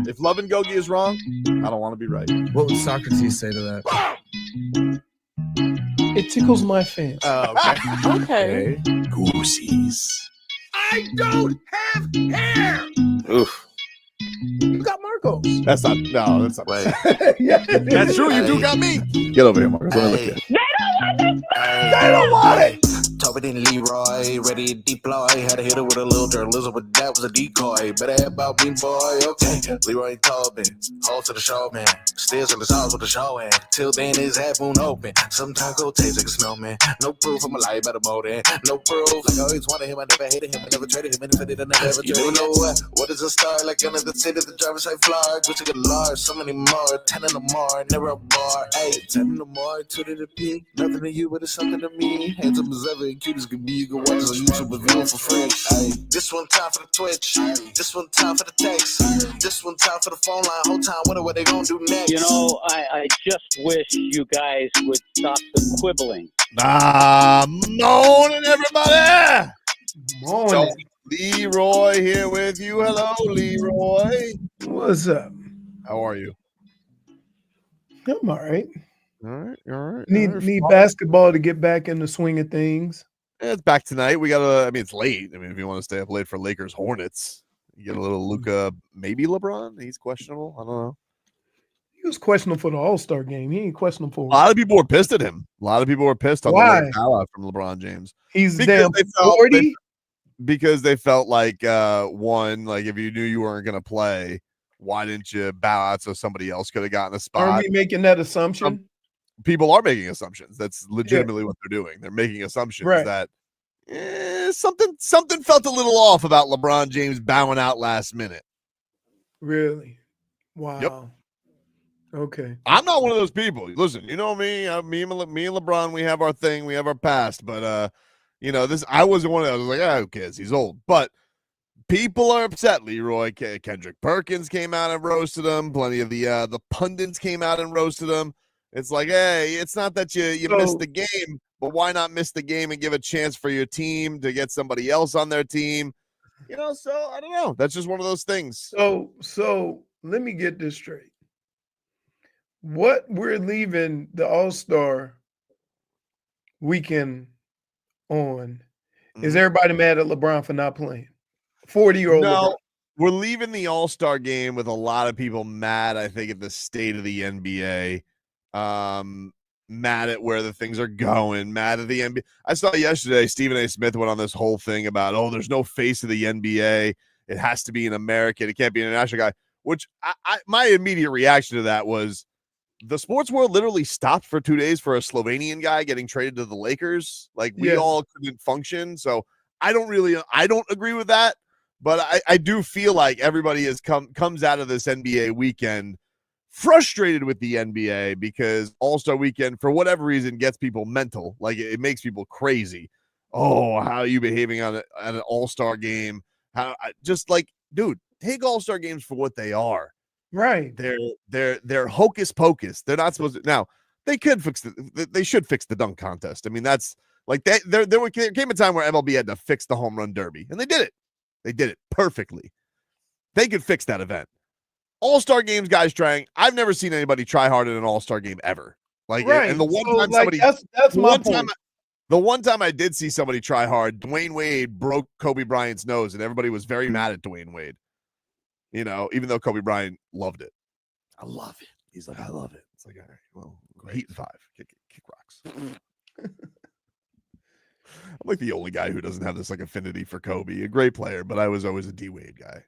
If Love and Gogi is wrong, I don't want to be right. What would Socrates say to that? It tickles my fancy. Okay. Goosies. I don't have hair. Oof. You got Marcos. That's not. Wait. Yeah. That's true. You do got me. Get over here, Marcus. Let me look at you. They don't want it. Tobin and Leroy, ready to deploy. Had to hit it with a little journalism, but that was a decoy. Better have about me, boy. Okay, Leroy and Tobin, hold to the show, man. Stairs in the sauce with the show, and till then his half moon open. Some taco taste like a snowman. No proof I'm a lie about a motor. No proof. Like I always wanted him, I never hated him, I never traded him, and if I did, I never ever traded him. You know what is a star? Like another city, the driver's side floor. Gucci got large, so many more. 10 in the more, never a bar. 8, 10 in the more, 2 to the peak. Nothing to you, but it's something to me. Handsome as ever, and cute as can be. You can watch us on YouTube and view it for free. Ay. This one time for the Twitch. This one time for the text. This one time for the phone line. Whole time wondering what they gonna do next. You know, I just wish you guys would stop the quibbling. Morning, everybody. Morning. So, Leroy here with you. Hello, Leroy. What's up? How are you? I'm all right. All right. Need basketball to get back in the swing of things. Yeah, it's back tonight. We got it's late. I mean, if you want to stay up late for Lakers Hornets, you get a little Luka, maybe LeBron. He's questionable. I don't know. He was questionable for the All-Star game. He ain't questionable for A lot of people were pissed at him. A lot of people were pissed on Why? the late foul out from LeBron James. He's Because damn they felt- 40. Because they felt like like if you knew you weren't going to play, why didn't you bow out so somebody else could have gotten a spot? Aren't we making that assumption? People are making assumptions. That's legitimately what they're doing. They're making assumptions Right. that something felt a little off about LeBron James bowing out last minute. Really? Wow. Yep. Okay. I'm not one of those people. Listen, you know me. Me and LeBron, we have our thing. We have our past. But this I wasn't one of those. I was like, who cares? He's old. But people are upset. Leroy Kendrick Perkins came out and roasted him. Plenty of the pundits came out and roasted him. It's like, hey, it's not that you missed the game, but why not miss the game and give a chance for your team to get somebody else on their team? So I don't know. That's just one of those things. So let me get this straight. What we're leaving the All-Star weekend on is everybody mad at LeBron for not playing? 40-year-old LeBron. We're leaving the All-Star game with a lot of people mad, I think, at the state of the NBA. Mad at where the things are going, mad at the NBA. I saw yesterday Stephen A. Smith went on this whole thing about, there's no face of the NBA. It has to be an American. It can't be an international guy, which my immediate reaction to that was the sports world literally stopped for 2 days for a Slovenian guy getting traded to the Lakers. Like we all couldn't function. So I don't agree with that, but I do feel like everybody comes out of this NBA weekend frustrated with the NBA because All-Star weekend, for whatever reason, gets people mental. Like it makes people crazy. Oh, how are you behaving on an All-Star game? Dude, take All-Star games for what they are. Right. They're hocus pocus. They're not supposed to. Now, they should fix the dunk contest. I mean, that's like there came a time where MLB had to fix the home run derby, and they did it. They did it perfectly. They could fix that event. All-Star games, guys trying. I've never seen anybody try hard in an All-Star game ever. Like, right. And the one time that's my point. The one time I did see somebody try hard, Dwayne Wade broke Kobe Bryant's nose, and everybody was very mad at Dwayne Wade. Even though Kobe Bryant loved it. I love it. He's like, I love it. It's like, all right, well, Heat 5. Kick rocks. I'm like the only guy who doesn't have this like affinity for Kobe. A great player, but I was always a D Wade guy.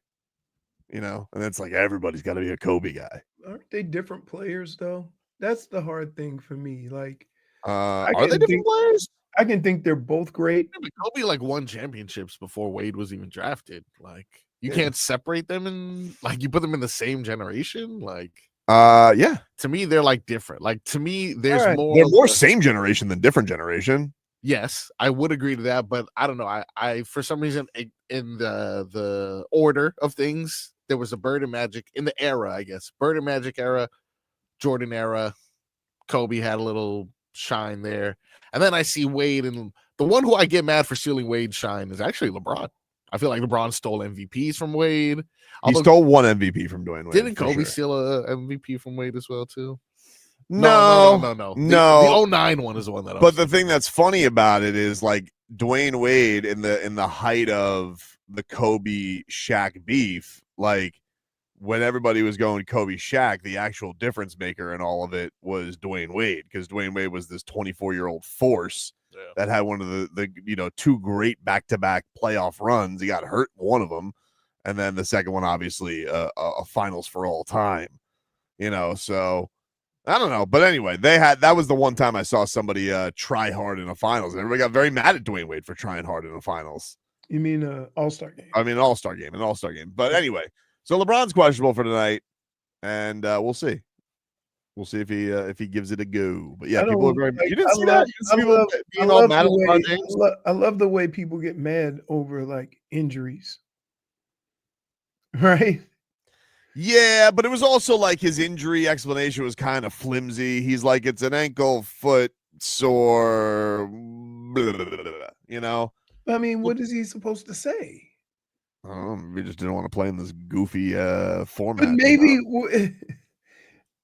And it's like everybody's got to be a Kobe guy. Aren't they different players though? That's the hard thing for me. Like, are they different players? I can think they're both great. Yeah, but Kobe won championships before Wade was even drafted. Like, you can't separate them and you put them in the same generation. Yeah. To me, they're different. To me, there's more. They're more same generation than different generation. Yes, I would agree to that, but I don't know. I for some reason in the order of things, there was a Bird and Magic in the era, I guess. Bird and Magic era, Jordan era, Kobe had a little shine there. And then I see Wade, and the one who I get mad for stealing Wade's shine is actually LeBron. I feel like LeBron stole MVPs from Wade. He Although, stole one MVP from Dwayne Wade. didn't for Kobe sure. steal a MVP from Wade as well too? No. The 09 one is the one that. But the thing that's funny about it is like Dwayne Wade in the height of the Kobe Shaq beef, like when everybody was going Kobe Shaq, the actual difference maker in all of it was Dwayne Wade, because Dwayne Wade was this 24-year-old force that had one of the two great back-to-back playoff runs. He got hurt in one of them, and then the second one, obviously, a finals for all time. So I don't know, but anyway, that was the one time I saw somebody try hard in a finals, and everybody got very mad at Dwayne Wade for trying hard in a finals. You mean All-Star game? I mean, an All-Star game. But anyway, so LeBron's questionable for tonight, and we'll see. We'll see if he gives it a go. But yeah, people are very. You didn't see that? I love the way people get mad over like injuries, right? Yeah, but it was also like his injury explanation was kind of flimsy. He's like, it's an ankle, foot sore, blah, blah, blah, blah, I mean, what is he supposed to say? We just didn't want to play in this goofy format. But maybe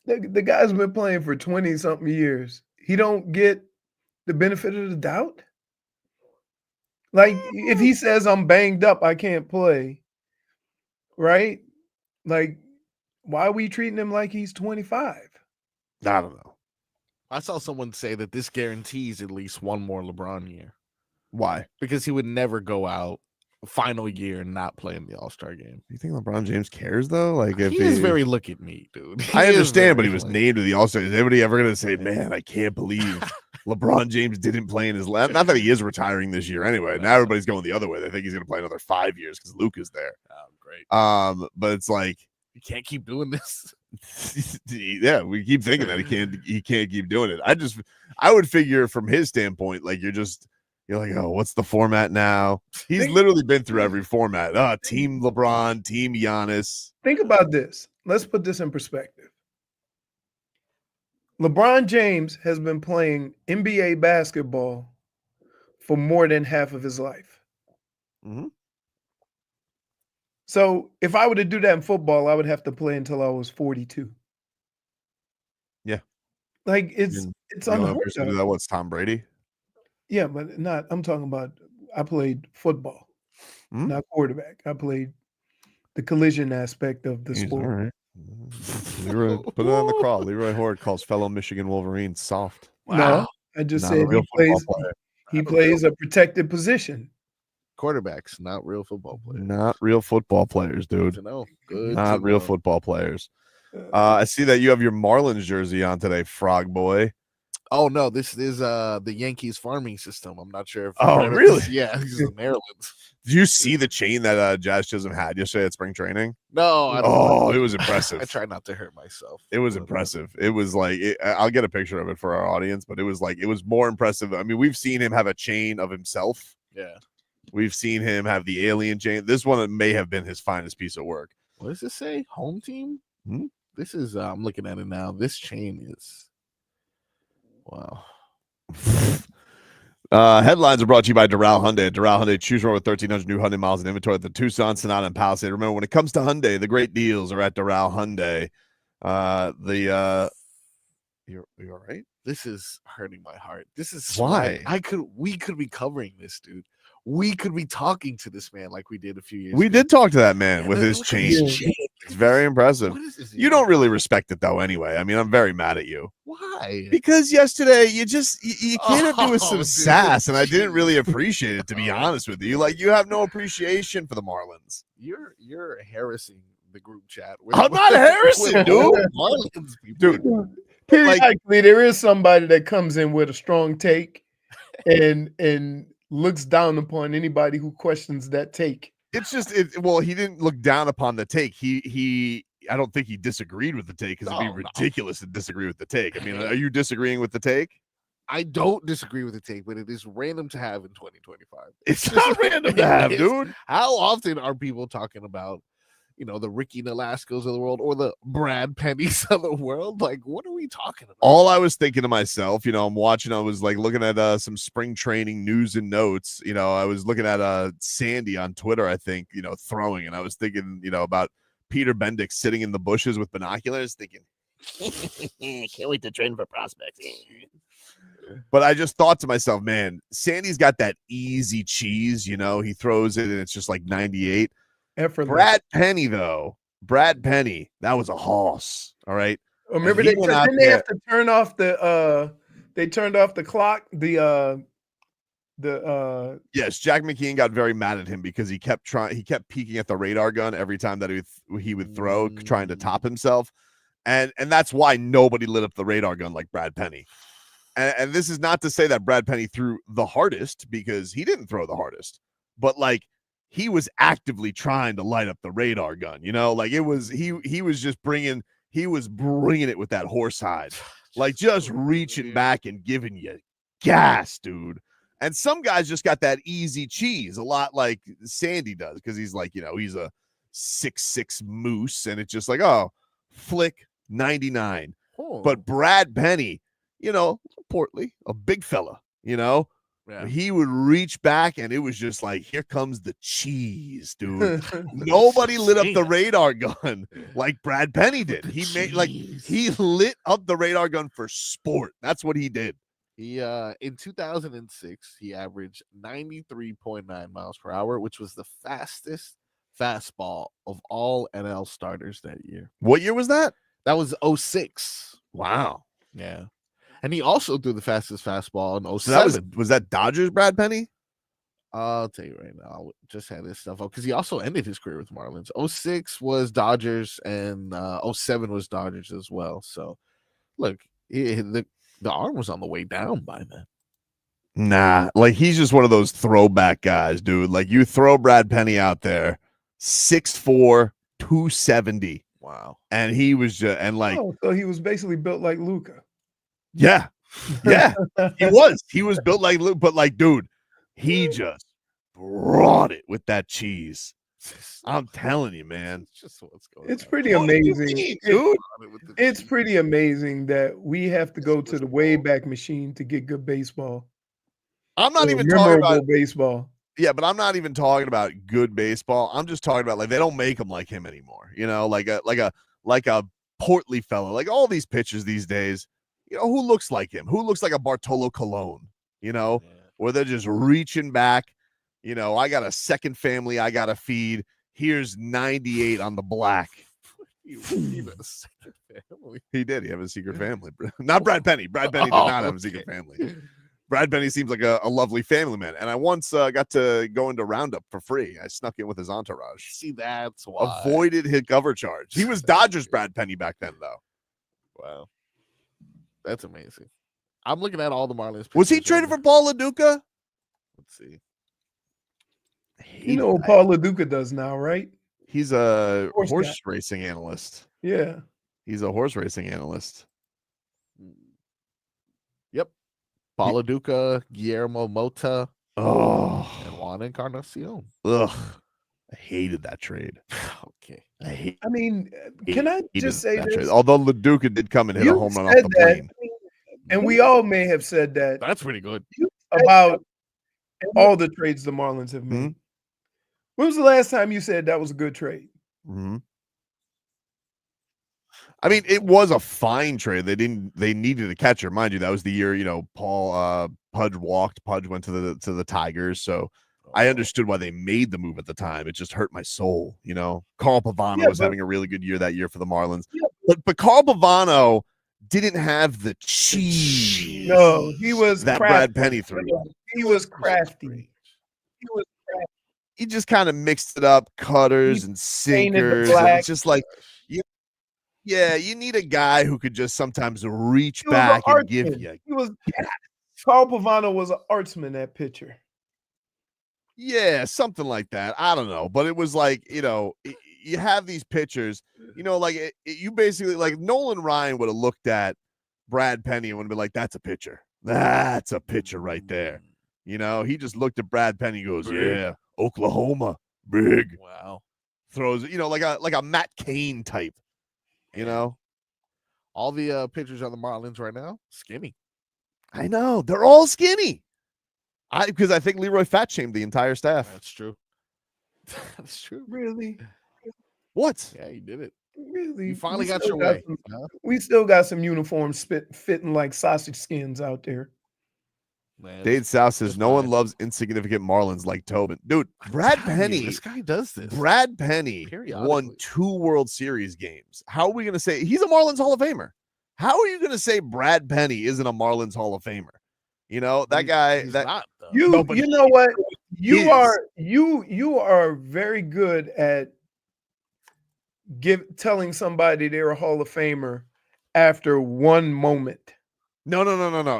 the guy's been playing for 20-something years. He don't get the benefit of the doubt? Like, if he says, I'm banged up, I can't play, right? Like, why are we treating him like he's 25? I don't know. I saw someone say that this guarantees at least one more LeBron year. Why? Because he would never go out final year and not play in the All-Star game. Do you think LeBron James cares though? Like, if he is very look at me, dude. I understand, but he was named to the All-Star. Is anybody ever going to say, man, I can't believe LeBron James didn't play in his last? Not that he is retiring this year anyway. Now everybody's going the other way. They think he's going to play another 5 years because Luke is there. Oh, great. But it's like, you can't keep doing this. Yeah, we keep thinking that he can't keep doing it. I would figure from his standpoint, like you're like, oh, what's the format now? He's literally been through every format. Team LeBron, team Giannis. Think about this. Let's put this in perspective. LeBron James has been playing NBA basketball for more than half of his life. Mm-hmm. So if I were to do that in football, I would have to play until I was 42. Yeah. Like it's unheard of. That what's Tom Brady? Yeah, but I'm talking about I played football, not quarterback. I played the collision aspect of the sport. All right. Leroy, put it on the crawl. Leroy Horde calls fellow Michigan Wolverines soft. Wow. No, I just said he plays a protected position. Quarterbacks, not real football players. Not real football players, dude. Good to know. Good not real football players. I see that you have your Marlins jersey on today, Frog Boy. Oh no, this is the Yankees farming system. I'm not sure if really? Yeah, he's in Maryland. Did you see the chain that Jazz Chisholm had yesterday at spring training? No, I don't it was impressive. I try not to hurt myself. It was impressive. It was like I'll get a picture of it for our audience, but it was more impressive. I mean, we've seen him have a chain of himself. Yeah. We've seen him have the alien chain. This one may have been his finest piece of work. What does this say? Home team? This is I'm looking at it now. This chain is wow. Headlines are brought to you by Doral Hyundai. Doral Hyundai, choose from over 1,300 new Hyundai miles in inventory at the Tucson, Sonata, and Palisade. Remember, when it comes to Hyundai, the great deals are at Doral Hyundai. You're all right? This is hurting my heart. This is why we could be covering this, dude. We could be talking to this man like we did a few years We ago. did talk to that man with his chain. It's very impressive. You don't really respect it though anyway. I mean, I'm very mad at you. Why? Because yesterday you came at me with some sass, and I didn't really appreciate it, to be honest with you. Like, you have no appreciation for the Marlins. You're harassing the group chat. I'm not harassing, dude. Marlins people. Dude. Periodically, there is somebody that comes in with a strong take and looks down upon anybody who questions that take. It's just he didn't look down upon the take. I don't think he disagreed with the take, because it'd be ridiculous to disagree with the take. I mean, are you disagreeing with the take? I don't disagree with the take, but it is random to have in 2025. It's not random to have, dude. How often are people talking about the Ricky Nolascos of the world or the Brad Pennys of the world. Like, what are we talking about? All I was thinking to myself, I was like looking at some spring training news and notes. I was looking at Sandy on Twitter, I think, throwing, and I was thinking, about Peter Bendick sitting in the bushes with binoculars thinking, can't wait to train for prospects. But I just thought to myself, man, Sandy's got that easy cheese, he throws it and it's just like 98. Effortless. Brad Penny, that was a hoss. All right. Remember he they went out didn't they there- have to turn off they turned off the clock, Yes, Jack McKeon got very mad at him because he kept peeking at the radar gun every time that he would throw, trying to top himself. And that's why nobody lit up the radar gun like Brad Penny. And this is not to say that Brad Penny threw the hardest, because he didn't throw the hardest, but like he was actively trying to light up the radar gun, like it was, he was just bringing it with that horse hide, like just reaching back and giving you gas, dude. And some guys just got that easy cheese, a lot like Sandy does, because he's like, he's a 6'6" moose, and it's just like, oh, flick 99. Oh. But Brad Penny, portly, a big fella, Yeah. he would reach back and it was just like, here comes the cheese, dude. Nobody lit up the radar gun like Brad Penny did. He lit up the radar gun for sport. That's what he did. He in 2006, he averaged 93.9 miles per hour, which was the fastest fastball of all NL starters that year. What year was that? That was 06. Wow. Yeah. And he also threw the fastest fastball in 07. So that was that Dodgers Brad Penny? I'll tell you right now. I just had this stuff up because he also ended his career with Marlins. 06 was Dodgers, and 07 was Dodgers as well. So, look, the arm was on the way down by then. Nah, like he's just one of those throwback guys, dude. Like you throw Brad Penny out there, 6'4", 270. Wow. And he was just, and like, so he was basically built like Luka. Yeah, he was built like Luke, but like, dude, he just brought it with that cheese. I'm telling you, man. It's pretty amazing, dude. It's pretty amazing that we have to go to the Wayback Machine to get good baseball. I'm not even talking about baseball. Yeah, but I'm not even talking about good baseball. I'm just talking about like they don't make them like him anymore. Like a portly fellow, like all these pitchers these days. Who looks like him? Who looks like a Bartolo Colon? Where they're just reaching back. I got a second family I got to feed. Here's 98 on the black. He did. He have a secret family. Not Brad Penny. Brad Penny did not have a secret family. Brad Penny seems like a lovely family man. And I once got to go into Roundup for free. I snuck in with his entourage. See, that's why. Avoided his cover charge. He was Dodgers Brad Penny back then, though. Wow. That's amazing. I'm looking at all the Marlins. Was he traded for Paul LaDuca? Let's see. You know what Paul LaDuca does now, right? He's a horse racing analyst. Yeah. He's a horse racing analyst. Yep. Paul LaDuca, Guillermo Mota, and Juan Encarnacion. Ugh. I hated that trade. Okay. Can I just say this? Trade. Although LaDuca did come and hit a home run off the plane. And we all may have said that. That's pretty good. About all the trades the Marlins have made. Mm-hmm. When was the last time you said that was a good trade? Mm-hmm. I mean, it was a fine trade. They needed a catcher. Mind you, that was the year, Paul Pudge walked. Pudge went to the Tigers. So I understood why they made the move at the time. It just hurt my soul, Carl Pavano was having a really good year that year for the Marlins. Yeah. But Carl Pavano didn't have the cheese. No, he was that crafty. Brad Penny threw. He was crafty. He just kind of mixed it up, cutters and sinkers. And it's just like, you need a guy who could just sometimes reach back and give you. Carl Pavano was an artsman at pitcher. Yeah, something like that. I don't know, but it was like, you have these pitchers, you basically, like Nolan Ryan would have looked at Brad Penny and would have been like, that's a pitcher. That's a pitcher right there. He just looked at Brad Penny and goes, yeah, Oklahoma, big. Wow. throws, like a Matt Cain type, All the pitchers on the Marlins right now, skinny. I know they're all skinny. Because I think Leroy fat shamed the entire staff. That's true. That's true. Really? What? Yeah, he did it. Really? You finally We got still your way. we still got some uniforms fitting like sausage skins out there. Man, Dade South says it's no one fine. loves insignificant Marlins like Tobin. Dude, Brad Penny. This guy does this. Brad Penny won 2 World Series games. How are we going to say he's a Marlins Hall of Famer? How are you going to say Brad Penny isn't a Marlins Hall of Famer? That guy. He's that not, you know what? You are very good at telling somebody they're a Hall of Famer after one moment. No.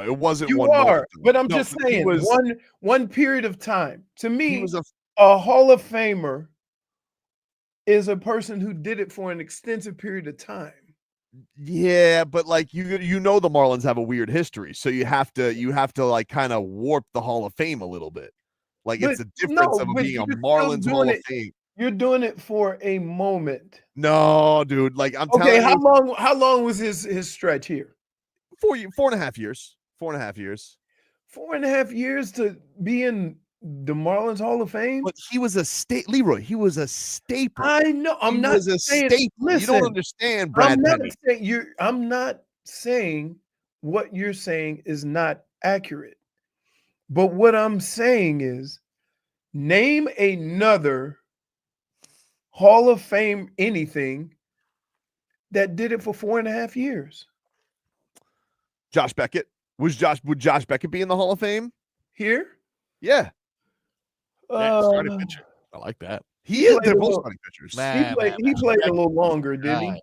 It wasn't You one are, moment. but I'm just saying one period of time. To me, He was a Hall of Famer is a person who did it for an extensive period of time. Yeah, but like the Marlins have a weird history, so you have to like kind of warp the Hall of Fame a little bit. Like it's a difference of being a Marlins Hall of Fame. You're doing it for a moment. No, dude. Like I'm telling you. How long was his stretch here? 4.5 years. 4.5 years. 4.5 years to be in the Marlins Hall of Fame? But he was Leroy. He was a staple. I know. I'm not saying. Staple. Listen, you don't understand, Brad Penny. I'm not saying what you're saying is not accurate. But what I'm saying is, name another Hall of Fame anything that did it for 4.5 years. Josh Beckett. Would Josh Beckett be in the Hall of Fame? Here? Yeah. Starting pitcher. I like that. They're both starting pitchers. He played a little longer, did he?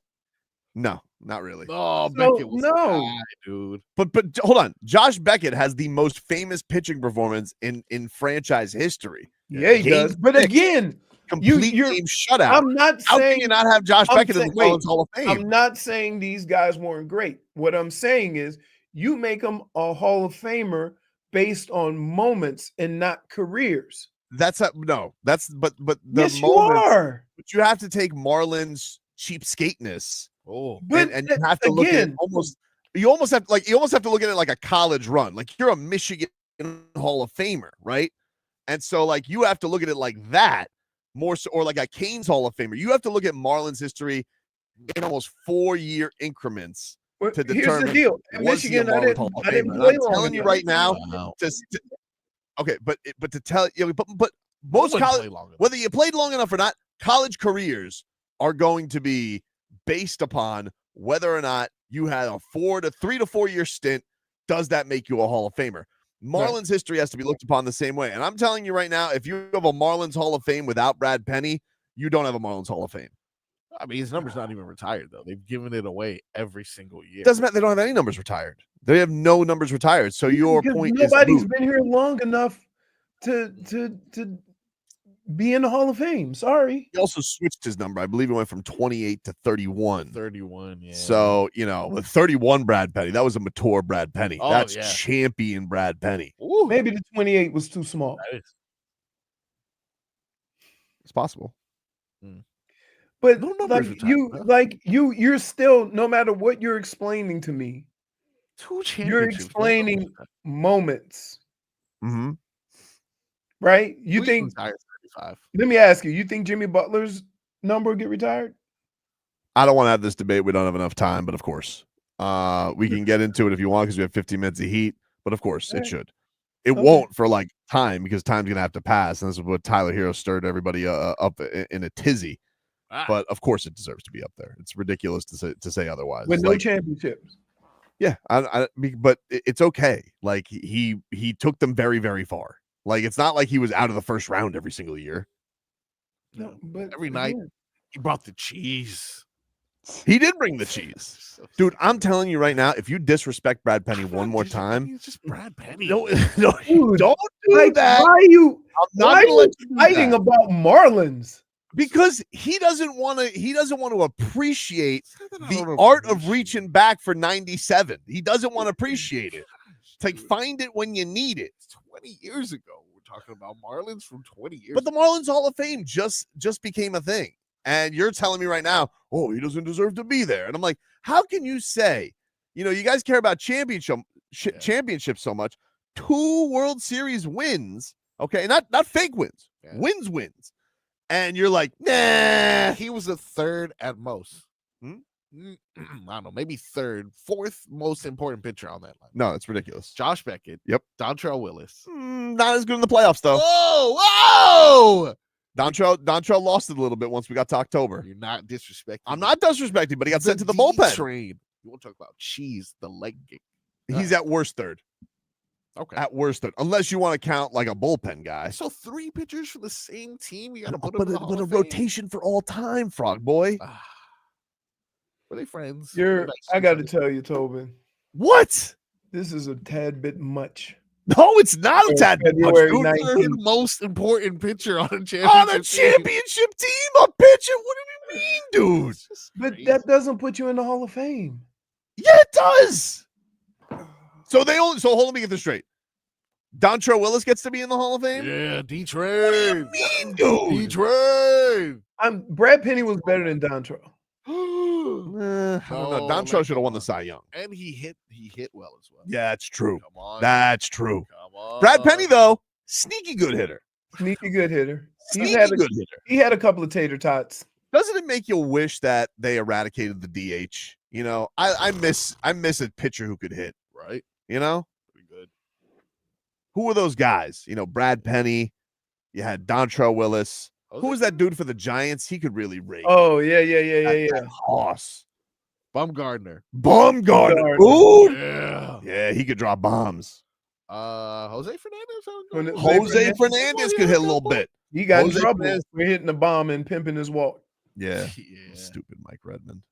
No, not really. Oh, Beckett was the guy, dude. But hold on. Josh Beckett has the most famous pitching performance in franchise history. Yeah, he does. But again, complete game shutout. I'm not saying, how can you not have Josh Beckett in the Marlins Hall of Fame? I'm not saying these guys weren't great. What I'm saying is you make them a Hall of Famer based on moments and not careers. But the yes, moments, you are. But you have to take Marlins cheapskateness. But and you have to look at it you almost have to look at it like a college run. Like you're a Michigan Hall of Famer, right? And so like you have to look at it like that more so, or like a Canes Hall of Famer. You have to look at Marlins history in almost 4-year increments to determine. Here's the deal. At Michigan, I didn't play long. I'm telling you right now. Okay, but to tell you, but most college, whether you played long enough or not, college careers are going to be based upon whether or not you had a 3 to 4 year stint. Does that make you a Hall of Famer? Marlins history has to be looked upon the same way. And I'm telling you right now, if you have a Marlins Hall of Fame without Brad Penny, you don't have a Marlins Hall of Fame. I mean, his number's not even retired, though. They've given it away every single year. Doesn't matter. They don't have any numbers retired. They have no numbers retired. So your point is nobody's been here long enough to be in the Hall of Fame. Sorry. He also switched his number. I believe he went from 28 to 31. 31, yeah. So, with 31 Brad Penny, that was a mature Brad Penny. Oh, That's yeah. champion Brad Penny. Ooh. Maybe the 28 was too small. It's possible. But No you're still, no matter what you're explaining to me, 2 championships. you're explaining moments. Mm-hmm. Right? You think, 35. let me ask you, you think Jimmy Butler's number will get retired? I don't want to have this debate. We don't have enough time, but of course, we can get into it if you want because we have 15 minutes of heat. But of course, it should. It won't for like time because time's gonna have to pass, and this is what Tyler Herro stirred everybody up in a tizzy. But of course, it deserves to be up there. It's ridiculous to say otherwise. With no championships. Yeah, but it's okay. Like he took them very, very far. Like it's not like he was out of the first round every single year. No, but every night he brought the cheese. He did bring the cheese, dude. I'm telling you right now, if you disrespect Brad Penny one more time, it's just Brad Penny. No, dude, don't do that. Why are you let you fighting about Marlins? Because he doesn't want to appreciate the art of reaching back for 97. He doesn't want to appreciate it. It's like find it when you need it. 20 years ago, we're talking about Marlins from 20 years. But the Marlins Hall of Fame just became a thing. And you're telling me right now, oh, he doesn't deserve to be there. And I'm like, how can you say, you guys care about championships so much? 2 World Series wins, okay, not fake wins, wins. And you're like, nah. He was the third at most. I don't know, maybe third, fourth most important pitcher on that line. No, that's ridiculous. Josh Beckett. Yep. Dontrell Willis. Not as good in the playoffs, though. Whoa! Dontrell lost it a little bit once we got to October. You're not disrespecting. I'm not disrespecting, but he got sent to the D bullpen. Train. You want to talk about cheese, the leg kick. He's at worst third. Okay. At worst third. Unless you want to count like a bullpen guy. So 3 pitchers for the same team? You got to put But them in the Hall a of Fame? rotation for all time, Frog Boy. Were they friends? I got to tell you, Tobin, What? this is a tad bit much. No, it's not a tad bit much, February dude. 19th. Third most important pitcher on a championship On a championship team, a pitcher? What do you mean, dude? But that doesn't put you in the Hall of Fame. Yeah, it does. So hold on, let me get this straight. Dontrell Willis gets to be in the Hall of Fame? Yeah, D-Train. Mean, dude. D-Train. Brad Penny was better than Dontrell. I don't know. No, Dontrell should have won the Cy Young. And he hit well as well. Yeah, that's true. Come on. That's true. Come on. Brad Penny, though, sneaky good hitter. Sneaky good hitter. Sneaky good hitter. He had a couple of tater tots. Doesn't it make you wish that they eradicated the DH? I miss a pitcher who could hit. Right. Pretty good. Who were those guys? Brad Penny. You had Dontrell Willis. Who was that dude for the Giants? He could really rake. Oh, yeah. Hoss. Bumgardner. Dude. Yeah, he could drop bombs. Jose Fernandez. Jose Fernandez could hit a little bit. He got in Jose trouble Fernandez. for hitting the bomb and pimping his walk. Yeah. Stupid Mike Redmond.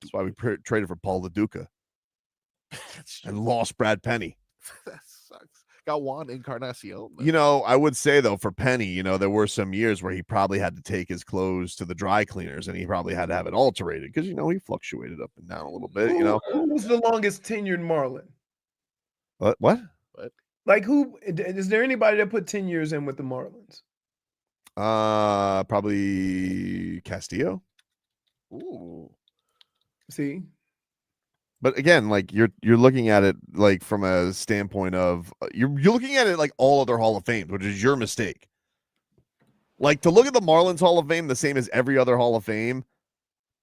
That's why we traded for Paul LaDuca and lost Brad Penny. That sucks. Got Juan Encarnacion. I would say, though, for Penny, there were some years where he probably had to take his clothes to the dry cleaners and he probably had to have it alterated because, he fluctuated up and down a little bit, Who was the longest tenured Marlin? What? Like, who is there anybody that put 10 years in with the Marlins? Probably Castillo. Ooh. See? But again, like you're looking at it like from a standpoint of you're looking at it like all other Hall of Fames, which is your mistake. Like to look at the Marlins Hall of Fame the same as every other Hall of Fame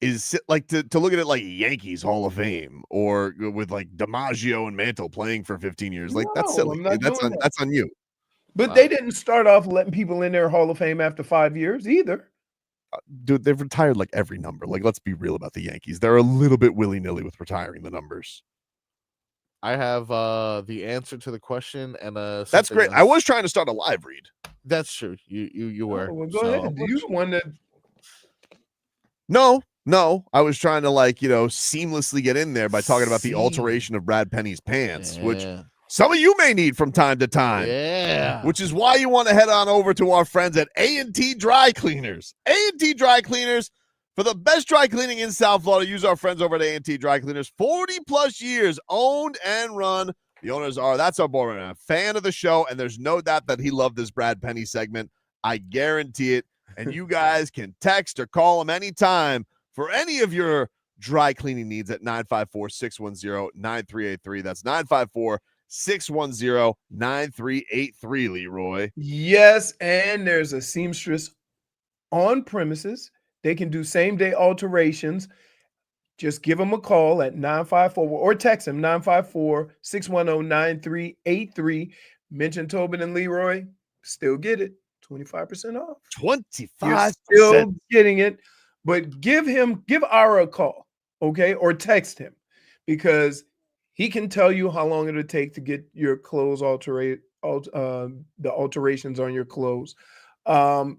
is like to look at it like Yankees Hall of Fame or with like DiMaggio and Mantle playing for 15 years. Like that's silly. That's on you. But they didn't start off letting people in their Hall of Fame after 5 years either. Dude, they've retired like every number. Like, let's be real about the Yankees. They're a little bit willy-nilly with retiring the numbers. I have the answer to the question and that's great. I was trying to start a live read. That's true. You were. Well, go ahead. Do you one that? No. I was trying to seamlessly get in there by talking about the alteration of Brad Penny's pants, which some of you may need from time to time. Yeah. Which is why you want to head on over to our friends at A&T Dry Cleaners. A&T Dry Cleaners, for the best dry cleaning in South Florida, use our friends over at A&T Dry Cleaners. 40 plus years owned and run. The owners that's our boy, a fan of the show, and there's no doubt that he loved this Brad Penny segment. I guarantee it. And you guys can text or call him anytime for any of your dry cleaning needs at 954-610-9383. That's 954-610-9383, Leroy. Yes, and there's a seamstress on premises. They can do same-day alterations. Just give them a call at 954 or text them 954-610-9383. Mention Tobin and Leroy. Still get it. 25% off. 25%. You're still getting it. But give Ara a call, okay? Or text him because he can tell you how long it'll take to get your clothes the alterations on your clothes. You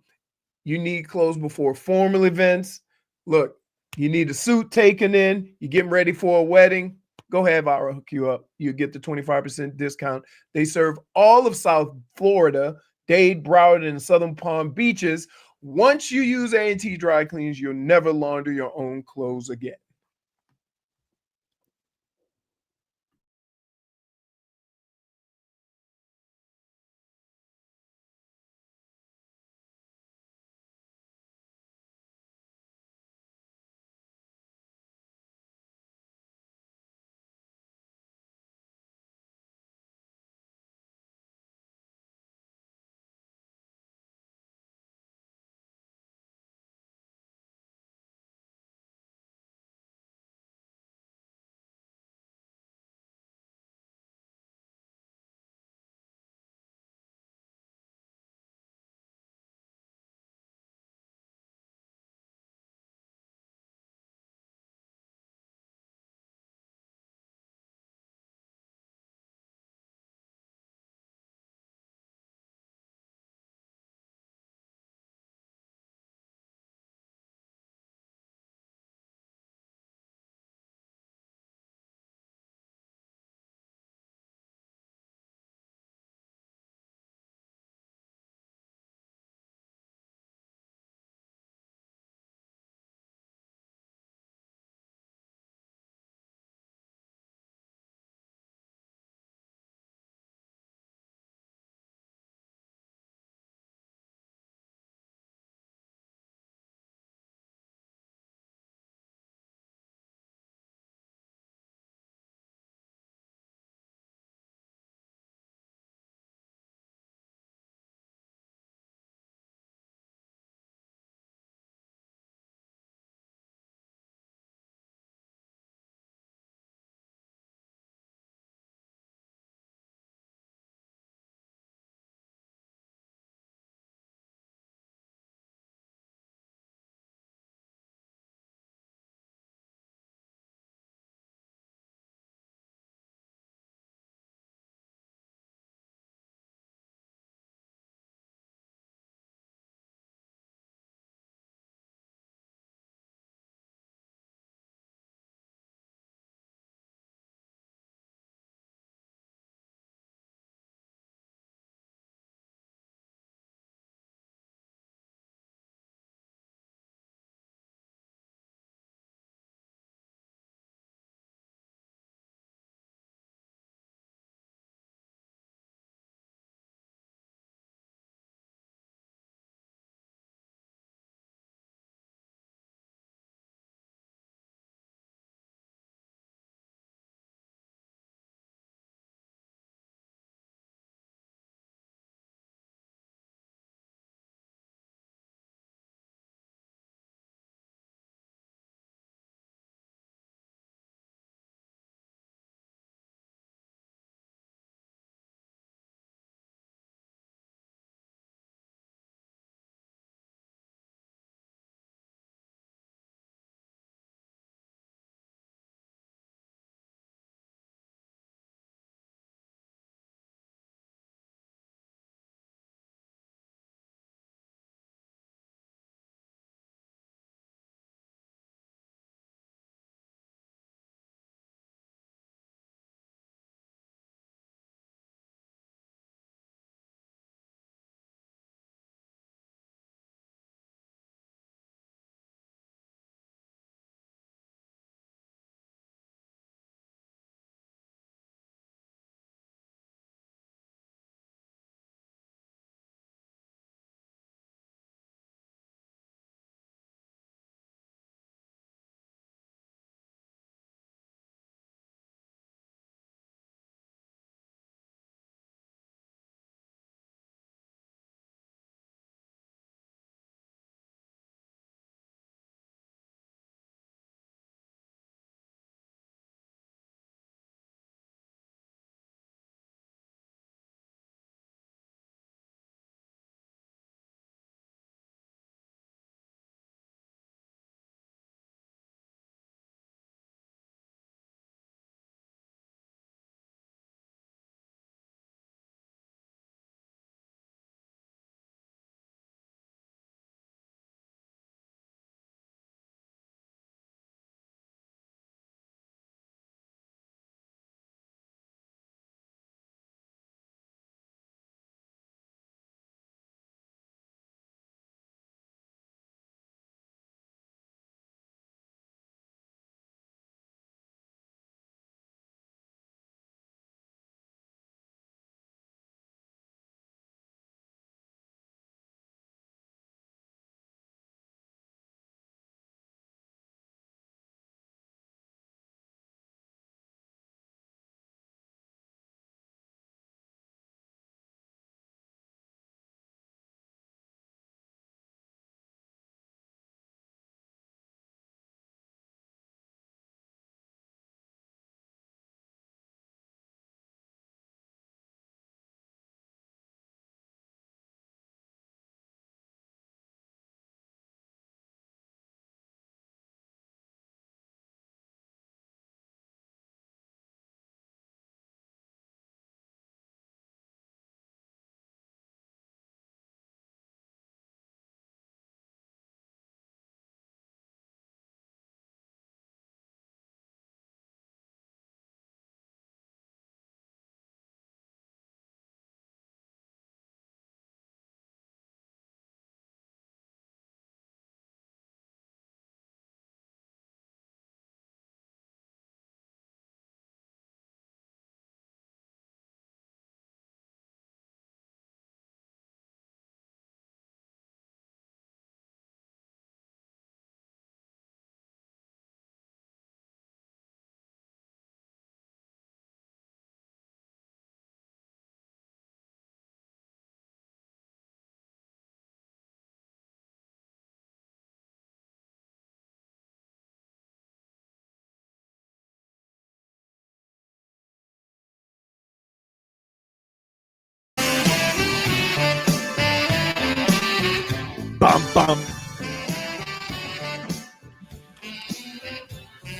need clothes before formal events. Look, you need a suit taken in. You're getting ready for a wedding. Go have Ara hook you up. You get the 25% discount. They serve all of South Florida, Dade, Broward, and Southern Palm Beaches. Once you use A&T Dry Cleans, you'll never launder your own clothes again.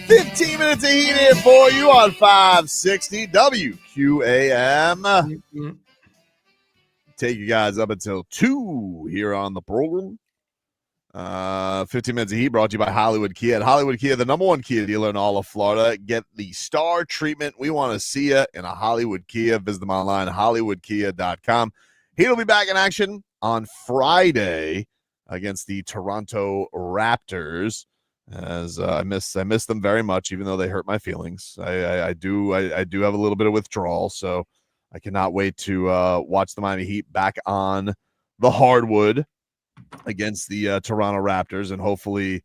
15 minutes of heat here for you on 560 WQAM. Mhm. Take you guys up until 2 here on the program. 15 minutes of heat brought to you by Hollywood Kia. At Hollywood Kia, the #1 Kia dealer in all of Florida. Get the star treatment. We want to see you in a Hollywood Kia. Visit them online, hollywoodkia.com. Heat will be back in action on Friday against the Toronto Raptors. As I miss them very much, even though they hurt my feelings. I do have a little bit of withdrawal, so I cannot wait to watch the Miami Heat back on the hardwood against the Toronto Raptors, and hopefully,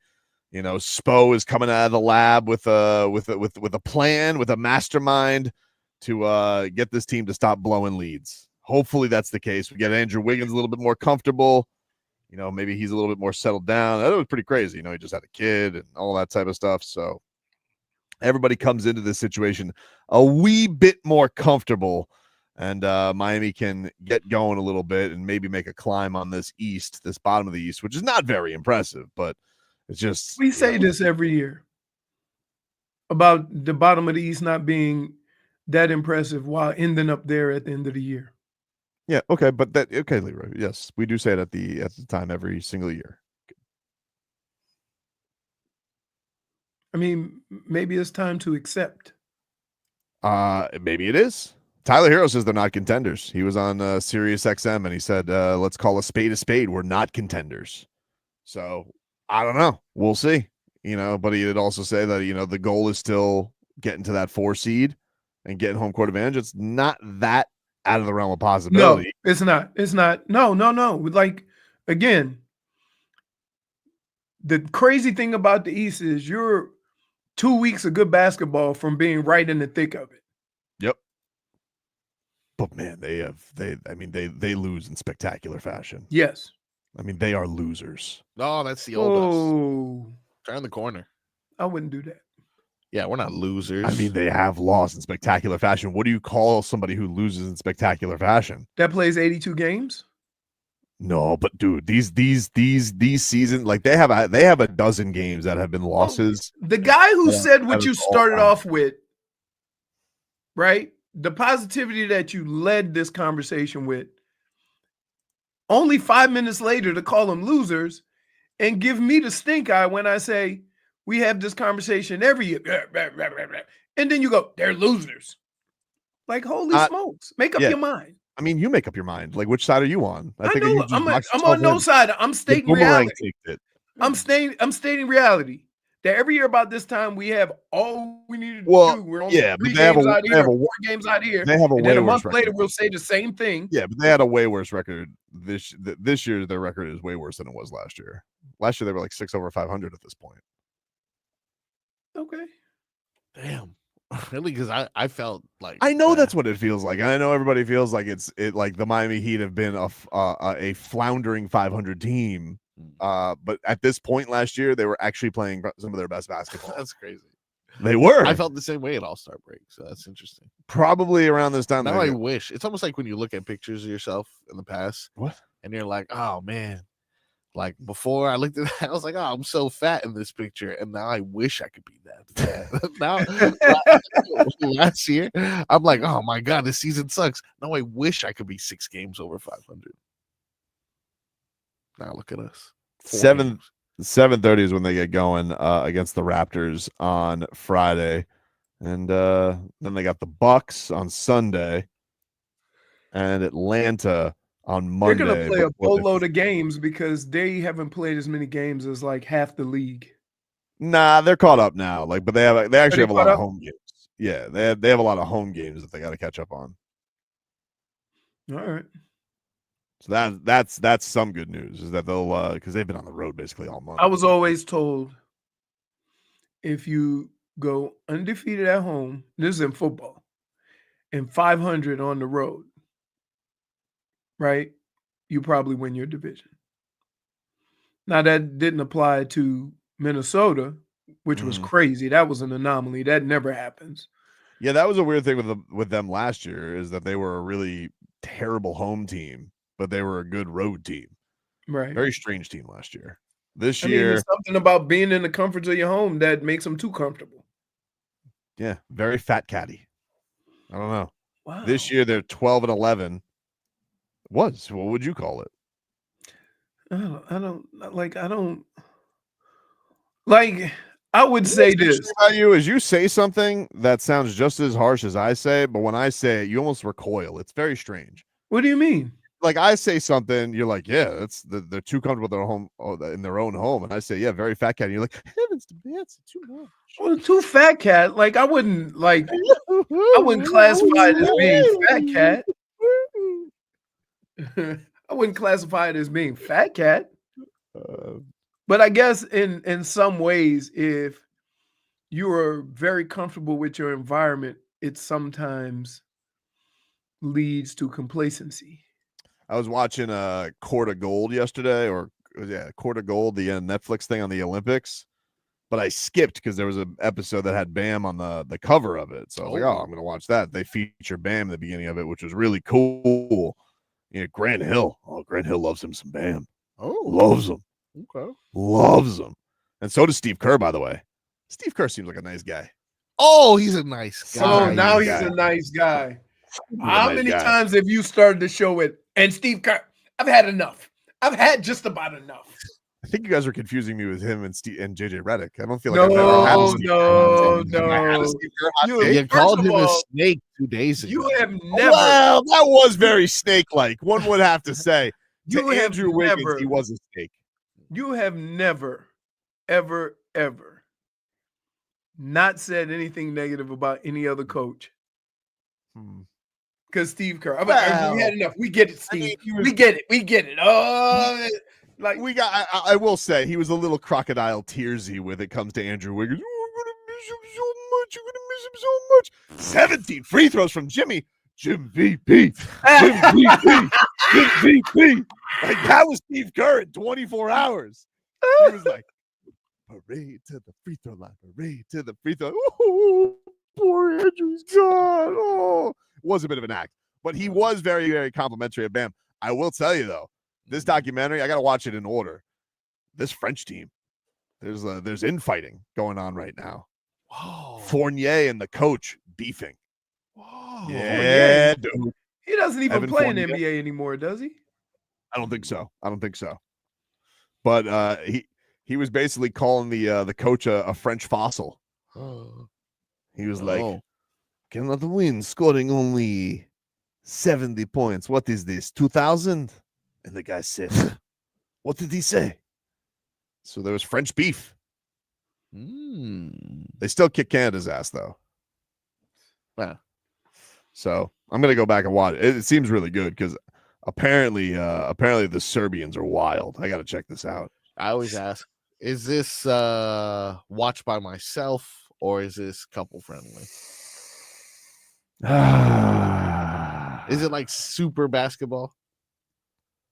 Spo is coming out of the lab with a plan, with a mastermind to get this team to stop blowing leads. Hopefully that's the case. We get Andrew Wiggins a little bit more comfortable. Maybe he's a little bit more settled down. That was pretty crazy. He just had a kid and all that type of stuff. So everybody comes into this situation a wee bit more comfortable, and Miami can get going a little bit and maybe make a climb on this bottom of the East, which is not very impressive, but it's just. We say this every year about the bottom of the East not being that impressive while ending up there at the end of the year. Yeah, okay, but Leroy. Yes, we do say it at the time every single year. I mean, maybe it's time to accept. Maybe it is. Tyler Herro says they're not contenders. He was on Sirius XM and he said, let's call a spade. We're not contenders. So I don't know. We'll see. But he did also say that, the goal is still getting to that 4 seed and getting home court advantage. It's not that out of the realm of possibility. No, it's not. It's not. No. Like, again, the crazy thing about the East is you're 2 weeks of good basketball from being right in the thick of it. Yep. But man, they lose in spectacular fashion. Yes. I mean, they are losers. No, that's the old us. Oh, Turn the corner. I wouldn't do that. Yeah, we're not losers. I mean, they have lost in spectacular fashion. What do you call somebody who loses in spectacular fashion? That plays 82 games? No, but dude, these seasons, like they have a dozen games that have been losses. The guy who said what that you is all started time. off with, right? The positivity that you led this conversation with, only 5 minutes later to call them losers and give me the stink eye when I say we have this conversation every year. And then you go, they're losers. Like, holy smokes. Make up your mind. I mean, you make up your mind. Like, which side are you on? I know, I'm on no side. I'm stating reality. I'm stating reality. That every year about this time we have all we needed to do. We're only 3 games out here, 4 games out here. They have a and way then a worse month later record. we'll say the same thing. Yeah, but they had a way worse record this year. Their record is way worse than it was last year. Last year they were like 6 over 500 at this point. Okay. Damn. Really? Because I felt like I know that's what it feels like. And I know everybody feels like it's like the Miami Heat have been a floundering 500 team. But at this point last year, they were actually playing some of their best basketball. That's crazy. They were. I felt the same way at All-Star break, so that's interesting. Probably around this time. Now I wish. It's almost like when you look at pictures of yourself in the past. What? And you're like, oh man. Like before I looked at that, I was like, oh, I'm so fat in this picture. And now I wish I could be that fat. Now last year, I'm like, oh my God, this season sucks. Now I wish I could be 6 games over 500. Now look at us. 7:30 is when they get going against the Raptors on Friday. And then they got the Bucks on Sunday and Atlanta on Monday. They're going to play a boatload of games because they haven't played as many games as like half the league. Nah, they're caught up now. Like, but they actually have a lot of home games. Yeah, they have a lot of home games that they got to catch up on. All right. So that's some good news is that they'll because they've been on the road basically all month. I was always told if you go undefeated at home, this is in football, and 500 on the road, right? You probably win your division. Now that didn't apply to Minnesota, which was crazy. That was an anomaly. That never happens. Yeah, that was a weird thing with them last year is that they were a really terrible home team, but they were a good road team. Right. Very strange team last year. This year, there's something about being in the comforts of your home that makes them too comfortable. Yeah, very fat caddy. I don't know. Wow. This year they're 12 and 11. What would you call it? I don't like. I would say What's this. interesting about you is you say something that sounds just as harsh as I say, but when I say it, you almost recoil. It's very strange. What do you mean? Like I say something, you're like, yeah, they're too comfortable in their own home, and I say, yeah, very fat cat. And you're like, heavens to Betsy, too much. Well, too fat cat. Like I wouldn't classify it as being fat cat. I wouldn't classify it as being fat cat. But I guess in some ways, if you are very comfortable with your environment, it sometimes leads to complacency. I was watching Court of Gold yesterday, or Court of Gold, the Netflix thing on the Olympics. But I skipped because there was an episode that had Bam on the cover of it. So I was like, oh, I'm going to watch that. They feature Bam at the beginning of it, which was really cool. Grant Hill. Oh, Grant Hill loves him some Bam. Oh, Loves him. okay. Loves him. And so does Steve Kerr, by the way. Steve Kerr seems like a nice guy. Oh, he's a nice guy. So now he's guy. a nice guy. He's a How nice many guy. times have you started the show with, and Steve Kerr, I've had enough. I've had just about enough. I think you guys are confusing me with him and JJ Redick. I don't feel like No, I've ever had a Steve Kerr. no. I had a Steve Kerr hot You- take. You called First of him a all, snake 2 days ago. You have never, Well, that was very snake-like. One would have to say. you To have Andrew Wiggins, never, he was a snake. you have never, ever, ever not said anything negative about any other coach. Because Steve Kerr, we had enough. We get it, Steve. We get it. Oh, like We got. I will say he was a little crocodile tearsy when it comes to Andrew Wiggins. Oh, I'm gonna miss him so much. You're gonna miss him so much. 17 free throws from Jimmy. Jim VP. Jim VP. Jim VP. Like that was Steve Kerr in 24 hours. He was like, parade to the free throw line. Parade to the free throw. Oh, poor Andrew's gone. Oh, it was a bit of an act, but he was very, very complimentary of Bam. I will tell you though, this documentary, I got to watch it in order. This French team, there's infighting going on right now. Whoa. Fournier and the coach beefing. Whoa. Yeah, dude. he doesn't even Evan play in Fournier? NBA anymore, does he? I don't think so. But he was basically calling the coach a French fossil. He was like, cannot win, scoring only 70 points. What is this, 2000? And the guy said, what did he say? So there was French beef. They still kick Canada's ass, though. Yeah. So I'm going to go back and watch it. It seems really good because apparently the Serbians are wild. I got to check this out. I always ask, is this watched by myself or is this couple friendly? Is it like super basketball?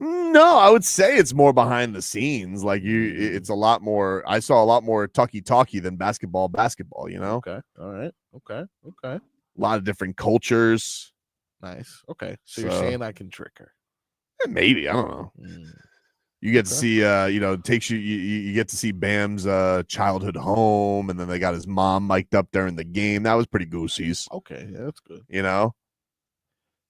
No, I would say it's more behind the scenes. Like it's a lot more. I saw a lot more talkie than basketball, you know? Okay. All right. Okay. A lot of different cultures. Nice. Okay. So you're saying I can trick her. Maybe. I don't know. You get to see, it takes you get to see Bam's childhood home, and then they got his mom mic'd up during the game. That was pretty goosies. Okay. Yeah, that's good. You know?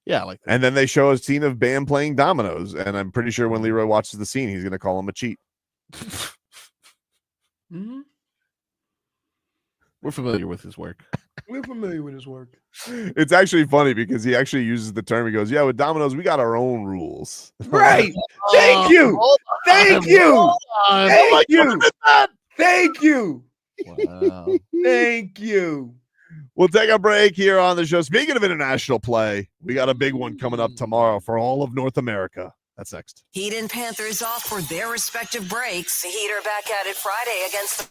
Yeah, I like that. And then they show a scene of Bam playing dominoes, and I'm pretty sure when Leroy watches the scene, he's going to call him a cheat. We're familiar with his work. We're familiar with his work. It's actually funny because he actually uses the term. He goes, "Yeah, with dominoes, we got our own rules." Right. Thank you. Thank you. Thank you. Thank you. Wow. Thank you. We'll take a break here on the show. Speaking of international play, we got a big one coming up tomorrow for all of North America. That's next. Heat and Panthers off for their respective breaks. The Heat are back at it Friday against the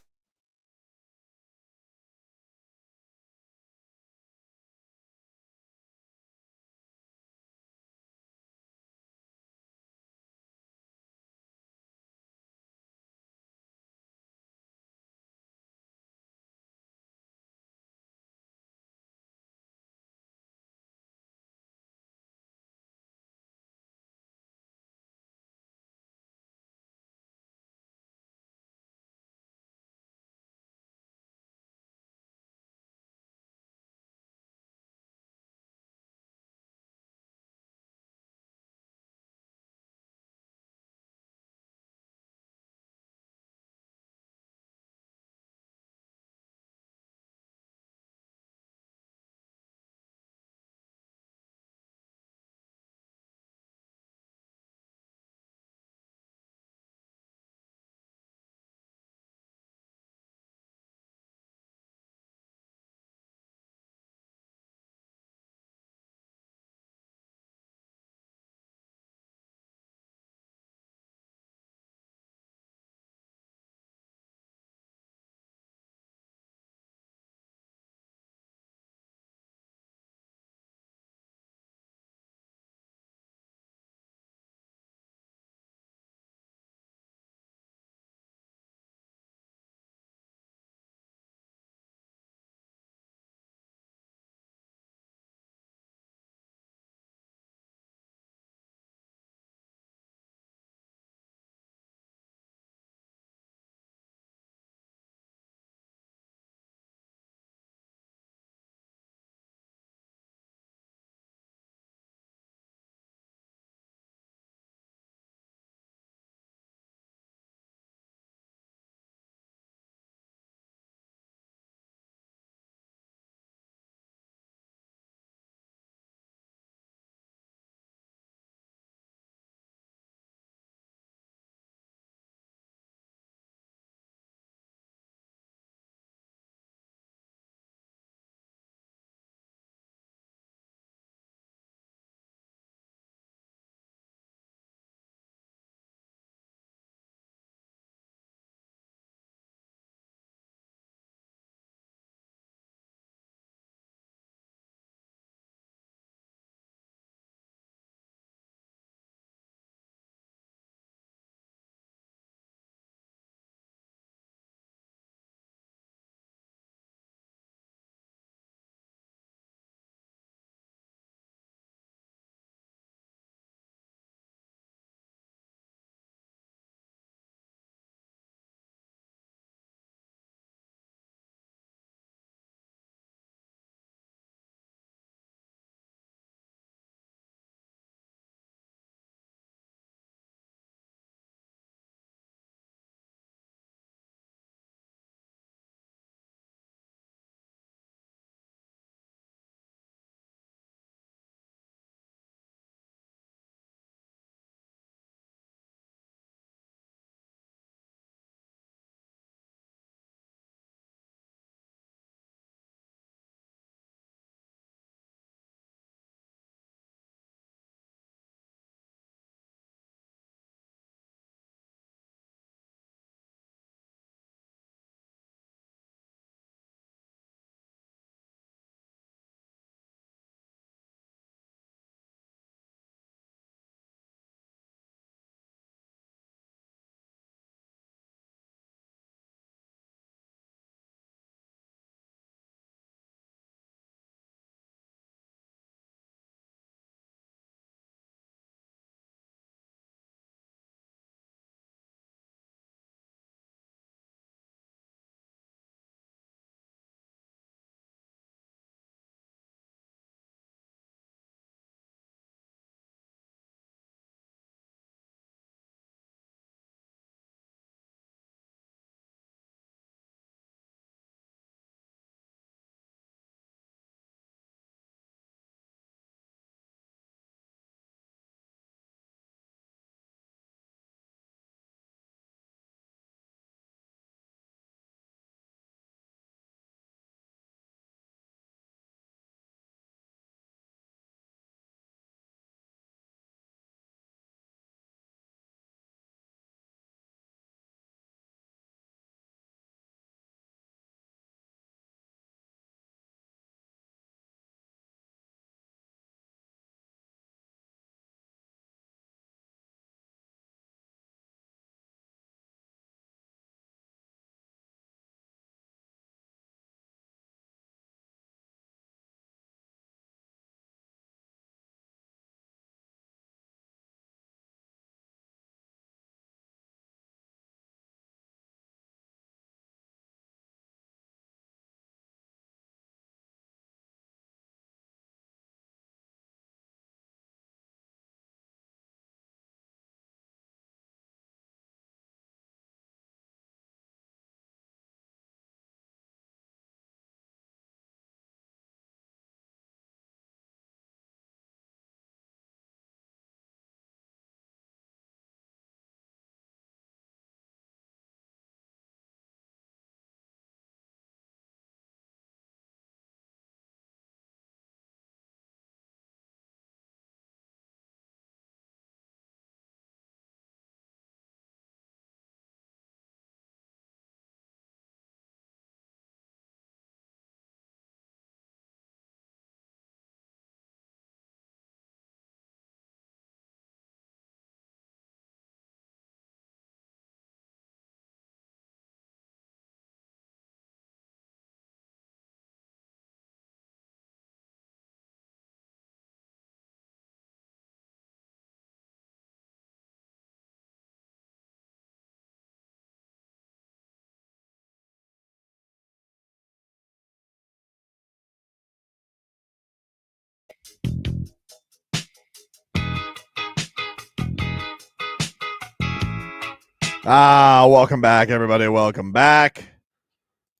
Welcome back, everybody. Welcome back.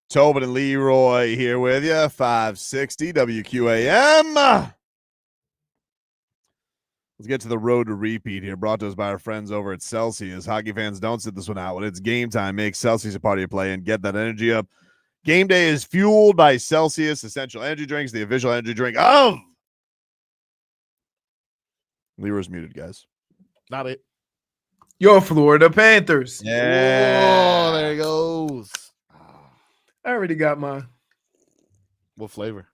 Tobin and Leroy here with you. 560 WQAM. Let's get to the road to repeat here. Brought to us by our friends over at Celsius. Hockey fans, don't sit this one out. When it's game time, make Celsius a part of your play and get that energy up. Game day is fueled by Celsius Essential Energy Drinks, the official energy drink of Leroy's muted, guys. Not it. Your Florida Panthers. Oh, there he goes. I already got mine. What flavor?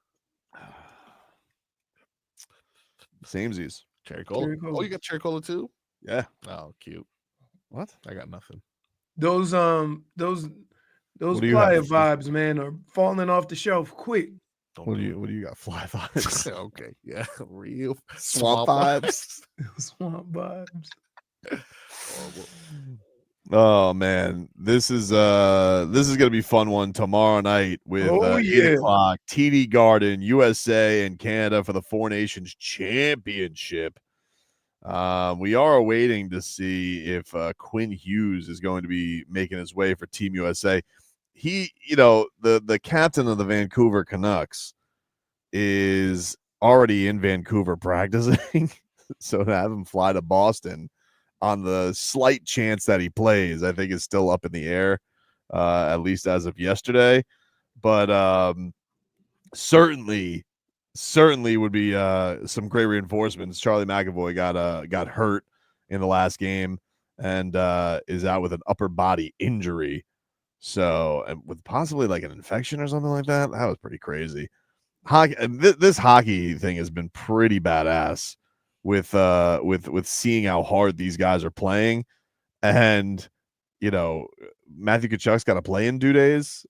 Samesies. Cherry cola. Cherry cola. Oh, you got cherry cola too? Yeah. Oh, cute. What? I got nothing. Those What do you playa have? vibes, man, are falling off the shelf quick. Don't What do do you got? Fly vibes. Okay, yeah, real Swamp vibes. Swamp vibes. Horrible. Oh man, this is gonna be a fun one tomorrow night with 8 o'clock TD Garden, USA and Canada for the Four Nations Championship. We are awaiting to see if Quinn Hughes is going to be making his way for Team USA. He, the captain of the Vancouver Canucks is already in Vancouver practicing, so to have him fly to Boston on the slight chance that he plays, I think is still up in the air, at least as of yesterday. But certainly would be some great reinforcements. Charlie McAvoy got hurt in the last game and is out with an upper body injury. So, and with possibly like an infection or something like that. That was pretty crazy. This hockey thing has been pretty badass with seeing how hard these guys are playing. And Matthew Tkachuk's got to play in 2 days.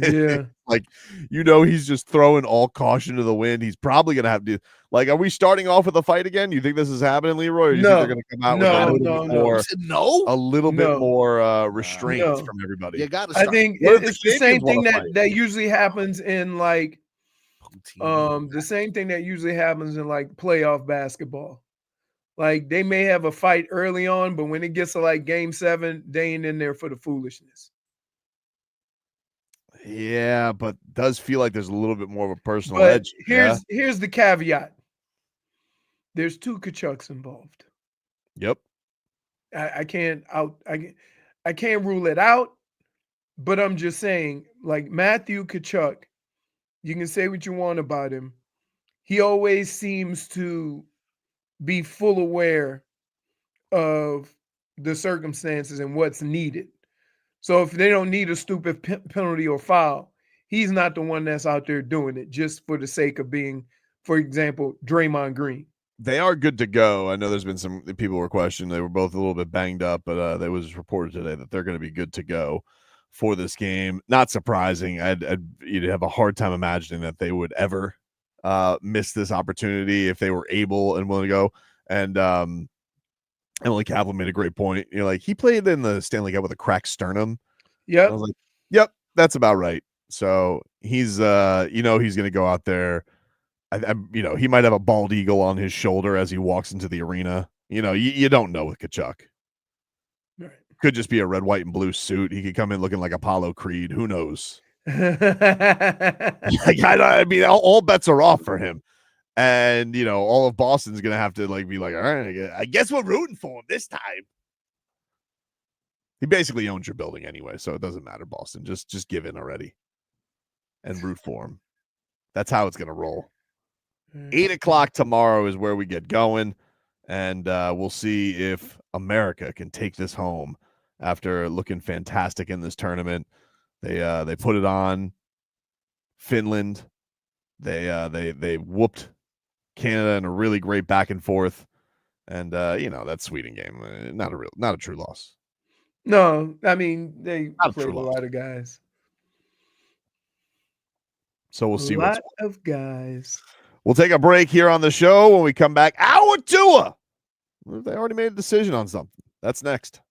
Yeah. Like, he's just throwing all caution to the wind. He's probably going to have to, like, are we starting off with a fight again? You think this is happening, Leroy? Or do you think they're going to come out with a little bit more restraint from everybody? You got to I start. think it's the same thing that usually happens in like the same thing that usually happens in like playoff basketball. Like they may have a fight early on, but when it gets to like game 7, they ain't in there for the foolishness. Yeah, but does feel like there's a little bit more of a personal But edge. Here's the caveat. There's 2 Tkachuks involved. Yep. I can't rule it out, but I'm just saying, like Matthew Tkachuk, you can say what you want about him. He always seems to be full aware of the circumstances and what's needed. So if they don't need a stupid penalty or foul, he's not the one that's out there doing it just for the sake of being, for example, Draymond Green. They are good to go. I know there's been some people were questioning. They were both a little bit banged up, but it was reported today that they're going to be good to go for this game. Not surprising. You'd have a hard time imagining that they would ever miss this opportunity if they were able and willing to go. And Emily Kaplan made a great point. Like he played in the Stanley Cup with a cracked sternum. Yeah, I was like, yep, that's about right. So he's he's going to go out there. He might have a bald eagle on his shoulder as he walks into the arena. You don't know with Tkachuk. right. Could just be a red, white, and blue suit. He could come in looking like Apollo Creed. Who knows? All bets are off for him. And all of Boston's gonna have to be like, all right, I guess we're rooting for him this time. He basically owns your building anyway, so it doesn't matter, Boston. Just give in already and root for him. That's how it's gonna roll. 8 o'clock tomorrow is where we get going, and we'll see if America can take this home after looking fantastic in this tournament. They put it on Finland. They whooped Canada in a really great back and forth, and that Sweden game, not a true loss. No, I mean they Not a played true a loss. lot of guys. So we'll see A lot of guys. We'll take a break here on the show. When we come back, our Tua. They already made a decision on something. That's next.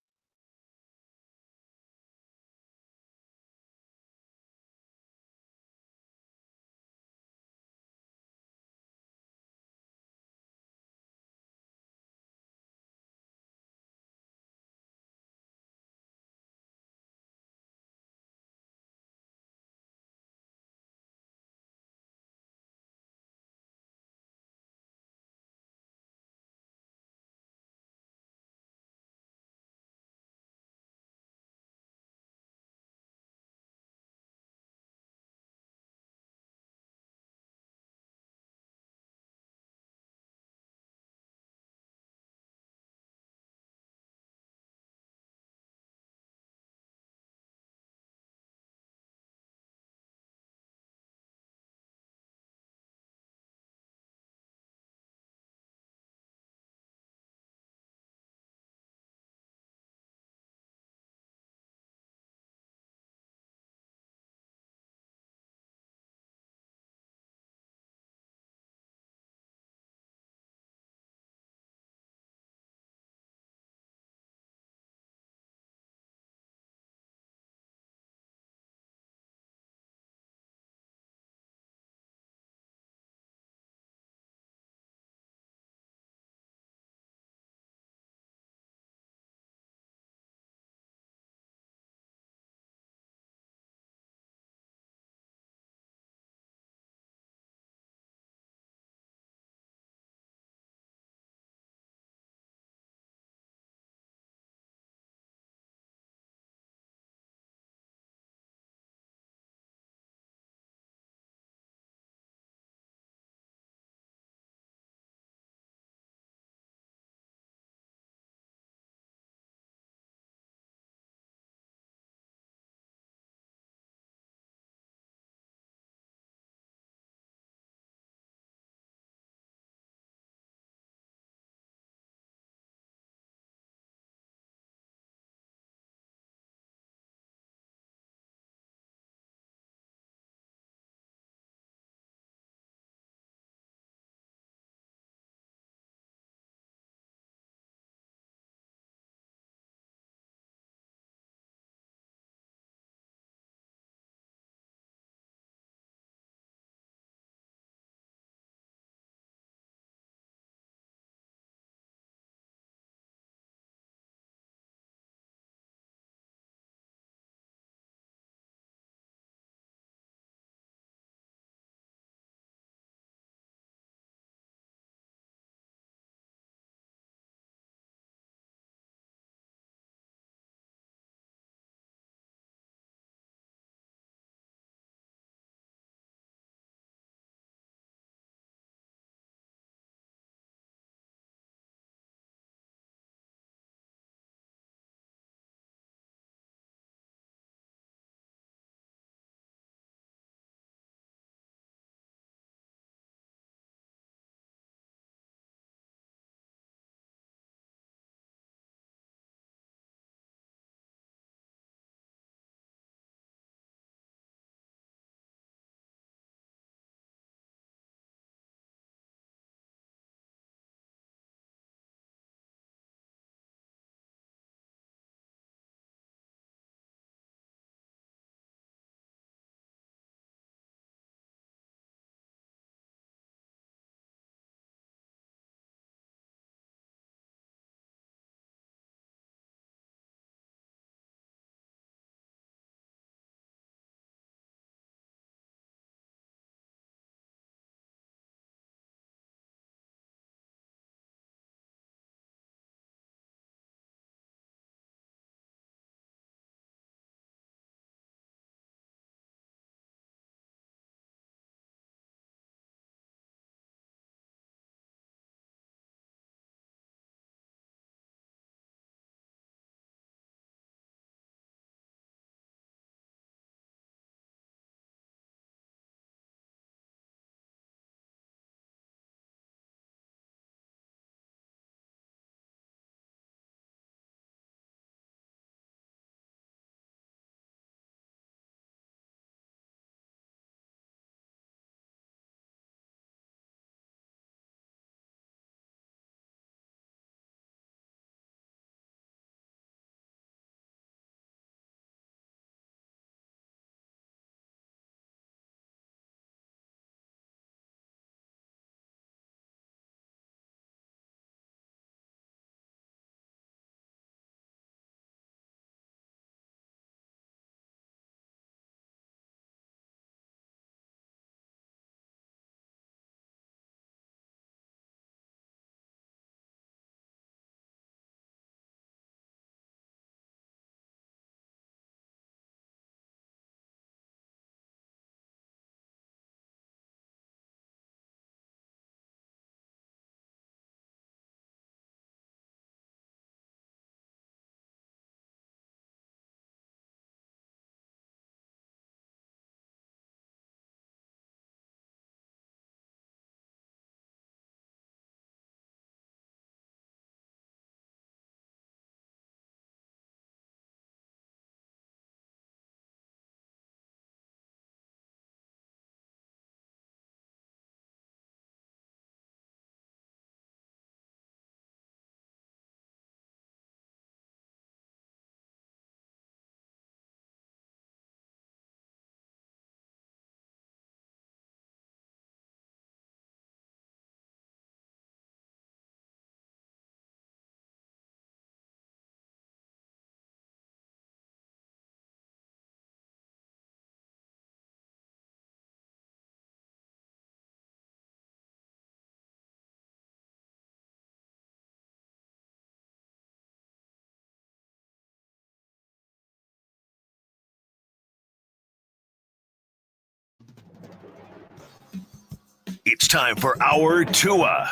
It's time for our Tua.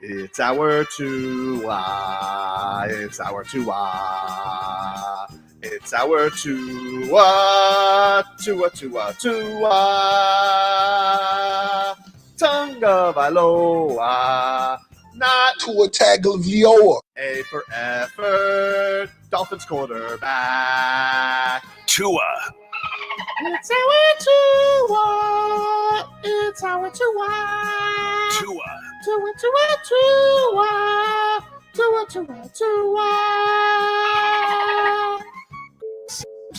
It's our Tua. It's our Tua. It's our Tua. Tua, Tua, Tua. Tonga Vailoa. Not Tua Tagovailoa. A for effort. Dolphins quarterback. Tua. It's our Tua. It's our Tua. Tua. Tua, Tua, Tua. Tua, Tua, Tua.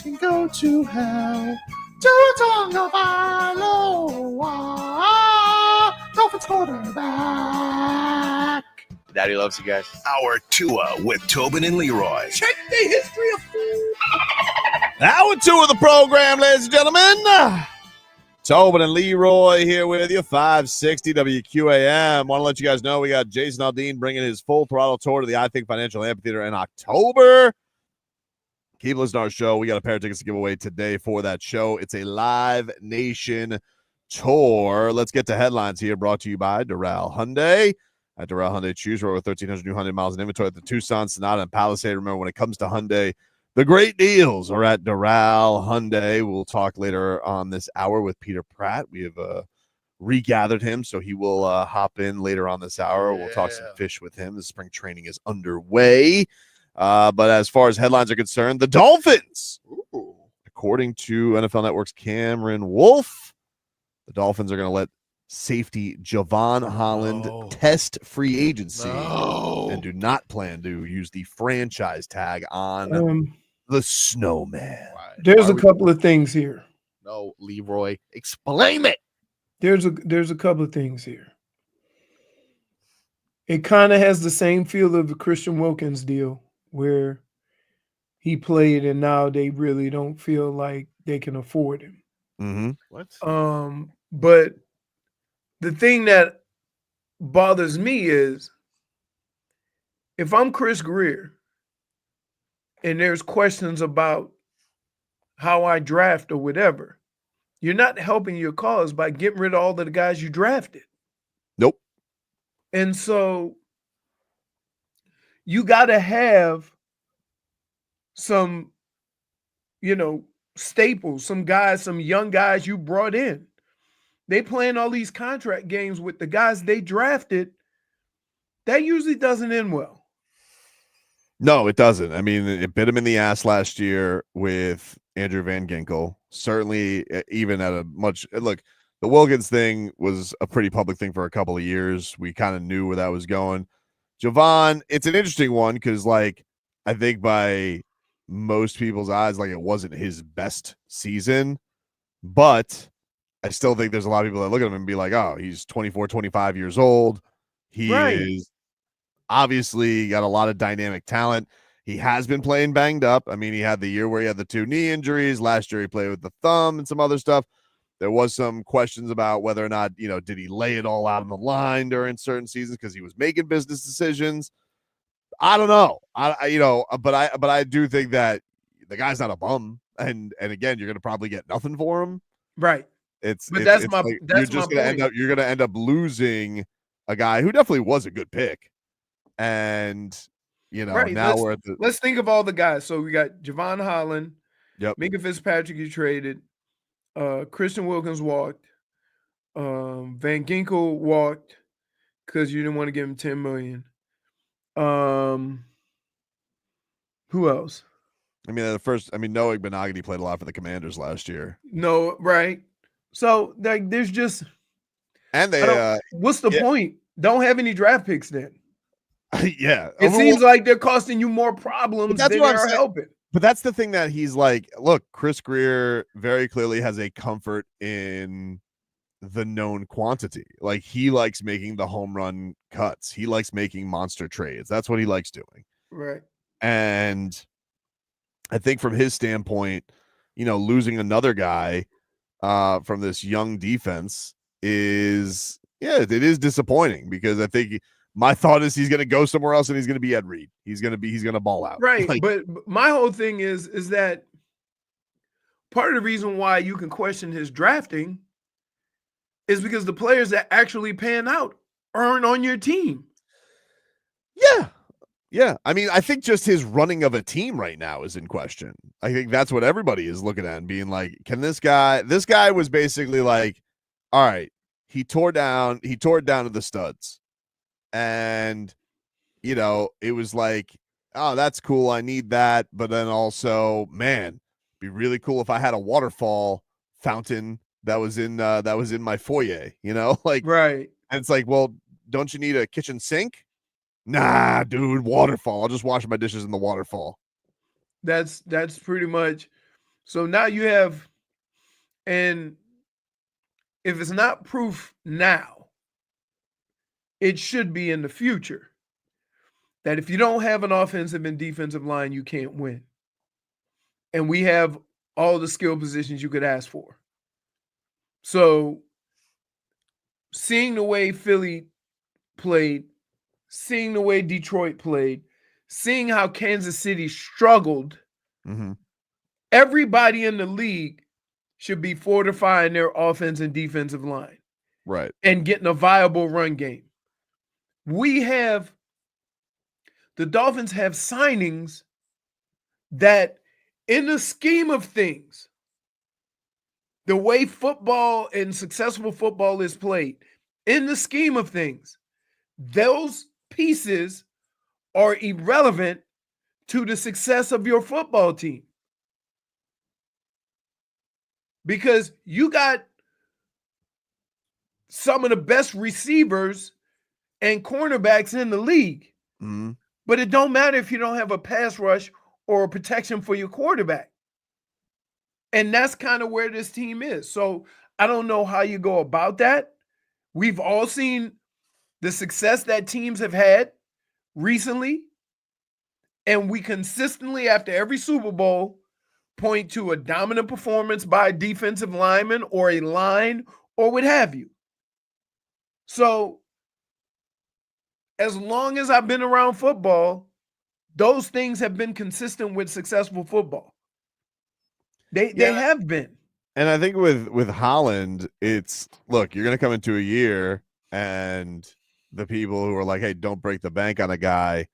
Can go to hell. Tua Tonga Vailoa. Dolphins quarterback. Daddy loves you guys. Our Tua with Tobin and Leroy. Check the history of food. Hour 2 of the program, ladies and gentlemen. Tobin and Leroy here with you, 560 WQAM. Want to let you guys know we got Jason Aldean bringing his full throttle tour to the I Think Financial Amphitheater in October. Keep listening to our show. We got a pair of tickets to give away today for that show. It's a Live Nation tour. Let's get to headlines here, brought to you by Doral Hyundai. At Doral Hyundai, choose over 1,300 new Hyundai miles in inventory at the Tucson, Sonata, and Palisade. Remember, when it comes to Hyundai, the great deals are at Doral Hyundai. We'll talk later on this hour with Peter Pratt. We have regathered him, so he will hop in later on this hour. We'll talk some fish with him. The spring training is underway. But as far as headlines are concerned, the Dolphins, according to NFL Network's Cameron Wolfe, the Dolphins are going to let safety Jevon Holland test free agency and do not plan to use the franchise tag on the Snowman. There's a couple of things here. No, Leroy, explain it. There's a couple of things here. It kind of has the same feel of the Christian Wilkins deal, where he played and now they really don't feel like they can afford him. Mm-hmm. What? But the thing that bothers me is if I'm Chris Grier and there's questions about how I draft or whatever, you're not helping your cause by getting rid of all of the guys you drafted. Nope. And so you got to have some, staples, some guys, some young guys you brought in. They playing all these contract games with the guys they drafted. That usually doesn't end well. No, it doesn't. I mean, it bit him in the ass last year with Andrew Van Ginkel. Certainly, even at a much look, the Wilkins thing was a pretty public thing for a couple of years. We kind of knew where that was going. Jevon, it's an interesting one because, I think by most people's eyes, it wasn't his best season, but I still think there's a lot of people that look at him and be like, oh, he's 24, 25 years old. He is obviously got a lot of dynamic talent. He has been playing banged up. I mean, he had the year where he had the 2 knee injuries. Last year he played with the thumb and some other stuff. There was some questions about whether or not, did he lay it all out on the line during certain seasons because he was making business decisions. I don't know. But I do think that the guy's not a bum. And again, you're going to probably get nothing for him. Right. That's my you're point. going to end up losing a guy who definitely was a good pick. And now we're at let's think of all the guys. So we got Jevon Holland, Minka Fitzpatrick you traded, Christian Wilkins walked, Van Ginkel walked because you didn't want to give him $10 million. Who else? I mean, Noah Benogany played a lot for the Commanders last year. No, right. So there's just, and they what's the point? Don't have any draft picks then. Yeah. It seems like they're costing you more problems than they're helping. But that's the thing that he's like, look, Chris Grier very clearly has a comfort in the known quantity. Like, he likes making the home run cuts. He likes making monster trades. That's what he likes doing. Right. And I think from his standpoint, losing another guy from this young defense is disappointing, because I think my thought is he's going to go somewhere else and he's going to be Ed Reed. He's going to ball out. Right. But my whole thing is that part of the reason why you can question his drafting is because the players that actually pan out aren't on your team. Yeah. Yeah. I mean, I think just his running of a team right now is in question. I think that's what everybody is looking at and being like, can this guy was basically like, all right, he tore it down to the studs. And, you know, it was like, oh, that's cool. I need that. But then also, man, be really cool if I had a waterfall fountain that was in my foyer, you know, like, Right. and it's like, well, don't you need a kitchen sink? Nah, dude, waterfall. I'll just wash my dishes in the waterfall. That's pretty much. So now you have, and if it's not proof now, it should be in the future that if you don't have an offensive and defensive line, you can't win. And we have all the skill positions you could ask for. So seeing the way Philly played, seeing the way Detroit played, seeing how Kansas City struggled, everybody in the league should be fortifying their offense and defensive line. Right. And getting a viable run game. The Dolphins have signings that, in the scheme of things, the way football and successful football is played, in the scheme of things, those pieces are irrelevant to the success of your football team. Because you got some of the best receivers and cornerbacks in the league. But it don't matter if you don't have a pass rush or a protection for your quarterback. And that's kind of where this team is. So I don't know how you go about that. We've all seen the success that teams have had recently. And we consistently, after every Super Bowl, point to a dominant performance by a defensive lineman or a line or what have you. So as long as I've been around football, those things have been consistent with successful football. They have been. And I think with Holland, it's, look, you're going to come into a year and the people who are like, hey, don't break the bank on a guy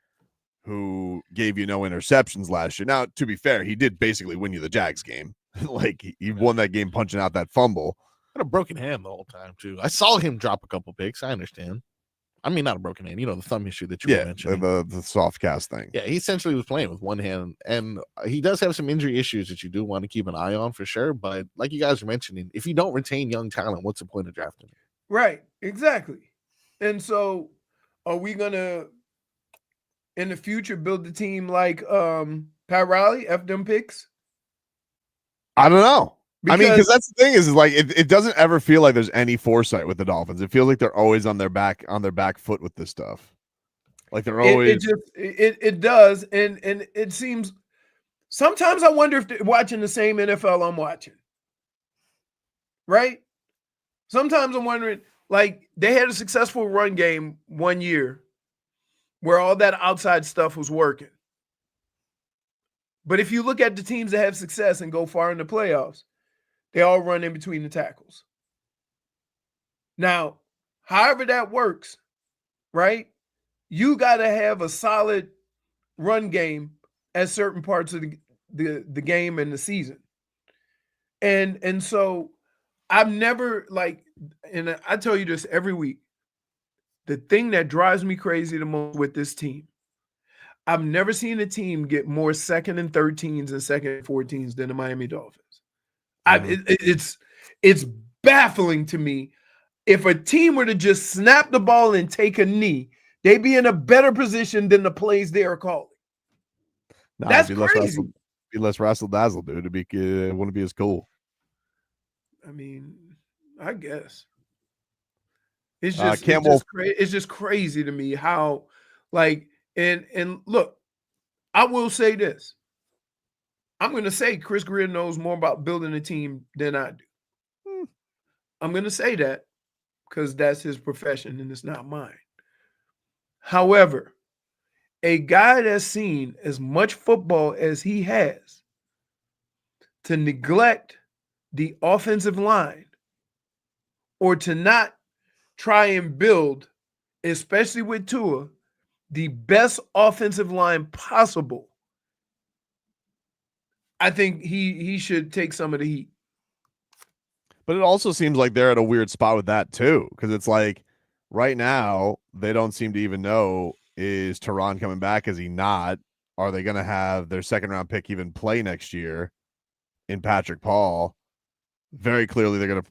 who gave you no interceptions last year. Now, to be fair, he did basically win you the Jags game. Like, he won that game punching out that fumble. Had a broken hand the whole time, too. I saw him drop a couple picks. I understand. I mean, not a broken hand, the thumb issue that you were mentioning. The soft cast thing. Yeah, he essentially was playing with one hand, and he does have some injury issues that you do want to keep an eye on for sure. But like you guys were mentioning, if you don't retain young talent, what's the point of drafting him? Right, exactly. And so are we going to, in the future, build the team like Pat Riley, F them picks? I don't know. Because that's the thing is like it doesn't ever feel like there's any foresight with the Dolphins. It feels like they're always on their back foot with this stuff. Like they're always it does, and it seems sometimes I wonder if they're watching the same NFL I'm watching. Right? Sometimes I'm wondering, like, they had a successful run game one year where all that outside stuff was working. But if you look at the teams that have success and go far in the playoffs, they all run in between the tackles. Now, however that works, right? You got to have a solid run game at certain parts of the game and the season. And so I've never, like, and I tell you this every week, the thing that drives me crazy the most with this team, I've never seen a team get more 2nd and 13s and 2nd and 14s than the Miami Dolphins. It's baffling to me. If a team were to just snap the ball and take a knee, they'd be in a better position than the plays they are calling. That's crazy. Be less razzle dazzle, dude. It wouldn't be as cool. I mean, I guess it's just crazy to me how, like, and look, I will say this. I'm going to say Chris Grier knows more about building a team than I do. I'm going to say that because that's his profession and it's not mine. However, a guy that's seen as much football as he has, to neglect the offensive line or to not try and build, especially with Tua, the best offensive line possible, I think he should take some of the heat. But it also seems like they're at a weird spot with that too, because it's like right now they don't seem to even know, is Tehran coming back? Is he not? Are they going to have their second round pick even play next year in Patrick Paul? Very clearly they're going to,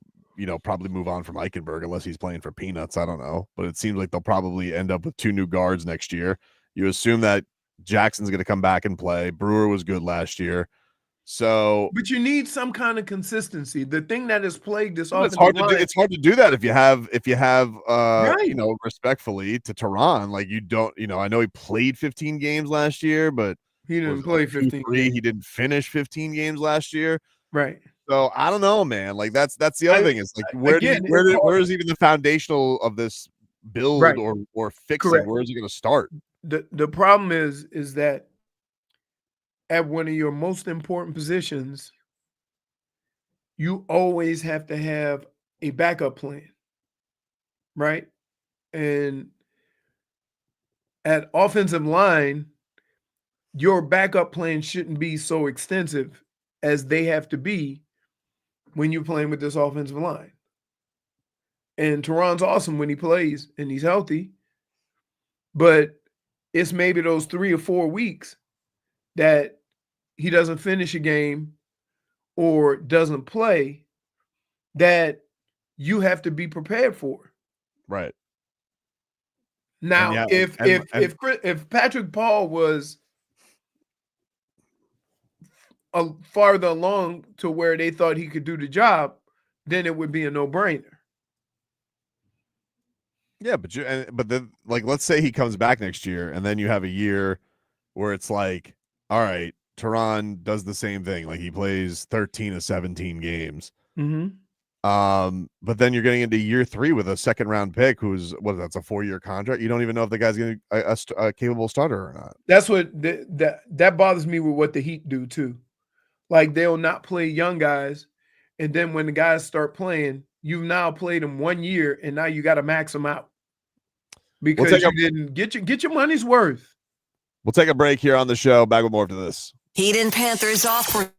probably move on from Eichenberg unless he's playing for peanuts. I don't know, but it seems like they'll probably end up with 2 new guards next year. You assume that Jackson's going to come back and play. Brewer was good last year. So, but you need some kind of consistency. The thing that has plagued this it's offensive hard line, to do. It's hard to do that if you have right. respectfully to Tehran, like you don't, I know he played 15 games last year, but He didn't play 15 games. He didn't finish 15 games last year. Right. So I don't know, man. Like that's the other thing. Is like where is even the foundational of this build Right. or fixing? Correct. Where is it going to start? The problem is that at one of your most important positions, you always have to have a backup plan, right? And at offensive line, your backup plan shouldn't be so extensive as they have to be when you're playing with this offensive line. And Tehran's awesome when he plays and he's healthy, but it's maybe those 3 or 4 weeks that he doesn't finish a game or doesn't play that you have to be prepared for. Right. Now, yeah, if Patrick Paul was farther along to where they thought he could do the job, then it would be a no-brainer. Yeah, but then like let's say he comes back next year, and then you have a year where it's like, all right, Tehran does the same thing, like he plays 13 of 17 games. Mm-hmm. But then you're getting into year 3 with a second round pick who's that's a 4-year contract. You don't even know if the guy's going to be a capable starter or not. That's what that bothers me with what the Heat do too. Like they'll not play young guys, and then when the guys start playing, you've now played them 1 year, and now you got to max them out because you didn't get your money's worth. We'll take a break here on the show. Back with more after this. Heat and Panthers off for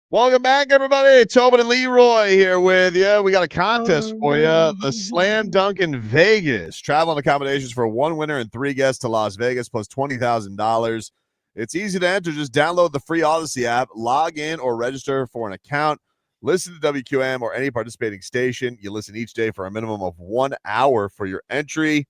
Welcome back, everybody. Tobin and Leroy here with you. We got a contest for you. The Slam Dunk in Vegas. Travel and accommodations for one winner and 3 guests to Las Vegas plus $20,000. It's easy to enter. Just download the free Odyssey app, log in or register for an account. Listen to WQM or any participating station. You listen each day for a minimum of 1 hour for your entry.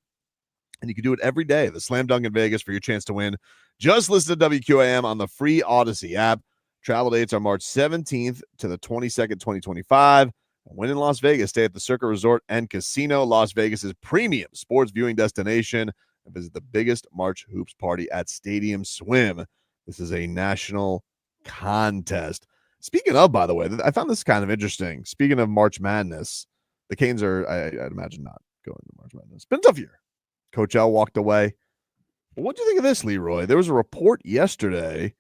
And you can do it every day. The Slam Dunk in Vegas for your chance to win. Just listen to WQAM on the free Odyssey app. Travel dates are March 17th to the 22nd, 2025. When in Las Vegas, stay at the Circa Resort and Casino, Las Vegas's premium sports viewing destination, and visit the biggest March hoops party at Stadium Swim. This is a national contest. Speaking of, by the way, I found this kind of interesting. Speaking of March Madness, the Canes are, I'd imagine, not going to March Madness. It's been a tough year. Coach L walked away. What do you think of this, Leroy? There was a report yesterday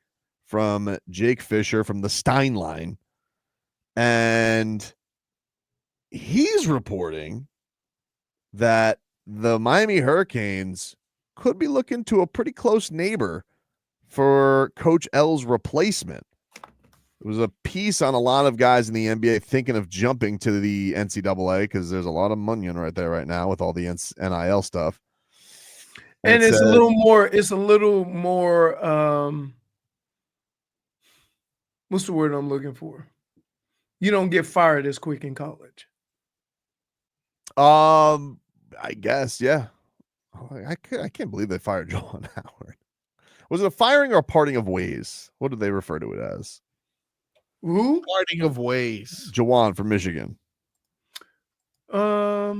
from Jake Fisher from the Stein line, and he's reporting that the Miami Hurricanes could be looking to a pretty close neighbor for Coach L's replacement. It was a piece on a lot of guys in the NBA thinking of jumping to the NCAA because there's a lot of money right there right now with all the NIL stuff. And it's a little more, what's the word I'm looking for? You don't get fired as quick in college. I guess, yeah. I can't believe they fired Jevon Howard. Was it a firing or a parting of ways? What did they refer to it as? Who? Parting of ways. Jevon from Michigan. I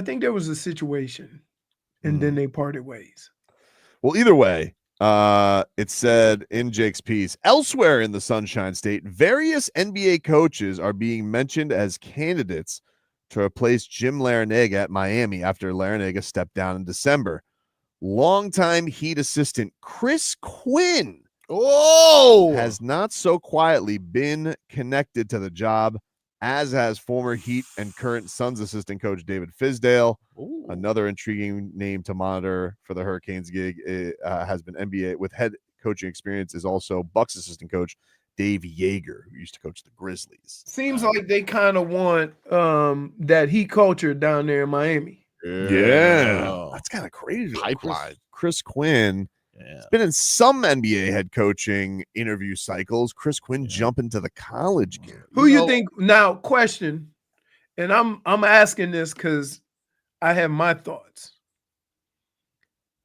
think there was a situation, and then they parted ways. Well, either way, it said in Jake's piece, elsewhere in the Sunshine State, various NBA coaches are being mentioned as candidates to replace Jim Larrañaga at Miami after Larrañaga stepped down in December. Longtime Heat assistant Chris Quinn has not so quietly been connected to the job, as has former Heat and current Suns assistant coach David Fizdale. Another intriguing name to monitor for the Hurricanes gig has been NBA with head coaching experience is also Bucks assistant coach Dave Yeager, who used to coach the Grizzlies. Seems like they kind of want that Heat culture down there in Miami. Yeah. That's kind of crazy. Pipeline. Chris Quinn. He's been in some NBA head coaching interview cycles. Chris Quinn jumping to the college game. Who you think now? Question, and I'm asking this because I have my thoughts.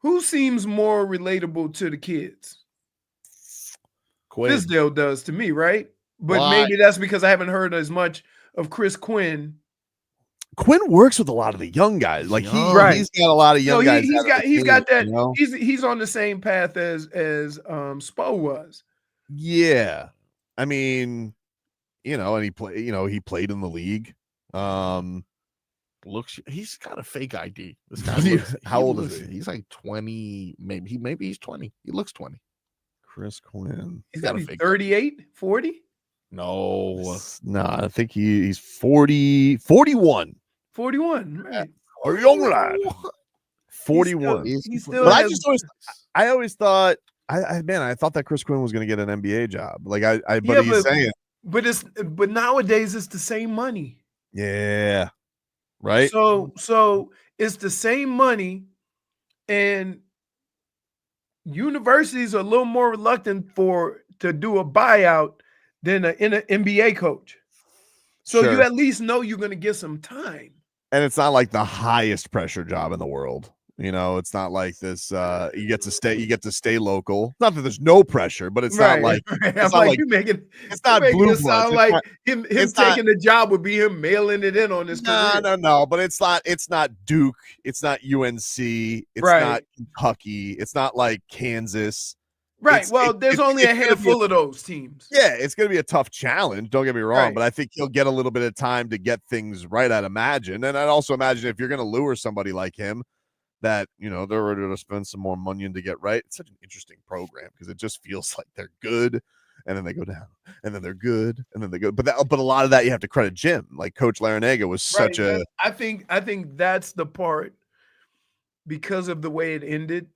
Who seems more relatable to the kids? Quinn. Fizdale does to me, right? But maybe that's because I haven't heard as much of Chris Quinn. Quinn works with a lot of the young guys. Like he's got a lot of young guys. He's got that. You know? He's on the same path as Spo was. Yeah, I mean, and he played in the league. He's got a fake ID. This guy how old is he? He's like 20, maybe he's 20. He looks 20. Chris Quinn. He's got a fake 38, 40? No, I think he's 40, 41. 41, right? A young lad. 41. He still but has, I always thought I thought that Chris Quinn was going to get an NBA job. Like but he's saying, but nowadays it's the same money. Yeah. Right. So it's the same money, and universities are a little more reluctant to do a buyout than an NBA coach. So you at least know you're going to get some time. And it's not like the highest pressure job in the world. It's not like this. You get to stay local. Not that there's no pressure, but it's not like it's not like you making. It's not blue bloods. Sound like him taking the job would be him mailing it in on his career. No. But it's not Duke. It's not UNC. It's not Kentucky. It's not like Kansas. Right. There's only a handful of those teams. Yeah, it's going to be a tough challenge. Don't get me wrong, but I think he'll get a little bit of time to get things right. I'd imagine, and I'd also imagine if you're going to lure somebody like him, that they're ready to spend some more money to get right. It's such an interesting program because it just feels like they're good, and then they go down, and then they're good, and then they go. But a lot of that you have to credit Jim. Like Coach Larrañaga was such a. I think that's the part because of the way it ended.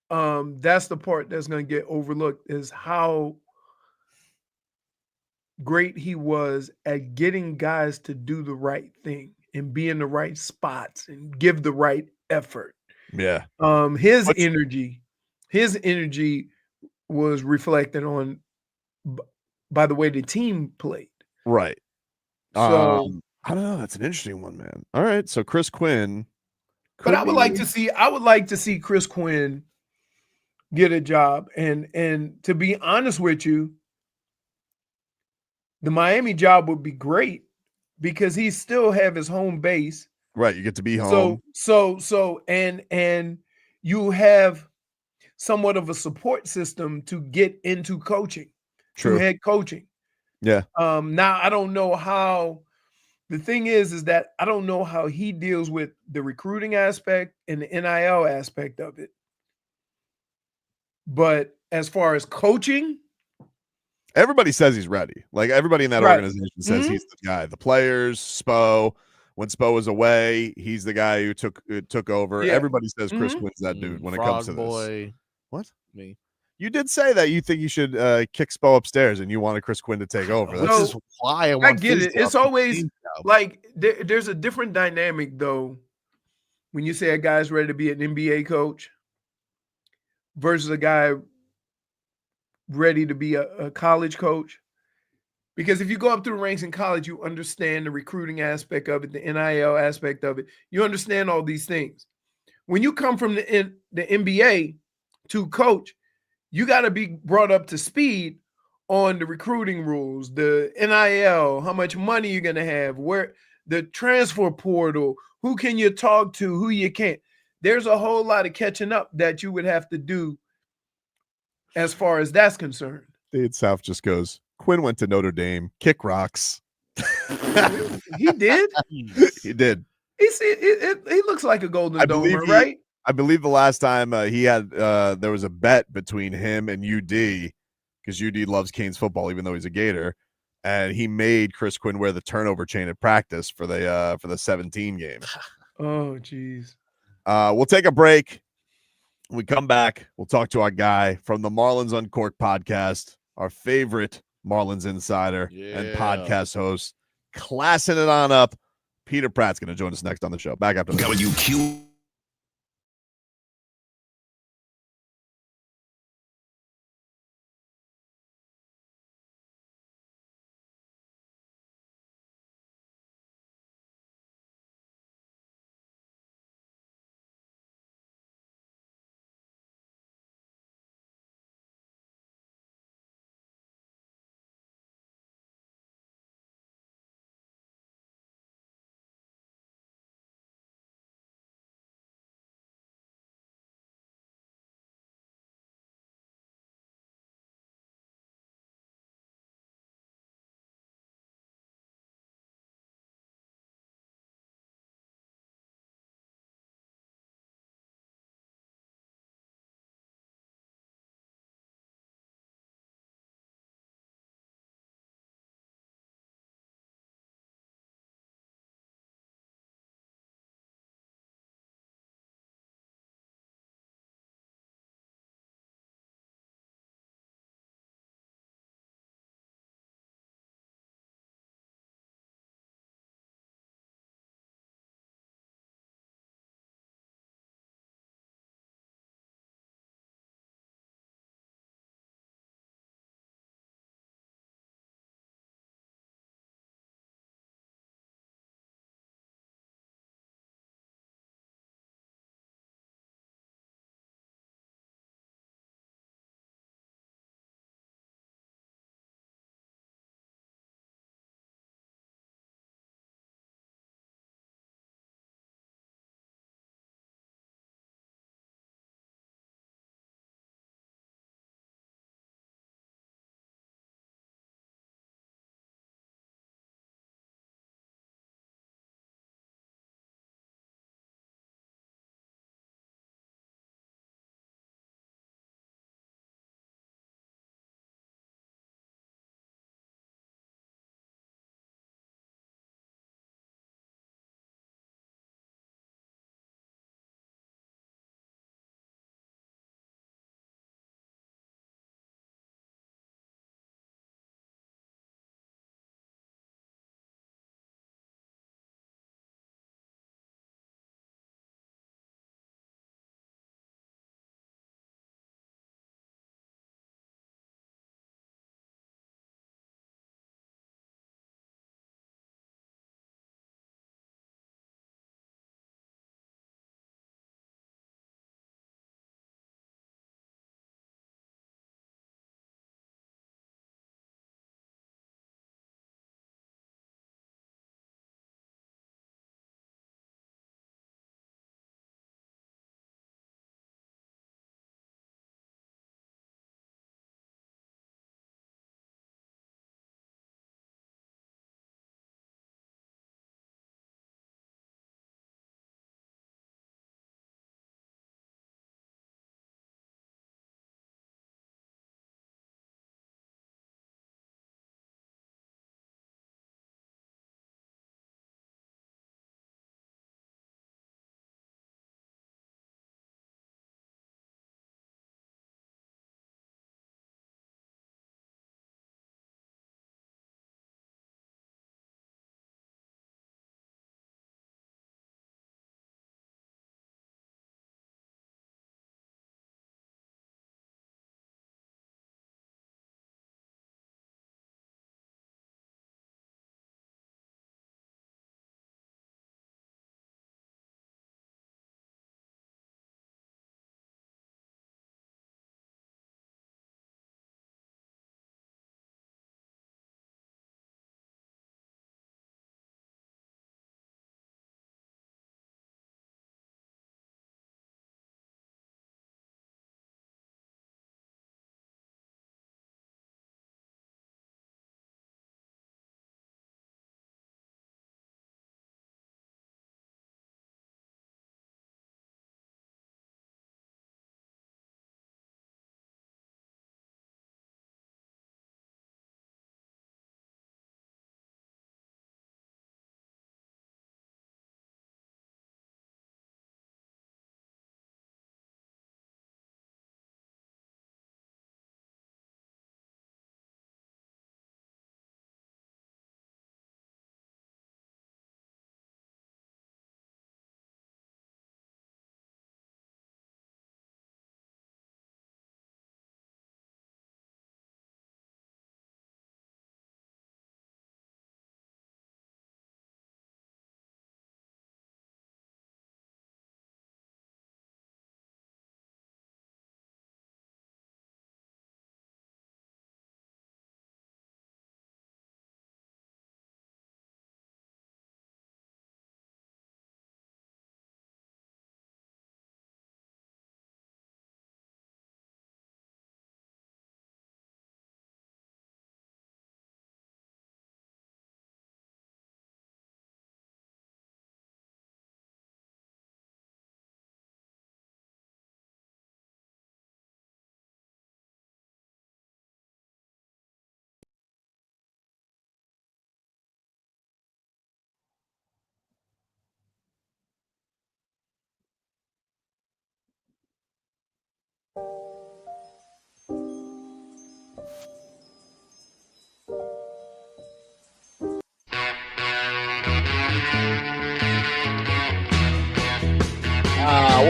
That's the part that's going to get overlooked is how great he was at getting guys to do the right thing and be in the right spots and give the right effort. Yeah. His Which- energy was reflected on by the way the team played. Right. So, I don't know. That's an interesting one, man. All right. So Chris Quinn. but could I would like to see Chris Quinn get a job. And to be honest with you, the Miami job would be great because he still have his home base. Right. You get to be home. And you have somewhat of a support system to get into coaching, to True. head coaching. Yeah. Now I don't know how. The thing is that I don't know how he deals with the recruiting aspect and the NIL aspect of it. But as far as coaching, Everybody says he's ready. Like everybody in that Right. organization says he's the guy. The players, Spo. When Spo was away, he's the guy who took over. Yeah. Everybody says Chris Quinn's that dude when it comes to Frog this. Boy. What? Me. You did say that you think you should kick Spo upstairs and you wanted Chris Quinn to take over. Which That's is why I I want get it. face It's off the always team job. like there's a different dynamic though when you say a guy's ready to be an NBA coach versus a guy ready to be a college coach. Because if you go up through the ranks in college, you understand the recruiting aspect of it, the NIL aspect of it. You understand all these things. When you come from the NBA to coach, you got to be brought up to speed on the recruiting rules, the NIL, how much money you're going to have, where the transfer portal, who can you talk to, who you can't. There's a whole lot of catching up that you would have to do as far as that's concerned. Dade South just goes, Quinn went to Notre Dame. Kick rocks. He did. He did. He looks like a Golden Domer, right? I believe the last time he had there was a bet between him and UD because UD loves Canes football, even though he's a Gator, and he made Chris Quinn wear the turnover chain at practice for the 17 game. Oh, geez. We'll take a break. When we come back, we'll talk to our guy from the Marlins Uncorked podcast, our favorite Marlins insider and podcast host, classing it on up. Peter Pratt's going to join us next on the show. Back after this. WQ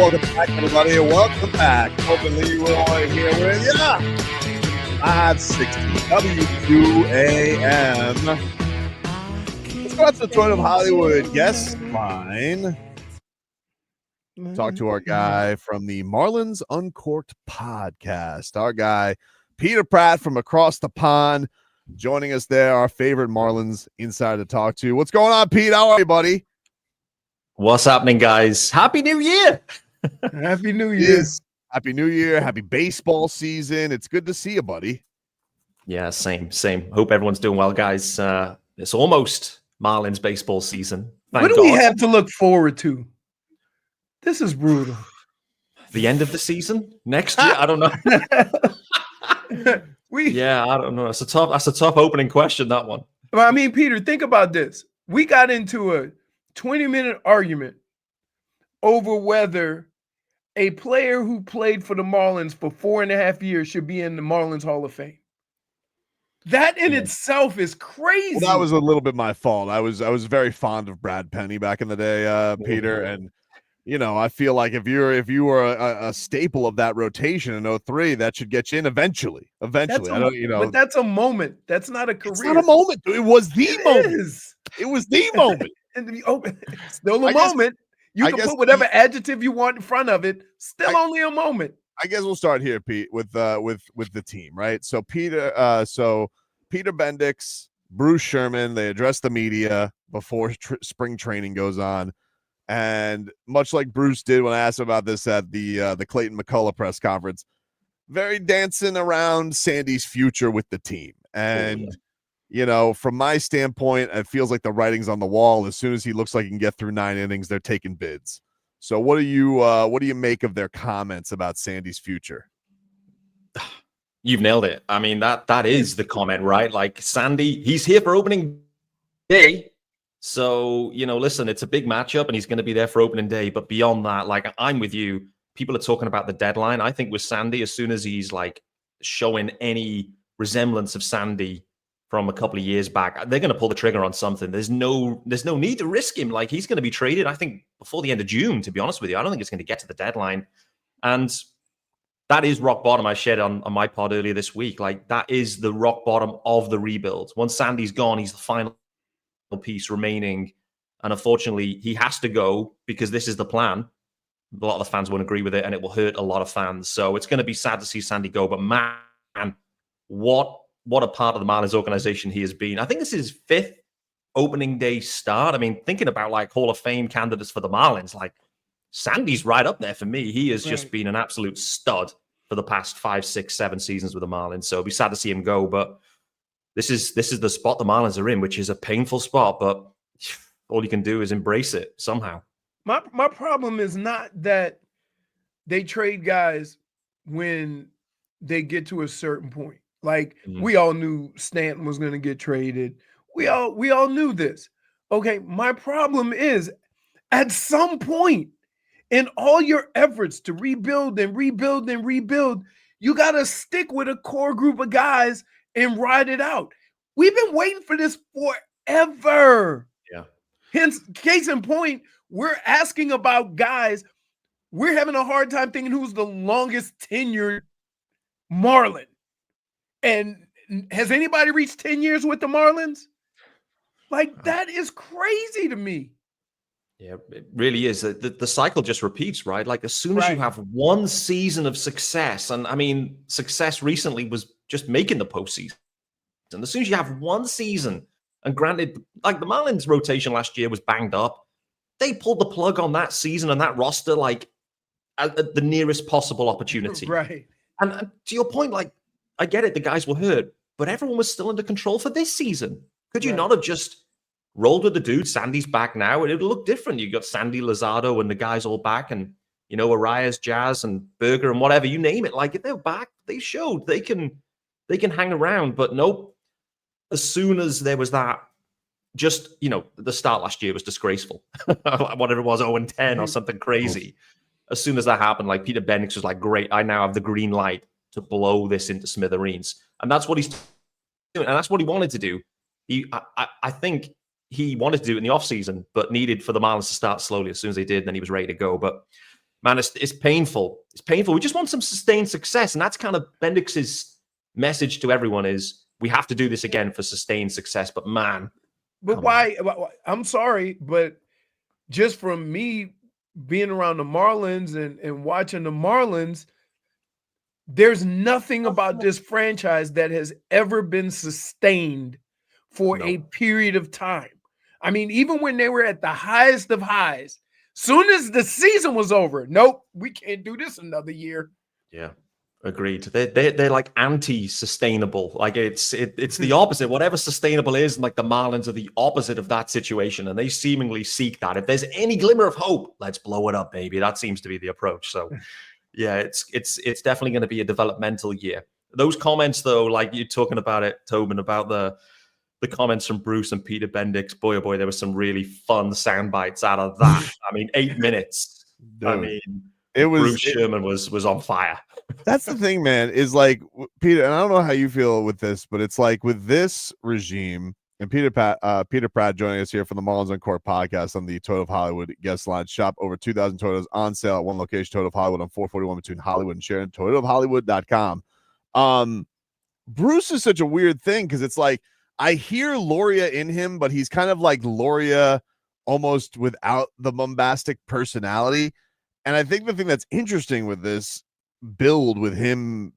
welcome back, everybody. Welcome back. Tobin Leroy here with you. 560 WQAM. Let's go out to the Tournament of Hollywood guest line. Talk to our guy from the Marlins Uncorked podcast. Our guy, Peter Pratt from across the pond, joining us there. Our favorite Marlins insider to talk to. What's going on, Pete? How are you, buddy? What's happening, guys? Happy New Year! Happy New Year. Yes. Happy New Year. Happy baseball season. It's good to see you, buddy. Yeah, same. Hope everyone's doing well, guys. It's almost Marlins baseball season. What do we have to look forward to? This is brutal. The end of the season? Next year? I don't know. I don't know. That's a tough opening question, that one. Well, I mean, Peter, think about this. We got into a 20-minute argument over whether a player who played for the Marlins for 4.5 years should be in the Marlins Hall of Fame. That in itself is crazy. Well, that was a little bit my fault. I was very fond of Brad Penny back in the day, Peter, and you know, I feel like if you were a staple of that rotation in 03, that should get you in eventually. But that's a moment. That's not a career. It's not a moment. It was the moment. It was the moment. It's still a moment. You can put whatever adjective you want in front of it. Still only a moment. I guess we'll start here, Pete, with the team, right? So Peter Bendix, Bruce Sherman, they address the media before spring training goes on. And much like Bruce did when I asked him about this at the Clayton McCullough press conference, very dancing around Sandy's future with the team. And, you know, from my standpoint, it feels like the writing's on the wall. As soon as he looks like he can get through 9 innings, they're taking bids. So what do you make of their comments about Sandy's future? You've nailed it. I mean, that is the comment, right? Like Sandy, he's here for opening day. So, you know, listen, it's a big matchup and he's going to be there for opening day. But beyond that, like, I'm with you. People are talking about the deadline. I think with Sandy, as soon as he's like showing any resemblance of Sandy from a couple of years back, they're going to pull the trigger on something. There's no need to risk him. Like, he's going to be traded, I think, before the end of June, to be honest with you. I don't think it's going to get to the deadline. And that is rock bottom. I shared on my pod earlier this week. Like, that is the rock bottom of the rebuild. Once Sandy's gone, he's the final piece remaining, and unfortunately he has to go because this is the plan. A lot of the fans won't agree with it, and it will hurt a lot of fans. So it's going to be sad to see Sandy go, but man, what a part of the Marlins organization he has been. I think this is his 5th opening day start. I mean, thinking about like Hall of Fame candidates for the Marlins, like Sandy's right up there for me. He has just been an absolute stud for the past 5, 6, 7 seasons with the Marlins. So it'll be sad to see him go, but This is the spot the Marlins are in, which is a painful spot, but all you can do is embrace it somehow. My problem is not that they trade guys when they get to a certain point. Like we all knew Stanton was going to get traded. We all knew this. Okay, my problem is at some point in all your efforts to rebuild and rebuild and rebuild, you got to stick with a core group of guys and ride it out. We've been waiting for this forever. Yeah. Hence, case in point, we're asking about guys. We're having a hard time thinking who's the longest tenured Marlin. And has anybody reached 10 years with the Marlins? Like, that is crazy to me. Yeah, it really is. The cycle just repeats, right? Like, as soon as you have one season of success, and I mean, success recently was just making the postseason. And as soon as you have one season, and granted, like the Marlins rotation last year was banged up, they pulled the plug on that season and that roster, like, at the nearest possible opportunity. Right. And to your point, like, I get it, the guys were hurt, but everyone was still under control for this season. Could you not have just rolled with the dude? Sandy's back now, and it'll look different. You got Sandy, Luzardo, and the guys all back, and you know, Arias, Jazz, and Berger, and whatever, you name it. Like, if they're back, they showed they can hang around. But nope. As soon as there was that, just, you know, the start last year was disgraceful. Whatever it was, 0-10 or something crazy. As soon as that happened, like, Peter Bendix was like, great, I now have the green light to blow this into smithereens. And that's what he's doing. And that's what he wanted to do. I think he wanted to do it in the offseason, but needed for the Marlins to start slowly. As soon as they did, then he was ready to go. But man, it's painful. It's painful. We just want some sustained success. And that's kind of Bendix's message to everyone is we have to do this again for sustained success. But man. But why? I'm sorry, but just from me being around the Marlins and watching the Marlins, there's nothing about this franchise that has ever been sustained for a period of time. I mean, even when they were at the highest of highs, soon as the season was over, nope, we can't do this another year. Yeah, agreed. They're like anti-sustainable. Like it's the opposite. Whatever sustainable is, like the Marlins are the opposite of that situation, and they seemingly seek that. If there's any glimmer of hope, let's blow it up, baby. That seems to be the approach. So, yeah, it's definitely going to be a developmental year. Those comments, though, like you're talking about it, Tobin, about the comments from Bruce and Peter Bendix, boy, oh boy, there was some really fun sound bites out of that. I mean, 8 minutes. Dude, I mean, Bruce Sherman was on fire. That's the thing, man, is like, Peter, and I don't know how you feel with this, but it's like with this regime, and Peter Pratt joining us here from the Marlins on Court podcast on the Toyota of Hollywood guest line. Shop over 2,000 Toyotas on sale at one location, Toyota of Hollywood on 441 between Hollywood and Sharon, toyotaofhollywood.com. Bruce is such a weird thing because it's like, I hear Loria in him, but he's kind of like Loria almost without the bombastic personality. And I think the thing that's interesting with this build with him,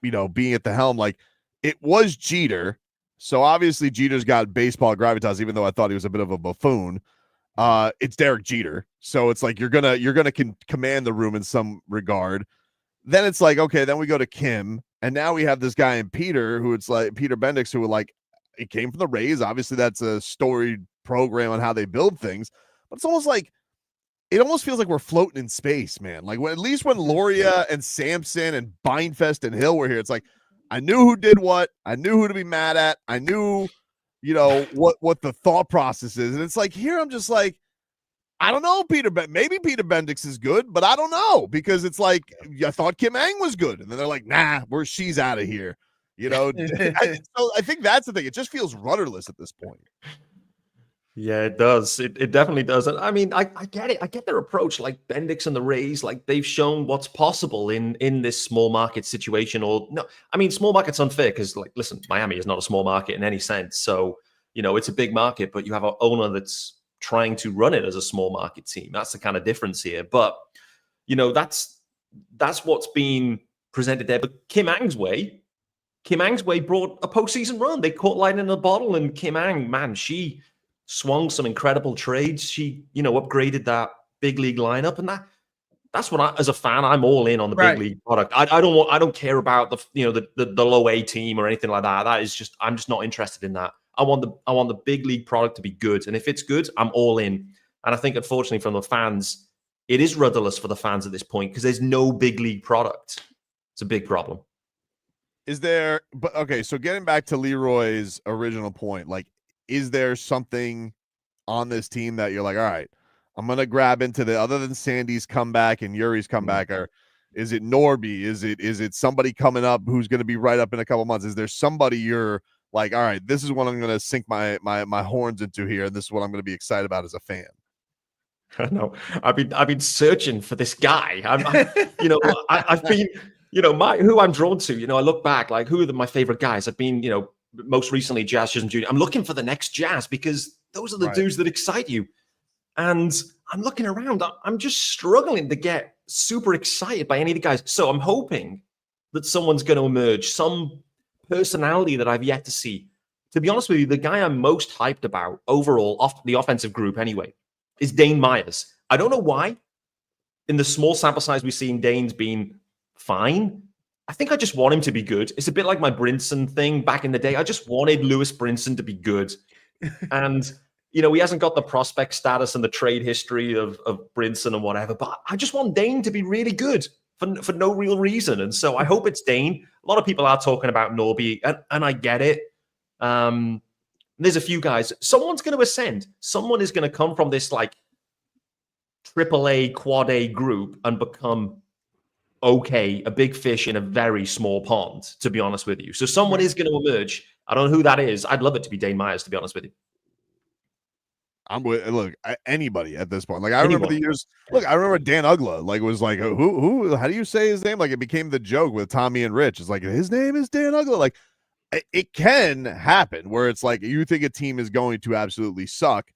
being at the helm, like it was Jeter. So obviously Jeter's got baseball gravitas, even though I thought he was a bit of a buffoon. It's Derek Jeter. So it's like, you're going to command the room in some regard. Then it's like, okay, then we go to Kim. And now we have this guy in Peter, who it's like Peter Bendix, who like, it came from the Rays. Obviously, that's a storied program on how they build things. But it's almost like, it almost feels like we're floating in space, man. Like at least when Loria and Sampson and Bindfest and Hill were here, it's like, I knew who did what. I knew who to be mad at. I knew, what the thought process is. And it's like, here I'm just like, I don't know, maybe Peter Bendix is good, but I don't know, because it's like, I thought Kim Ang was good. And then they're like, nah, she's out of here. So I think that's the thing. It just feels rudderless at this point. Yeah, it does. It definitely does. And I mean, I get it. I get their approach. Like Bendix and the Rays, like they've shown what's possible in this small market situation. Or no, I mean, small market's unfair because, like, listen, Miami is not a small market in any sense. So it's a big market, but you have an owner that's trying to run it as a small market team. That's the kind of difference here. But that's what's being presented there. But Kim Ang's way brought a postseason run. They caught lightning in a bottle, and Kim Ang, man, she swung some incredible trades. She, upgraded that big league lineup, and that's what as a fan, I'm all in on the big league product. I don't care about the low A team or anything like that. I'm just not interested in that. I want the big league product to be good, and if it's good, I'm all in. And I think, unfortunately, from the fans, it is rudderless for the fans at this point because there's no big league product. It's a big problem. So getting back to Leroy's original point, like, is there something on this team that you're like, all right, I'm going to grab into other than Sandy's comeback and Yuri's comeback, or is it Norby? Is it somebody coming up who's going to be right up in a couple months? Is there somebody you're like, all right, this is what I'm going to sink my horns into here, and this is what I'm going to be excited about as a fan? I know. I've been searching for this guy. I've been, who I'm drawn to. I look back, like, who are my favorite guys? I've been, most recently Jazz Chisholm Jr. I'm looking for the next Jazz because those are the dudes that excite you. And I'm looking around. I'm just struggling to get super excited by any of the guys. So I'm hoping that someone's going to emerge, some personality that I've yet to see. To be honest with you, the guy I'm most hyped about overall, off the offensive group anyway, is Dane Myers. I don't know why. In the small sample size we've seen, Dane's been fine. I think I just want him to be good. It's a bit like my Brinson thing back in the day. I just wanted Lewis Brinson to be good. And, he hasn't got the prospect status and the trade history of Brinson and whatever, but I just want Dane to be really good for no real reason. And so I hope it's Dane. A lot of people are talking about Norby, and I get it. There's a few guys. Someone's going to ascend. Someone is going to come from this, like, AAA, quad A group and become a big fish in a very small pond, to be honest with you. So someone is going to emerge. I don't know who that is. I'd love it to be Dane Myers, to be honest with you. I'm with anybody at this point. Like I remember the years. Look, I remember Dan Ugla. Like was like who? How do you say his name? Like it became the joke with Tommy and Rich. It's like his name is Dan Ugla. Like it can happen where it's like you think a team is going to absolutely suck,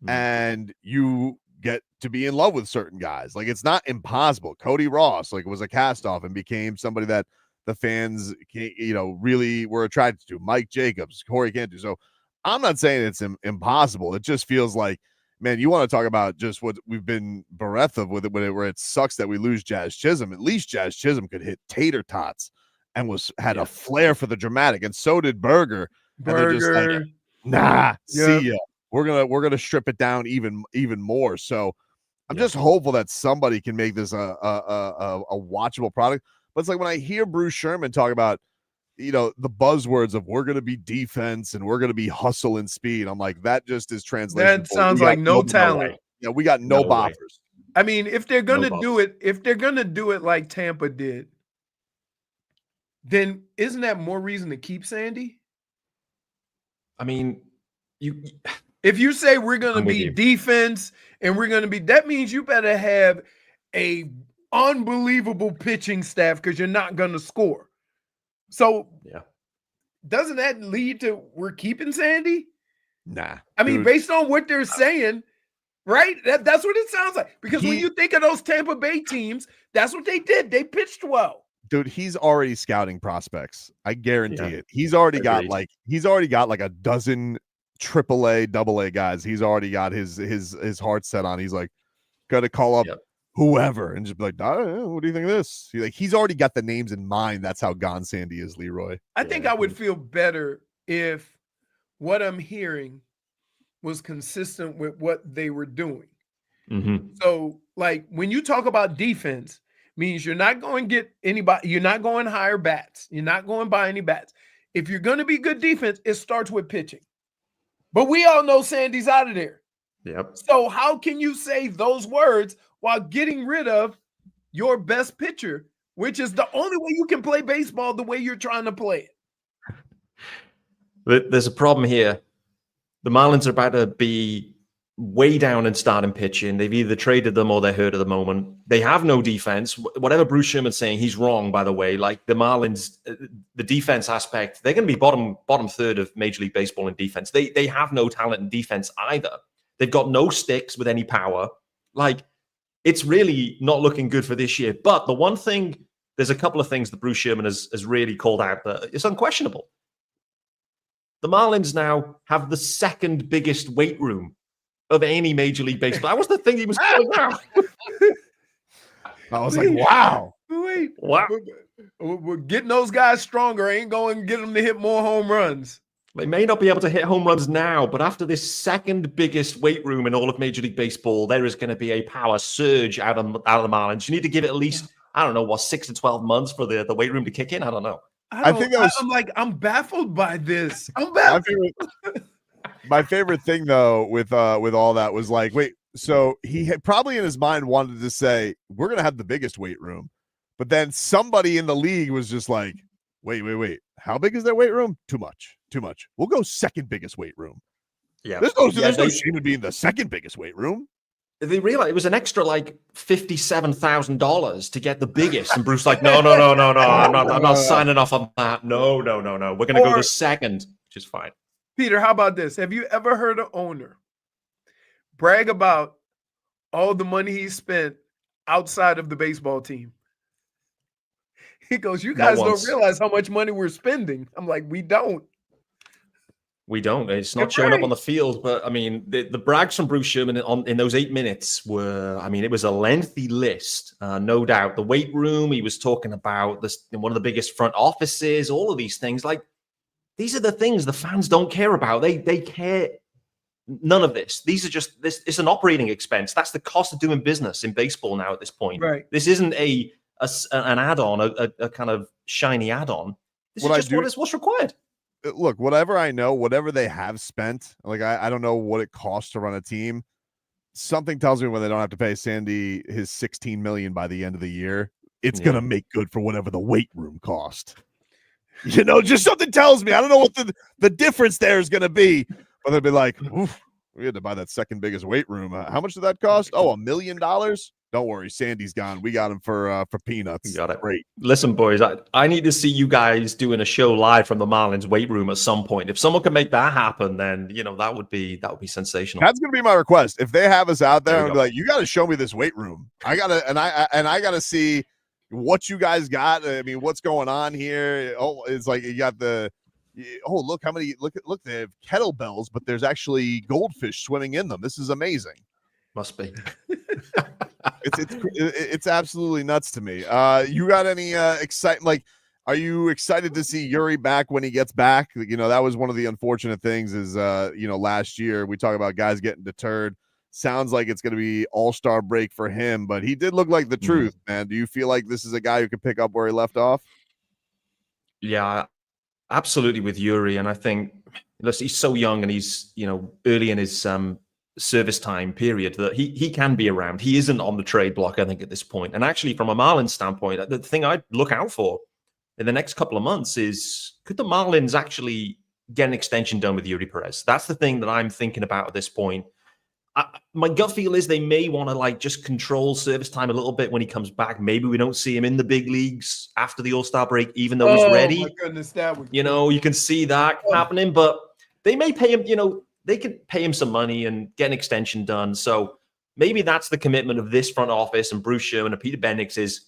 and you get to be in love with certain guys. Like it's not impossible. Cody Ross was a cast off and became somebody that the fans really were attracted to. Mike Jacobs, Corey Cantu. So I'm not saying it's impossible. It just feels like, man, you want to talk about just what we've been bereft of with it, where it sucks that we lose Jazz Chisholm. At least Jazz Chisholm could hit tater tots and had a flair for the dramatic, and so did Berger. And they're just like, nah, see ya. We're gonna strip it down even more. So I'm just hopeful that somebody can make this a watchable product. But it's like when I hear Bruce Sherman talk about, the buzzwords of we're going to be defense and we're going to be hustle and speed. I'm like, that just is translation. That sounds like no talent. Yeah, we got no boppers. I mean, if they're going to do it like Tampa did, then isn't that more reason to keep Sandy? I mean, if you say we're going to be defense and we're going to be, that means you better have a unbelievable pitching staff because you're not going to score. So doesn't that lead to we're keeping Sandy? Nah. I mean, based on what they're saying, right? That's what it sounds like. Because when you think of those Tampa Bay teams, that's what they did. They pitched well. Dude, he's already scouting prospects. I guarantee it. He's already got like a dozen AAA, AA guys. He's already got his heart set on. He's like, gotta call up whoever and just be like, what do you think of this? He's already got the names in mind. That's how gone Sandy is, Leroy. I think I would feel better if what I'm hearing was consistent with what they were doing. Mm-hmm. So, like, when you talk about defense, means you're not going to get anybody, you're not going to hire bats. You're not going to buy any bats. If you're going to be good defense, it starts with pitching. But we all know Sandy's out of there. Yep. So how can you say those words while getting rid of your best pitcher, which is the only way you can play baseball the way you're trying to play it? There's a problem here. The Marlins are about to be way down in starting pitching. They've either traded them or they're hurt at the moment. They have no defense. Whatever Bruce Sherman's saying, he's wrong, by the way. Like the Marlins, the defense aspect, they're going to be bottom third of Major League Baseball in defense. They have no talent in defense either. They've got no sticks with any power. Like, it's really not looking good for this year. But the one thing, there's a couple of things that Bruce Sherman has really called out that it's unquestionable. The Marlins now have the second biggest weight room of any Major League Baseball. That was the thing he was calling out. I was like, wow. Wow. We're getting those guys stronger. Ain't going to get them to hit more home runs. They may not be able to hit home runs now, but after this second biggest weight room in all of Major League Baseball, there is going to be a power surge out of the Marlins. You need to give it at least, 6 to 12 months for the weight room to kick in. I don't know. I'm baffled by this. I'm baffled. My favorite thing, though, with all that was like, wait, so he had probably in his mind wanted to say, we're going to have the biggest weight room. But then somebody in the league was just like, wait. How big is their weight room? Too much. We'll go second biggest weight room. Yeah. There's no shame in being the second biggest weight room. They realized it was an extra like $57,000 to get the biggest. And Bruce like, no. I'm not signing off on that. No. We're going to go the second, which is fine. Peter, how about this? Have you ever heard an owner brag about all the money he spent outside of the baseball team? He goes, you guys don't realize how much money we're spending. I'm like, we don't. It's not showing up on the field. But, I mean, the brags from Bruce Sherman in those 8 minutes were, it was a lengthy list, no doubt. The weight room, he was talking about one of the biggest front offices, all of these things. Like, these are the things the fans don't care about. They care none of this. These are just it's an operating expense. That's the cost of doing business in baseball now at this point. Right. This isn't an add-on, a kind of shiny add-on. This is just what's required. Look, whatever I know, whatever they have spent, like I don't know what it costs to run a team. Something tells me when they don't have to pay Sandy his $16 million by the end of the year, it's gonna make good for whatever the weight room cost. Just something tells me. I don't know what the difference there is gonna be, but they'll be like, oof, We had to buy that second biggest weight room. How much did that cost? Oh, $1 million. Don't worry, Sandy's gone. We got him for peanuts. You got it. Great. Listen, boys, I need to see you guys doing a show live from the Marlins weight room at some point. If someone can make that happen, then that would be sensational. That's gonna be my request. If they have us out there, There we and go. be like, you got to show me this weight room. I gotta see what you guys got. I mean, what's going on here? Oh, it's like you got the. Oh, look how many. Look. They have kettlebells, but there's actually goldfish swimming in them. This is amazing. Must be. It's absolutely nuts to me. You got any excitement? Like, are you excited to see Yuri back when he gets back? That was one of the unfortunate things is last year we talk about guys getting deterred. Sounds like it's going to be all-star break for him, but he did look like the truth, man. Do you feel like this is a guy who can pick up where he left off? Yeah, absolutely with Yuri. And I think, listen, he's so young and he's, early in his service time period that he can be around. He isn't on the trade block, I think, at this point. And actually, from a Marlins standpoint, the thing I'd look out for in the next couple of months is, could the Marlins actually get an extension done with Yuri Perez? That's the thing that I'm thinking about at this point. My gut feel is they may want to just control service time a little bit when he comes back. Maybe we don't see him in the big leagues after the All-Star break, even though he's ready. My goodness, that would you can see that happening, but they may pay him, they could pay him some money and get an extension done. So maybe that's the commitment of this front office and Bruce Sherman and Peter Bendix is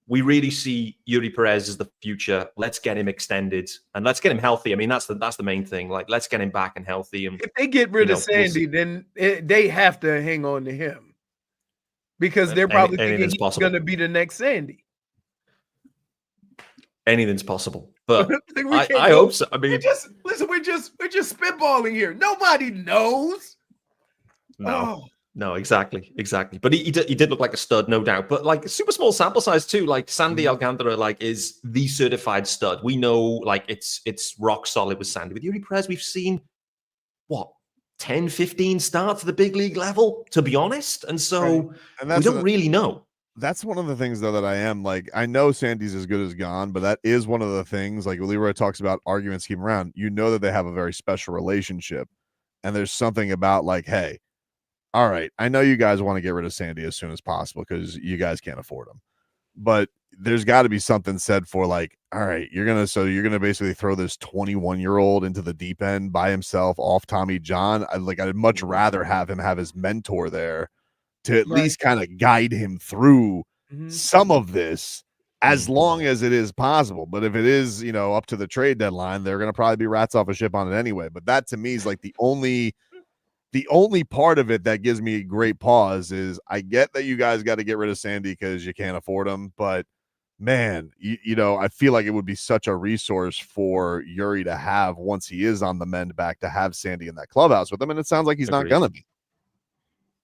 we really see Yuri Perez as the future. Let's get him extended and let's get him healthy. I mean, that's the main thing. Let's get him back and healthy. And if they get rid of Sandy, then they have to hang on to him because they're probably thinking he's going to be the next Sandy. Anything's possible, but I hope so. I mean, we're just spitballing here. Nobody knows. No, exactly. But he did look like a stud, no doubt. But super small sample size too. Sandy Alcantara, is the certified stud. We know, it's rock solid with Sandy. With Yuri Perez, we've seen 10, 15 starts at the big league level, to be honest. And so we don't really know. That's one of the things, though, that I am I know Sandy's as good as gone, but that is one of the things, Leroy talks about arguments keep around. That they have a very special relationship. And there's something about hey, all right, I know you guys want to get rid of Sandy as soon as possible because you guys can't afford him. But there's got to be something said for all right, you're going to basically throw this 21-year-old into the deep end by himself off Tommy John. I'd much rather have him have his mentor there to at least kind of guide him through some of this as long as it is possible. But if it is, up to the trade deadline, they're going to probably be rats off a ship on it anyway. But that to me is the only part of it that gives me great pause is I get that you guys got to get rid of Sandy because you can't afford him. But man, I feel like it would be such a resource for Yuri to have once he is on the mend back to have Sandy in that clubhouse with him. And it sounds like he's not going to be.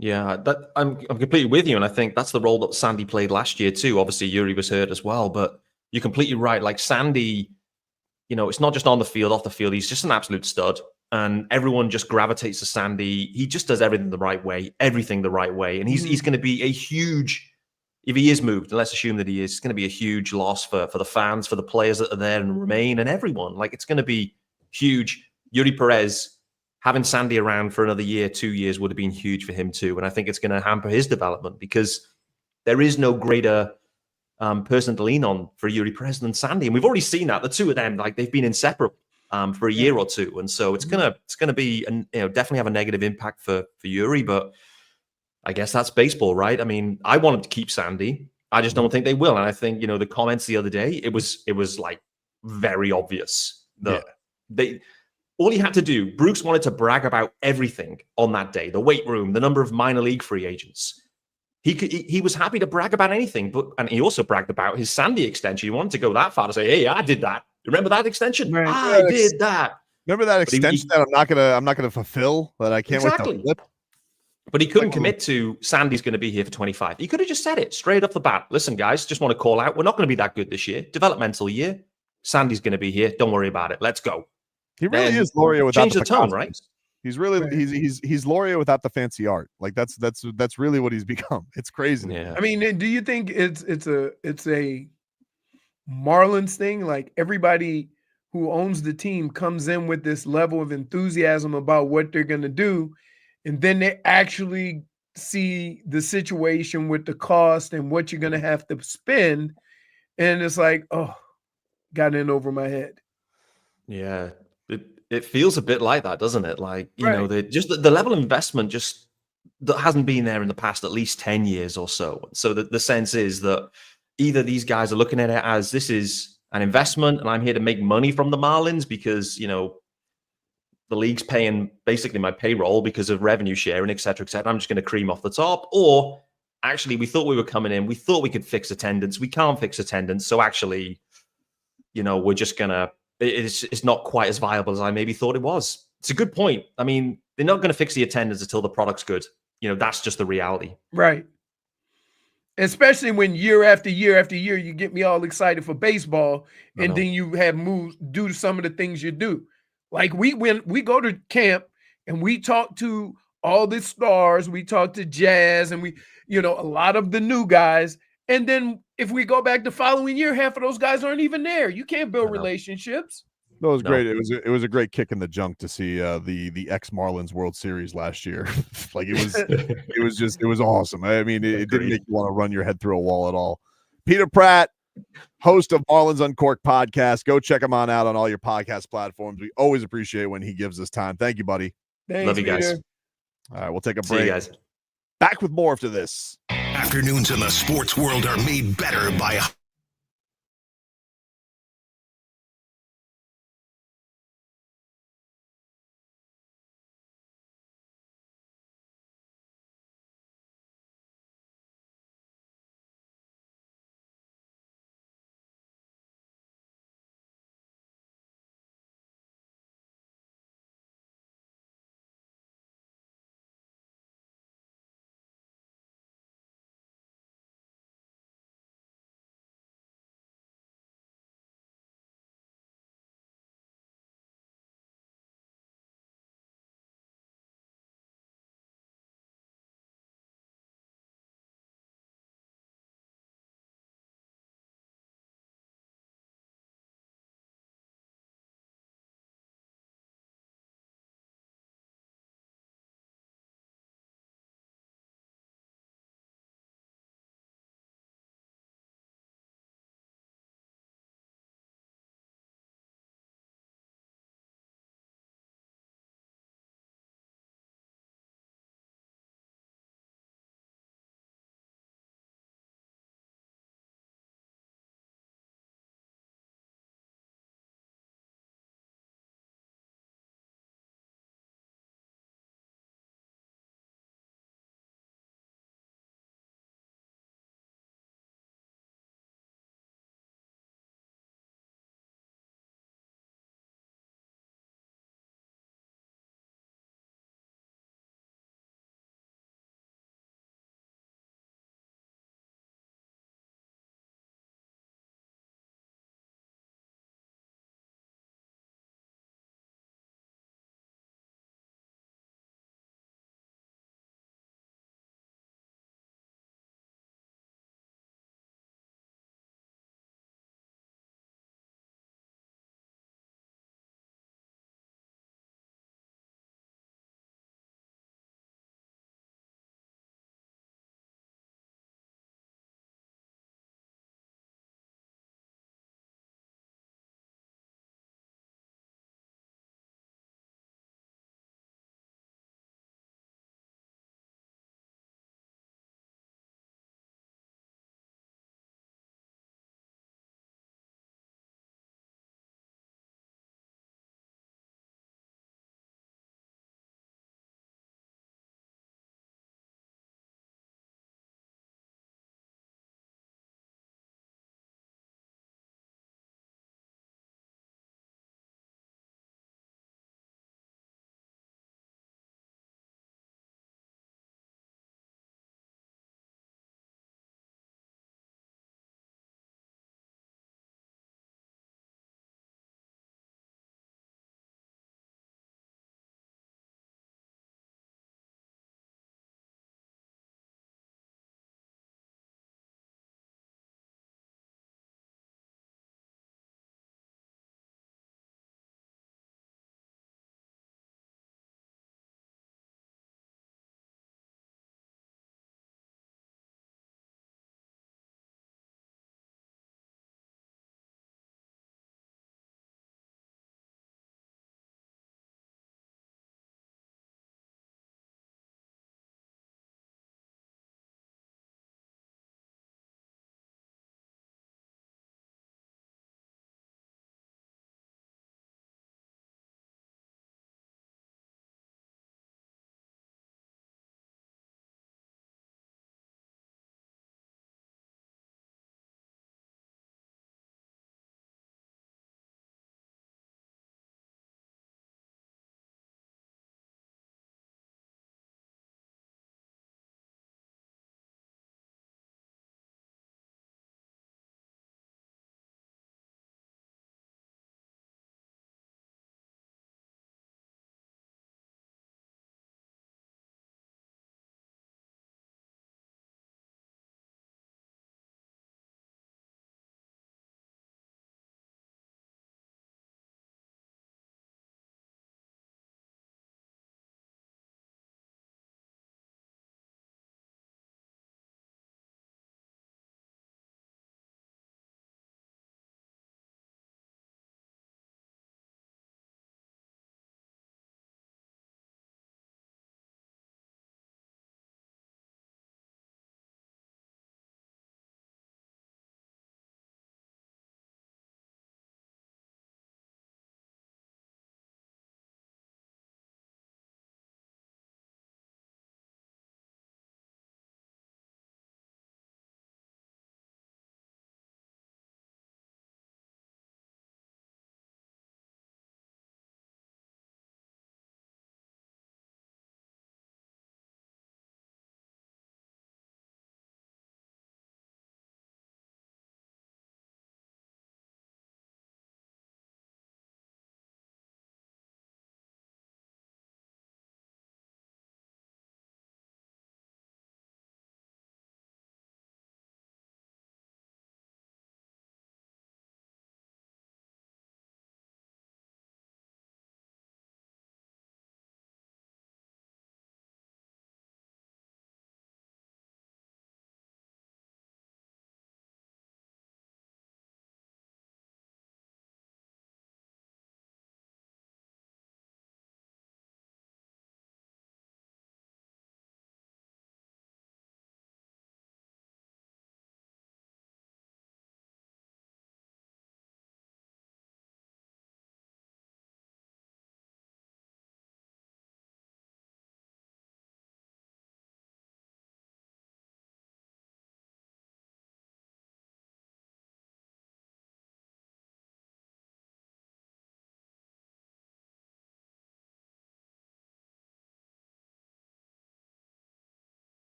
Yeah, I'm completely with you, and I think that's the role that Sandy played last year too. Obviously, Yuri was hurt as well, but you're completely right. Sandy, it's not just on the field, off the field. He's just an absolute stud, and everyone just gravitates to Sandy. He just does everything the right way, and he's going to be a huge. If he is moved, and let's assume that he is, it's going to be a huge loss for the fans, for the players that are there and remain, and everyone. It's going to be huge. Yuri Perez. Having Sandy around for another year, 2 years would have been huge for him too. And I think it's going to hamper his development because there is no greater person to lean on for Yuri Perez than Sandy. And we've already seen that. The two of them, they've been inseparable for a year or two. And so it's going to be, definitely have a negative impact for Yuri, but I guess that's baseball, right? I mean, I wanted to keep Sandy. I just don't think they will. And I think, the comments the other day, it was very obvious that all he had to do, Brooks wanted to brag about everything on that day, the weight room, the number of minor league free agents. He was happy to brag about anything, and he also bragged about his Sandy extension. He wanted to go that far to say, "Hey, I did that. Remember that extension? I did that. Remember that extension that I'm not gonna fulfill, that I can't wait to flip." But he couldn't commit to Sandy's going to be here for 25. He could have just said it straight off the bat. Listen, guys, just want to call out. We're not going to be that good this year. Developmental year. Sandy's going to be here. Don't worry about it. Let's go. He really is Loria without change the tone, right? He's really he's Loria without the fancy art. That's really what he's become. It's crazy. Yeah. I mean, do you think it's a Marlins thing? Everybody who owns the team comes in with this level of enthusiasm about what they're going to do, and then they actually see the situation with the cost and what you're going to have to spend. And it's like, oh, got in over my head. Yeah, it feels a bit like that, doesn't it? Like, you know, Right. the level of investment just that hasn't been there in the past at least 10 years or so. So the sense is that either these guys are looking at it as this is an investment and I'm here to make money from the Marlins because, you know, the league's paying basically my payroll because of revenue sharing, et cetera, et cetera. I'm just going to cream off the top. Or actually, we thought we were coming in. We thought we could fix attendance. We can't fix attendance. So actually, you know, we're just going to, it's not quite as viable as I maybe thought it was. It's a good point. I mean, they're not going to fix the attendance until the product's good. You know, that's just the reality. Right. Especially when year after year after year, you get me all excited for baseball, and then you have moves, do some of the things you do. Like when we go to camp and we talk to all the stars, we talk to Jazz, and we, you know, a lot of the new guys. And then if we go back the following year, half of those guys aren't even there. You can't build relationships. That was great. It was a great kick in the junk to see the ex Marlins World Series last year. Like it was awesome. I mean, it didn't make you want to run your head through a wall at all. Peter Pratt, host of Marlins Uncorked podcast. Go check him out on all your podcast platforms. We always appreciate when he gives us time. Thank you, buddy. Thanks, love you guys. Peter. All right, we'll take a See break. you guys. Back with more after this. Afternoons in the sports world are made better by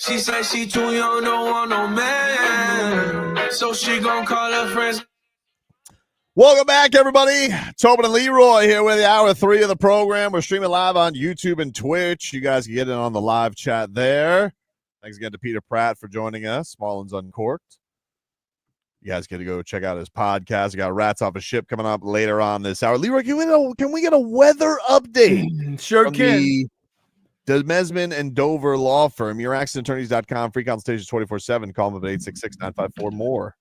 She said she too young, don't want no man. So she gon' call her friends. Welcome back, everybody. Tobin and Leroy here with you. Hour 3 of the program. We're streaming live on YouTube and Twitch. You guys can get in on the live chat there. Thanks again to Peter Pratt for joining us. Marlins Uncorked. You guys get to go check out his podcast. We got Rats Off a Ship coming up later on this hour. Leroy, can we get a weather update? Sure from can. The Desmesman and Dover Law Firm. YourAccentAttorneys.com. Free consultations 24/7. Call them at 866-954-MORE.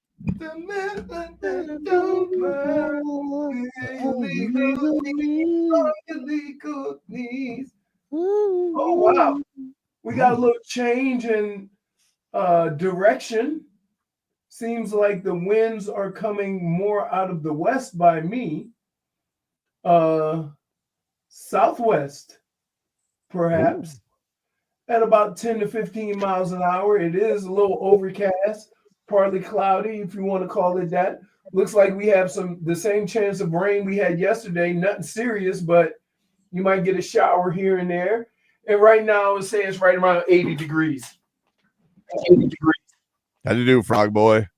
Oh wow, we got a little change in direction. Seems like the winds are coming more out of the west by me. Southwest, perhaps. At about 10 to 15 miles an hour. It is a little overcast, partly cloudy, if you want to call it that. Looks like we have the same chance of rain we had yesterday. Nothing serious, but you might get a shower here and there. And right now, it's saying it's right around 80 degrees. 80 degrees. How do you do, Frog Boy?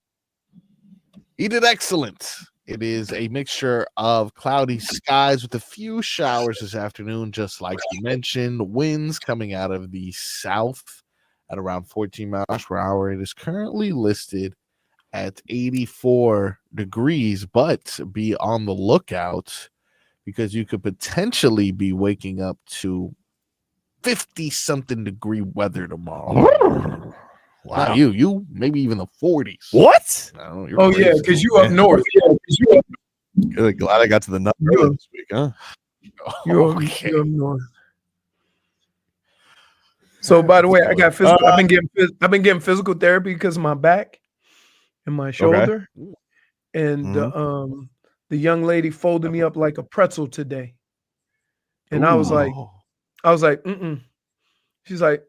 He did excellent. It is a mixture of cloudy skies with a few showers this afternoon, just like you mentioned. Winds coming out of the south at around 14 miles per hour. It is currently listed at 84 degrees, but be on the lookout because you could potentially be waking up to 50-something degree weather tomorrow. Wow. Not you maybe even the 40s. What? No, Oh, crazy. Yeah, because you up north. Good. Glad I got to the number this week, huh? You're up north. So, by the way, I got physical. I've been getting physical therapy because of my back and my shoulder. Okay. And the young lady folded me up like a pretzel today. And I was like, She's like,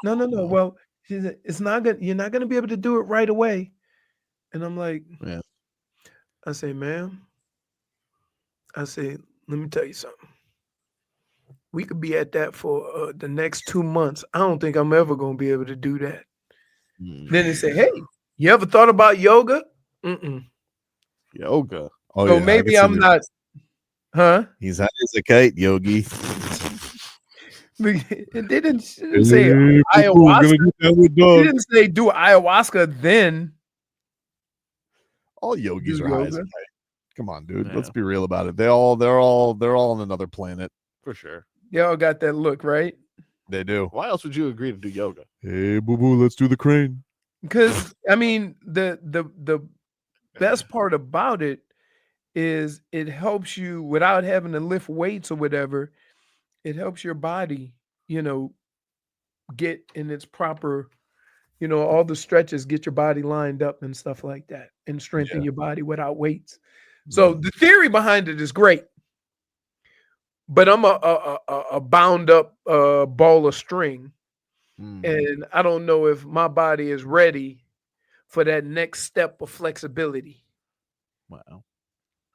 no. Well, she said, you're not gonna be able to do it right away. And I'm like, yeah. I say, ma'am, let me tell you something. We could be at that for the next 2 months. I don't think I'm ever gonna be able to do that. Then they say, hey, you ever thought about yoga? Yoga. Oh, so yeah, maybe I'm not. Huh? He's high as a kite, Yogi. It didn't say ayahuasca. He didn't say do ayahuasca then. All yogis are high as a kite. Come on, dude. Yeah. Let's be real about it. They're all on another planet for sure. They all got that look, right? They do. Why else would you agree to do yoga? Hey, boo boo, let's do the crane. Because I mean, the best part about it is it helps you without having to lift weights or whatever. It helps your body, get in its proper, all the stretches, get your body lined up and stuff like that, and strengthen your body without weights. So the theory behind it is great, but I'm a bound up ball of string, and I don't know if my body is ready for that next step of flexibility. Wow.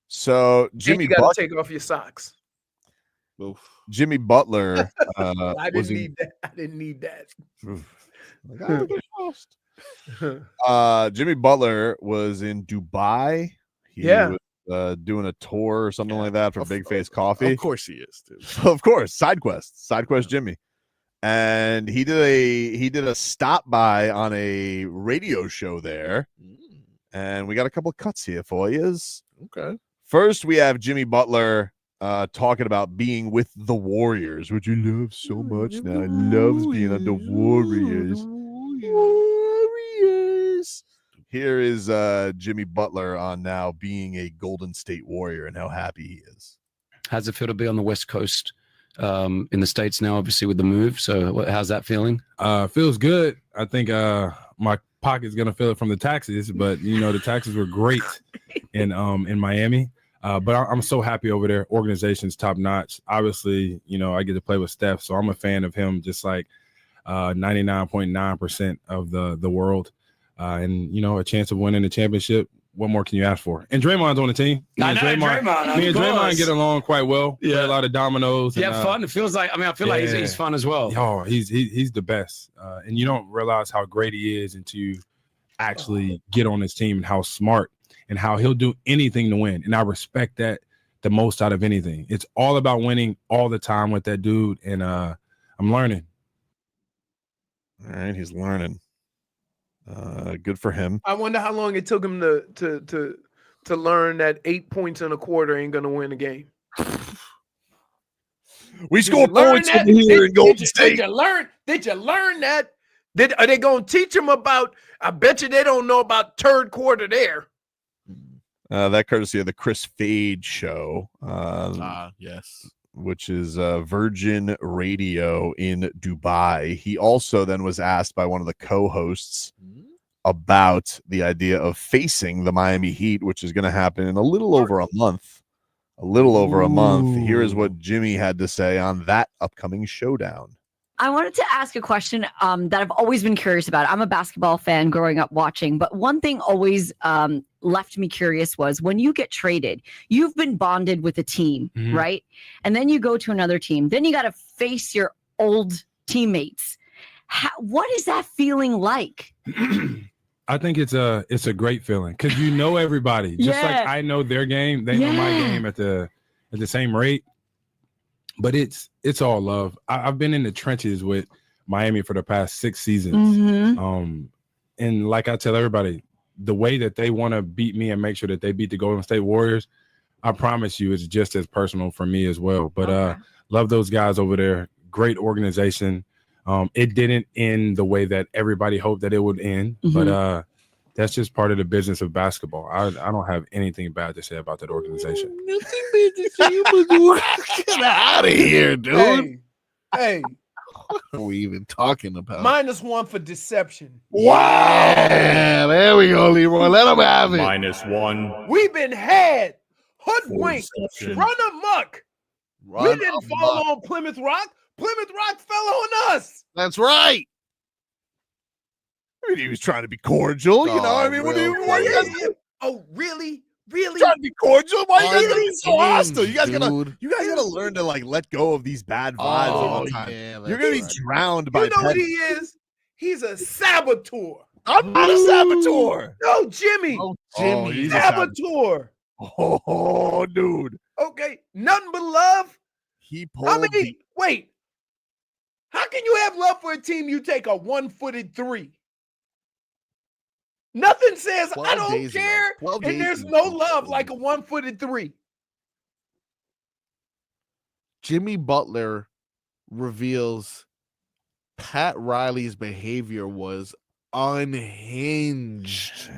So Jimmy, you got to take off your socks. Oof. Jimmy Butler. I didn't need that. Jimmy Butler was in Dubai. He was doing a tour or something like that for Big Face Coffee. Of course he is, dude. Of course, side quest Jimmy. And he did a stop by on a radio show there. And we got a couple of cuts here for you. Okay. First, we have Jimmy Butler talking about being with the Warriors, which you love so much now. He loves being on the Warriors. Here is Jimmy Butler on now being a Golden State Warrior and how happy he is. How's it feel to be on the West Coast in the States now, obviously, with the move? So how's that feeling? Feels good. I think my pocket's going to feel it from the taxes, but, the taxes were great in Miami. But I'm so happy over there. Organization's top notch. Obviously, I get to play with Steph, so I'm a fan of him just like 99.9% of the world. And, a chance of winning the championship what more can you ask for? And Draymond's on the team. Me and Draymond get along quite well. Yeah. Play a lot of dominoes. Yeah, fun. It feels like. I mean, I feel like he's fun as well. Oh, he's the best. And you don't realize how great he is until you actually get on his team and how smart and how he'll do anything to win. And I respect that the most out of anything. It's all about winning all the time with that dude. And I'm learning. All right, he's learning. Good for him. I wonder how long it took him to learn that 8 points in a quarter ain't gonna win a game. We scored points over here in Golden State. Did you learn that? Are they gonna teach him about? I bet you they don't know about third quarter there. That courtesy of the Chris Fade show. Yes. Which is Virgin Radio in Dubai. He also then was asked by one of the co-hosts about the idea of facing the Miami Heat, which is going to happen in a little over a month. Here is what Jimmy had to say on that upcoming showdown. I wanted to ask a question that I've always been curious about. I'm a basketball fan growing up watching, but one thing always left me curious was when you get traded, you've been bonded with a team, right? And then you go to another team. Then you got to face your old teammates. What is that feeling like? I think it's a great feeling because you know everybody. Just like I know their game, they know my game at the same rate. But it's all love. I've been in the trenches with Miami for the past 6 seasons. And like I tell everybody, the way that they want to beat me and make sure that they beat the Golden State Warriors, I promise you it's just as personal for me as well. But love those guys over there. Great organization. It didn't end the way that everybody hoped that it would end. But that's just part of the business of basketball. I don't have anything bad to say about that organization. Nothing bad to say about Get out of here, dude. Hey. What are we even talking about? -1 for deception. Wow. Yeah, there we go, Leroy. Let him have it. -1. We've been had, hoodwinked, run amok. We didn't fall on Plymouth Rock. Plymouth Rock fell on us. That's right. I mean, he was trying to be cordial, you know. I mean, what are you? Oh, really? Really? Trying to be cordial? Why you guys being so hostile? You guys gotta learn to like let go of these bad vibes all the time. You're gonna be drowned by. You know what he is? He's a saboteur. I'm not a saboteur. No, Jimmy. Jimmy, he's saboteur. Oh, dude. Okay, nothing but love. He pulled. Wait. How can you have love for a team you take a 1-footed 3? Nothing says I don't care, and there's no love like a 1-footed 3. Jimmy Butler reveals Pat Riley's behavior was unhinged.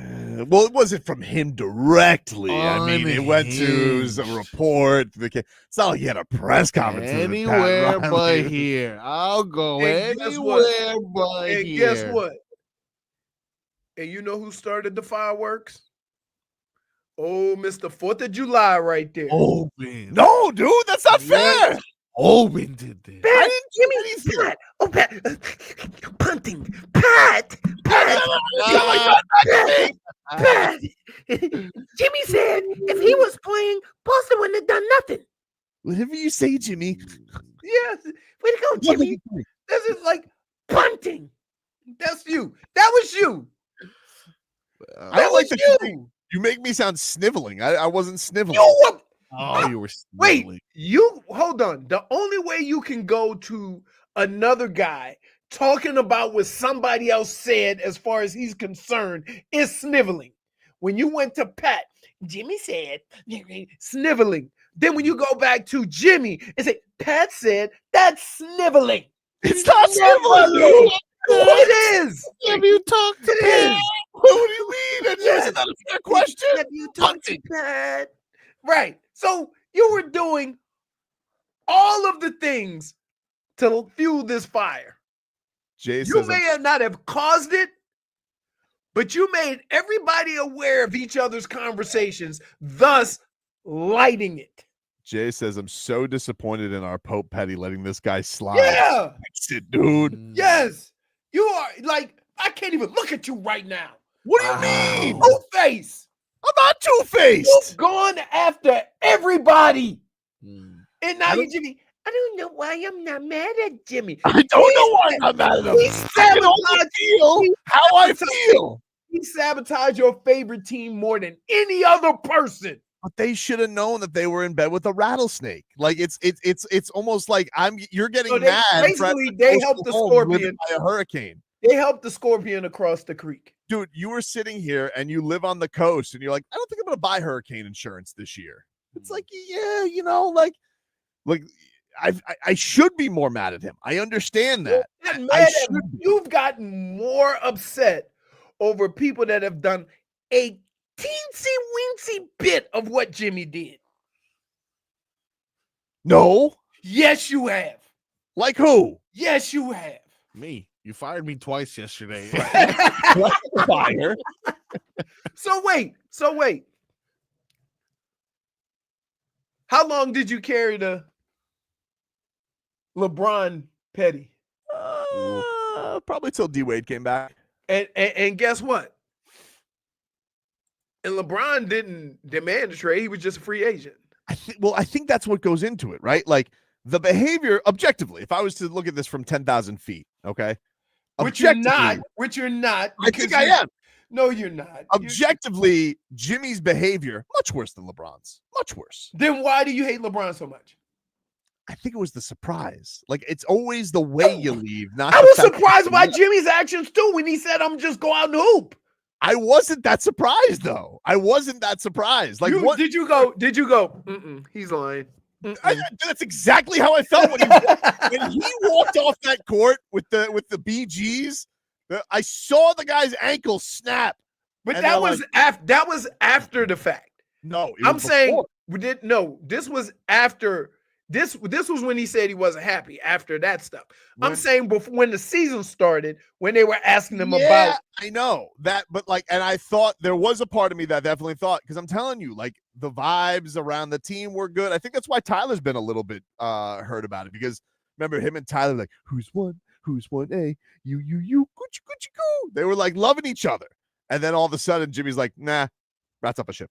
Well, it wasn't from him directly. I mean, it went to a report. It's not like he had a press conference. Anywhere but here. I'll go anywhere but here. Guess what? And you know who started the fireworks? Oh, Mr. 4th of July right there. Tobin. No, dude, that's not fair. Tobin did this. I didn't Jimmy Pat. Oh, Pat. Punting. Pat. Pat. Jimmy said if he was playing, Boston wouldn't have done nothing. Whatever you say, Jimmy. Yes. Way to go, Jimmy. This is like punting. That's you. That was you. I don't like that you make me sound sniveling. I wasn't sniveling. You were sniveling. Wait, you hold on. The only way you can go to another guy talking about what somebody else said as far as he's concerned is sniveling. When you went to Pat, Jimmy said sniveling. Then when you go back to Jimmy and say, Pat said, that's sniveling. It's not sniveling. It is. Have you talked to Pat? What do you mean? Isn't that a fair question? Have you talked to Pat? Right. So you were doing all of the things to fuel this fire. You may not have caused it, but you made everybody aware of each other's conversations, thus lighting it. Jay says, I'm so disappointed in our Pope Petty letting this guy slide. Yeah. Fix it, dude. Yes. You are like, I can't even look at you right now. What do you mean? Oh, face. I'm not two-faced. You've gone after everybody. Mm. And now you, Jimmy, I don't know why I'm not mad at Jimmy. I don't know why I'm not mad at him. I can only feel how I feel. He sabotaged your favorite team more than any other person. But they should have known that they were in bed with a rattlesnake. Like it's almost like you're getting So mad. basically, they helped the scorpion by a hurricane. They helped the scorpion across the creek. Dude, you were sitting here and you live on the coast, and you're like, I don't think I'm gonna buy hurricane insurance this year. It's like, yeah, like I should be more mad at him. I understand that. You've gotten more upset over people that have done a teensy-weensy bit of what Jimmy did. No. Yes, you have. Like who? Yes, you have. Me. You fired me twice yesterday. Fire. So wait. How long did you carry the LeBron petty? Probably till D-Wade came back. And guess what? And LeBron didn't demand a trade. He was just a free agent. I think that's what goes into it, right? Like the behavior, objectively, if I was to look at this from 10,000 feet, okay? Which you're not. I think I am. No, you're not. Objectively, Jimmy's behavior, much worse than LeBron's. Much worse. Then why do you hate LeBron so much? I think it was the surprise. Like, it's always the way you leave. Not I was surprised by Jimmy's actions, too, when he said, I'm just go out and hoop. I wasn't that surprised, though. I wasn't that surprised. Like, what did you go? Mm-mm, he's lying. That's exactly how I felt when he walked off that court with the BGs. I saw the guy's ankle snap. But that was after the fact. No, I'm saying this was after. This was when he said he wasn't happy after that stuff. I'm saying before, when the season started, when they were asking him about. I know that, but and I thought there was a part of me that definitely thought, because I'm telling you, like, the vibes around the team were good. I think that's why Tyler's been a little bit hurt about it, because remember him and Tyler, like, who's one, A, you, Gucci, goo. They were like loving each other. And then all of a sudden, Jimmy's like, nah, rats up a ship.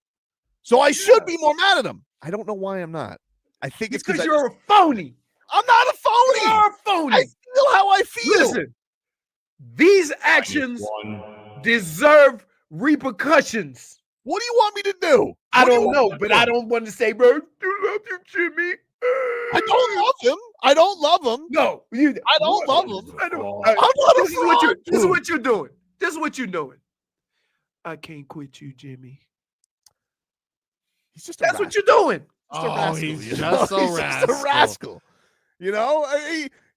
So I should be more mad at him. I don't know why I'm not. I think it's because you're a phony. I'm not a phony. You're a phony. I feel how I feel. Listen, these actions deserve repercussions. What do you want me to do? I don't know, but I don't want to say, bro, you love you, Jimmy. I don't love him. I don't love him. No, I don't love him. I don't. This is what you're doing. This is what you're doing. I can't quit you, Jimmy. He's just that's what you're doing. He's just a rascal. You know,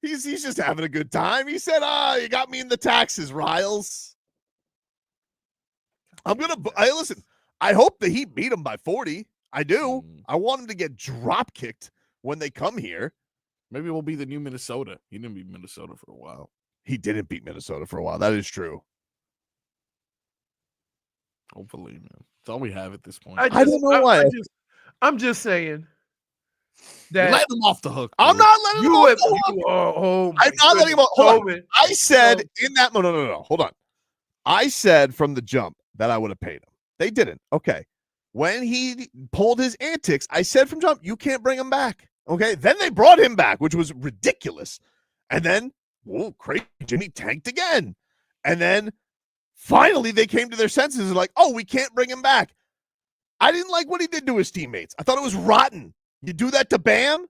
he's just having a good time. He said, you got me in the taxes, Riles. Listen, I hope the Heat beat him by 40. I do. I want him to get drop kicked when they come here. Maybe we'll be the new Minnesota. He didn't beat Minnesota for a while. He didn't beat Minnesota for a while. That is true. Hopefully, man. That's all we have at this point. I don't know why. I'm just saying that let him off the hook. I'm not letting him off the hook. I'm not letting him off. Hold on. I said in that no. Hold on. I said from the jump that I would have paid him. They didn't. Okay. When he pulled his antics, I said from jump, you can't bring him back. Okay. Then they brought him back, which was ridiculous. And then, crazy, Jimmy tanked again. And then finally they came to their senses and like, we can't bring him back. I didn't like what he did to his teammates. I thought it was rotten. You do that to Bam?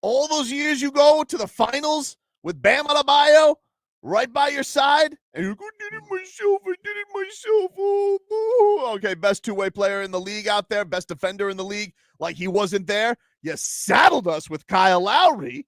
All those years you go to the finals with Bam Adebayo right by your side, and you're going, I did it myself. Oh. Okay, best two-way player in the league out there, best defender in the league. Like he wasn't there. You saddled us with Kyle Lowry.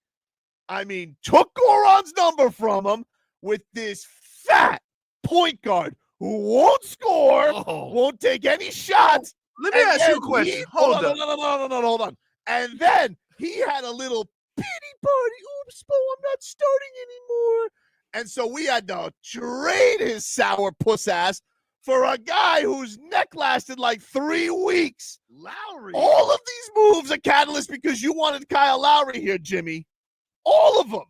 I mean, took Goran's number from him with this fat point guard who won't score, won't take any shots. Let me ask you a question. Hold on. No, hold on. And then he had a little pity party. Oops, I'm not starting anymore. And so we had to trade his sour puss ass for a guy whose neck lasted like 3 weeks. Lowry. All of these moves are catalyst because you wanted Kyle Lowry here, Jimmy. All of them.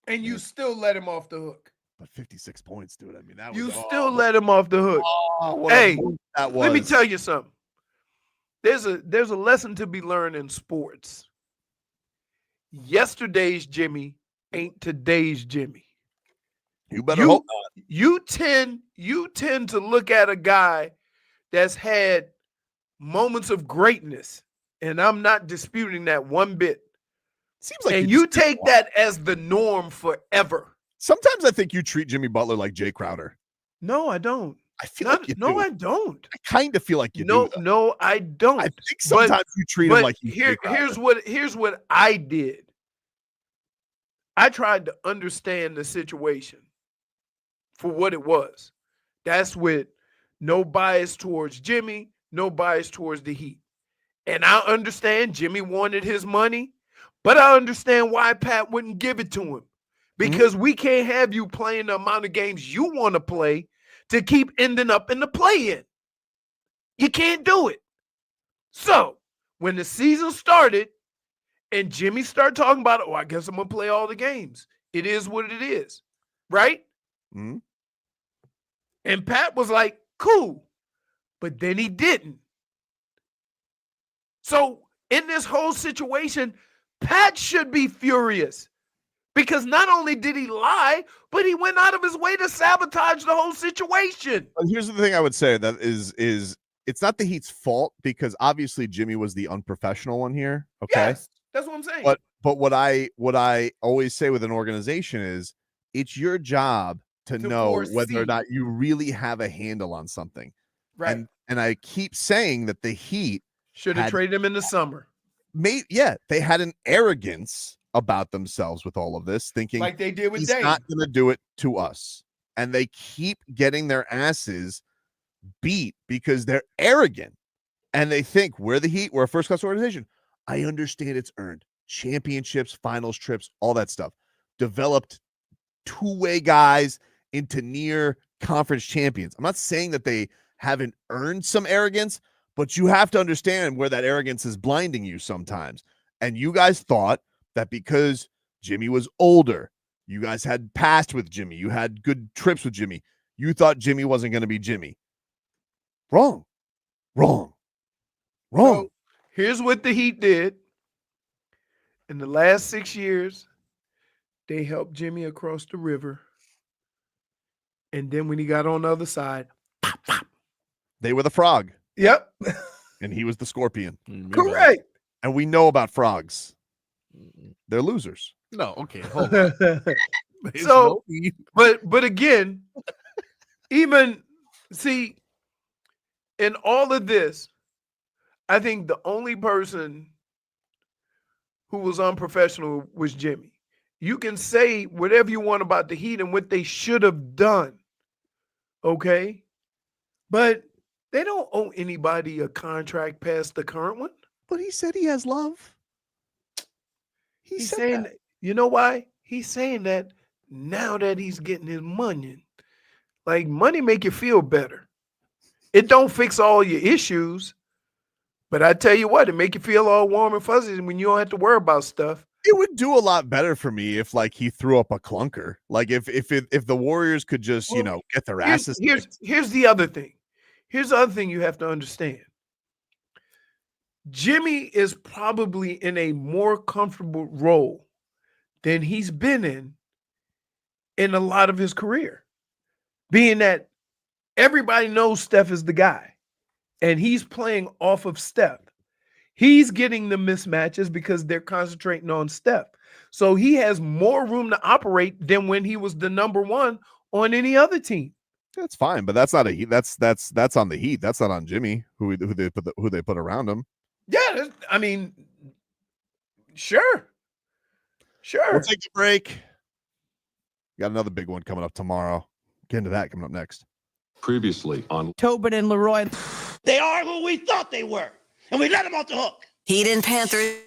And you still let him off the hook. But 56 points, dude. I mean, that You was still let him off the hook. what a Hey, move that was. let me tell you something. There's a lesson to be learned in sports. Yesterday's Jimmy ain't today's Jimmy. You better hope not. You tend to look at a guy that's had moments of greatness, and I'm not disputing that one bit. Seems like and you take that as the norm forever. Sometimes I think you treat Jimmy Butler like Jay Crowder. No, I don't. I feel like you do. I don't. I kind of feel like you do. Though. No, I don't. I think sometimes you treat him like here's what I did. I tried to understand the situation for what it was. That's with no bias towards Jimmy, no bias towards the Heat. And I understand Jimmy wanted his money, but I understand why Pat wouldn't give it to him. Because we can't have you playing the amount of games you want to play to keep ending up in the play-in. You can't do it. So when the season started and Jimmy started talking about it, I guess I'm going to play all the games. It is what it is, right? Mm-hmm. And Pat was like, cool. But then he didn't. So in this whole situation, Pat should be furious. Because not only did he lie, but he went out of his way to sabotage the whole situation. But here's the thing I would say that is it's not the Heat's fault because obviously Jimmy was the unprofessional one here. Okay. Yes, that's what I'm saying. But what I always say with an organization is it's your job to know whether or not you really have a handle on something. Right. And I keep saying that the Heat should have traded him in the summer. They had an arrogance about themselves with all of this, thinking like they did with he's Dame. not going to do it to us. And they keep getting their asses beat because they're arrogant. And they think we're the Heat, we're a first-class organization. I understand it's earned. Championships, finals trips, all that stuff. Developed two-way guys into near conference champions. I'm not saying that they haven't earned some arrogance, but you have to understand where that arrogance is blinding you sometimes. And you guys thought that because Jimmy was older, you guys had passed with Jimmy, you had good trips with Jimmy, you thought Jimmy wasn't going to be Jimmy. Wrong. So here's what the Heat did. In the last 6 years, they helped Jimmy across the river. And then when he got on the other side, pop, pop. They were the frog. Yep. And he was the scorpion. Correct. And we know about frogs. They're losers. No, okay, hold on. So, but again, even see, in all of this, I think the only person who was unprofessional was Jimmy. You can say whatever you want about the Heat and what they should have done, okay? But they don't owe anybody a contract past the current one. But he said he has love. He's saying that. You know why? He's saying that now that he's getting his money. Like, money make you feel better. It don't fix all your issues, but I tell you what, it make you feel all warm and fuzzy when you don't have to worry about stuff. It would do a lot better for me if, like, he threw up a clunker. Like, if the Warriors could just, get their asses. Here's the other thing. Here's the other thing you have to understand. Jimmy is probably in a more comfortable role than he's been in a lot of his career, being that everybody knows Steph is the guy, and he's playing off of Steph. He's getting the mismatches because they're concentrating on Steph. So he has more room to operate than when he was the number one on any other team. That's fine, but that's not a Heat. That's on the Heat. That's not on Jimmy, who they put around him. Yeah, I mean, sure. We'll take a break. Got another big one coming up tomorrow. Get into that coming up next. Previously on Tobin and Leroy. They are who we thought they were, and we let them off the hook. Heat and Panthers.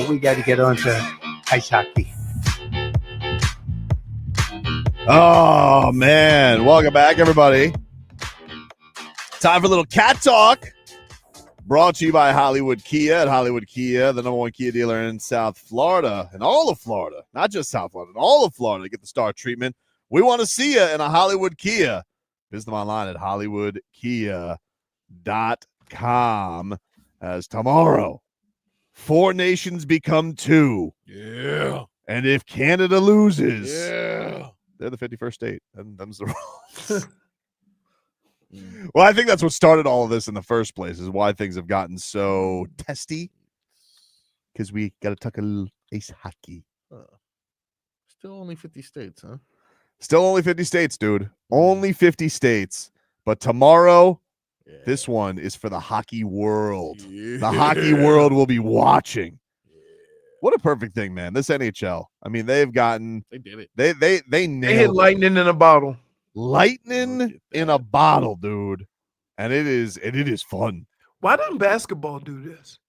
we got to get on to ice hockey. Oh, man. Welcome back, everybody. Time for a little cat talk. Brought to you by Hollywood Kia. At Hollywood Kia, the #1 Kia dealer in South Florida, and all of Florida, not just South Florida, all of Florida, get the star treatment. We want to see you in a Hollywood Kia. Visit them online at hollywoodkia.com. As tomorrow, 4 nations become 2. Yeah. And if Canada loses, Yeah. they're the 51st state. And them's the rules. Well, I think that's what started all of this in the first place, is why things have gotten so testy. Because we got to talk a little ice hockey. Still only 50 states, huh? Still only 50 states, dude. Only 50 states. But tomorrow, this one is for the hockey world. The hockey world will be watching. What a perfect thing, man. This NHL. I mean, they've gotten. They did it. They They hit nailed lightning in a bottle. Lightning in a bottle, dude. And it is fun. Why doesn't basketball do this?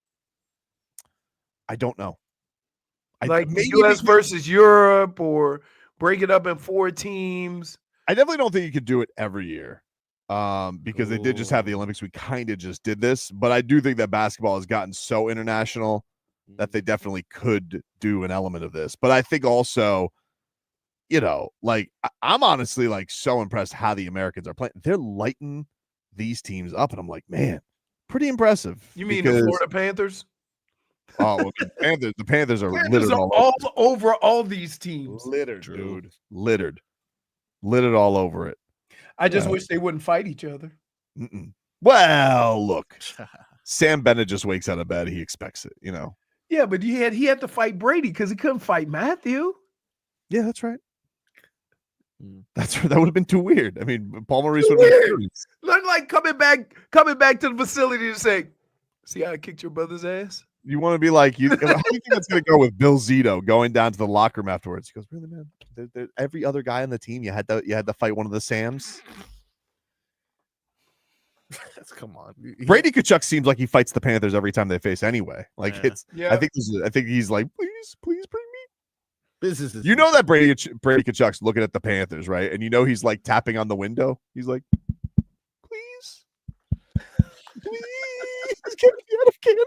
I don't know. Like maybe U.S. versus Europe, or break it up in 4 teams. I definitely don't think you could do it every year. Because they did just have the Olympics. We kind of just did this, but I do think that basketball has gotten so international that they definitely could do an element of this. But I think also, you know, like I'm honestly like so impressed how the Americans are playing. They're lighting these teams up, and I'm like, man, pretty impressive. You mean the Florida Panthers? Oh, well, the Panthers are Panthers littered are all over all these teams. littered, dude. Littered all over it. I just wish they wouldn't fight each other. Well, look, Sam Bennett just wakes out of bed. He expects it, you know. Yeah, but he had to fight Brady because he couldn't fight Matthew. Yeah, that's right. That would have been too weird. I mean, Paul Maurice would have been furious. Look like coming back to the facility to say, "See how I kicked your brother's ass." You want to be like, how do you think that's going to go with Bill Zito going down to the locker room afterwards? He goes, "Really, man? Every other guy on the team, you had to fight one of the Sams." Come on, Brady Tkachuk seems like he fights the Panthers every time they face anyway. Like Yeah. I think he's like, please bring me. Business is You know that Brady Tkachuk's looking at the Panthers, right? And you know he's like tapping on the window. He's like, please get me out of Canada.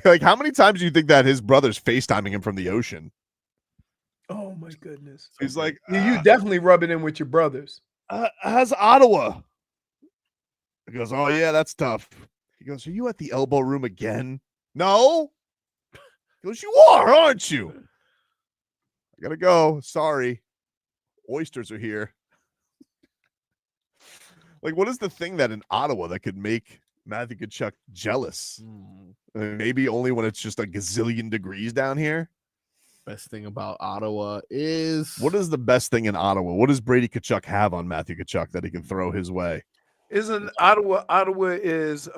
Like, how many times do you think that his brother's FaceTiming him from the ocean? Oh my goodness. He's like, you definitely rub it in with your brothers. how's Ottawa? He goes, oh yeah, that's tough. He goes, are you at the elbow room again? No. He goes, you are, aren't you? I gotta go. Sorry. Oysters are here. Like, what is the thing that in Ottawa that could make Matthew Tkachuk jealous? Maybe only when it's just a gazillion degrees down here. Best thing about Ottawa is, what is the best thing in Ottawa? What does Brady Tkachuk have on Matthew Tkachuk that he can throw his way? Isn't Ottawa is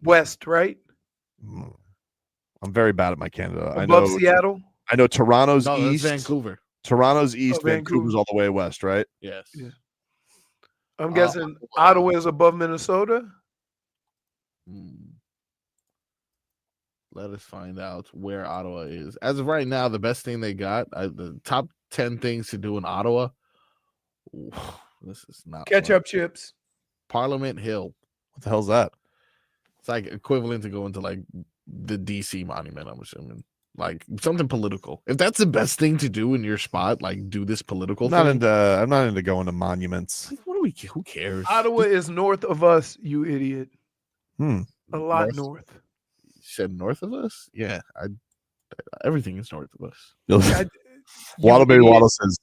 west, right? I'm very bad at my Canada. I Above know Seattle. I know Toronto's no, that's east. Vancouver. Toronto's east. Vancouver. Vancouver's all the way west, right? Yes. Yeah. I'm guessing Ottawa is above Minnesota. Let us find out where Ottawa is. As of right now, the best thing they got, the top 10 things to do in Ottawa. This is not Ketchup chips. Parliament Hill. What the hell's that? It's like equivalent to going to like the DC monument, I'm assuming. Like something political. If that's the best thing to do in your spot, like do this political thing. I'm not into going to monuments. Like, who cares? Ottawa is north of us, you idiot. A lot north. You said north of us? Yeah. Everything is north of us. Waddleberry Waddle says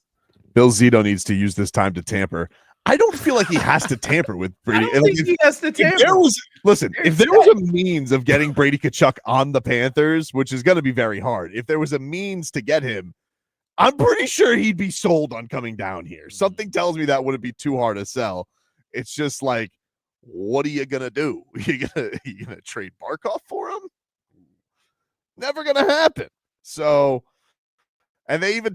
Bill Zito needs to use this time to tamper. I don't feel like he has to tamper with Brady. I don't think he has to tamper. If there was a means of getting Brady Tkachuk on the Panthers, which is going to be very hard, if there was a means to get him, I'm pretty sure he'd be sold on coming down here. Something tells me that wouldn't be too hard to sell. It's just like, what are you gonna do? You gonna trade Barkov for him? Never gonna happen. So, and they even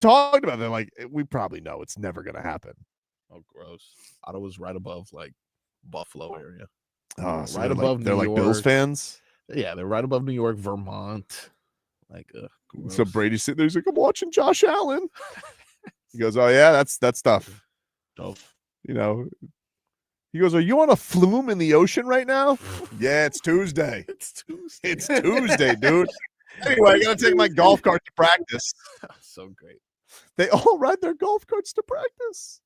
talked about it. They're like, we probably know it's never gonna happen. Oh, gross. Ottawa's right above like Buffalo area. Oh, so right above they're New like York. Bills fans. Yeah, they're right above New York, Vermont. Like, So Brady's sitting there. He's like, I'm watching Josh Allen. He goes, oh, yeah, that's tough. Tough. You know, he goes, are you on a flume in the ocean right now? Yeah, it's Tuesday. It's Tuesday. It's Tuesday, dude. Anyway, I got to take my golf cart to practice. So great. They all ride their golf carts to practice.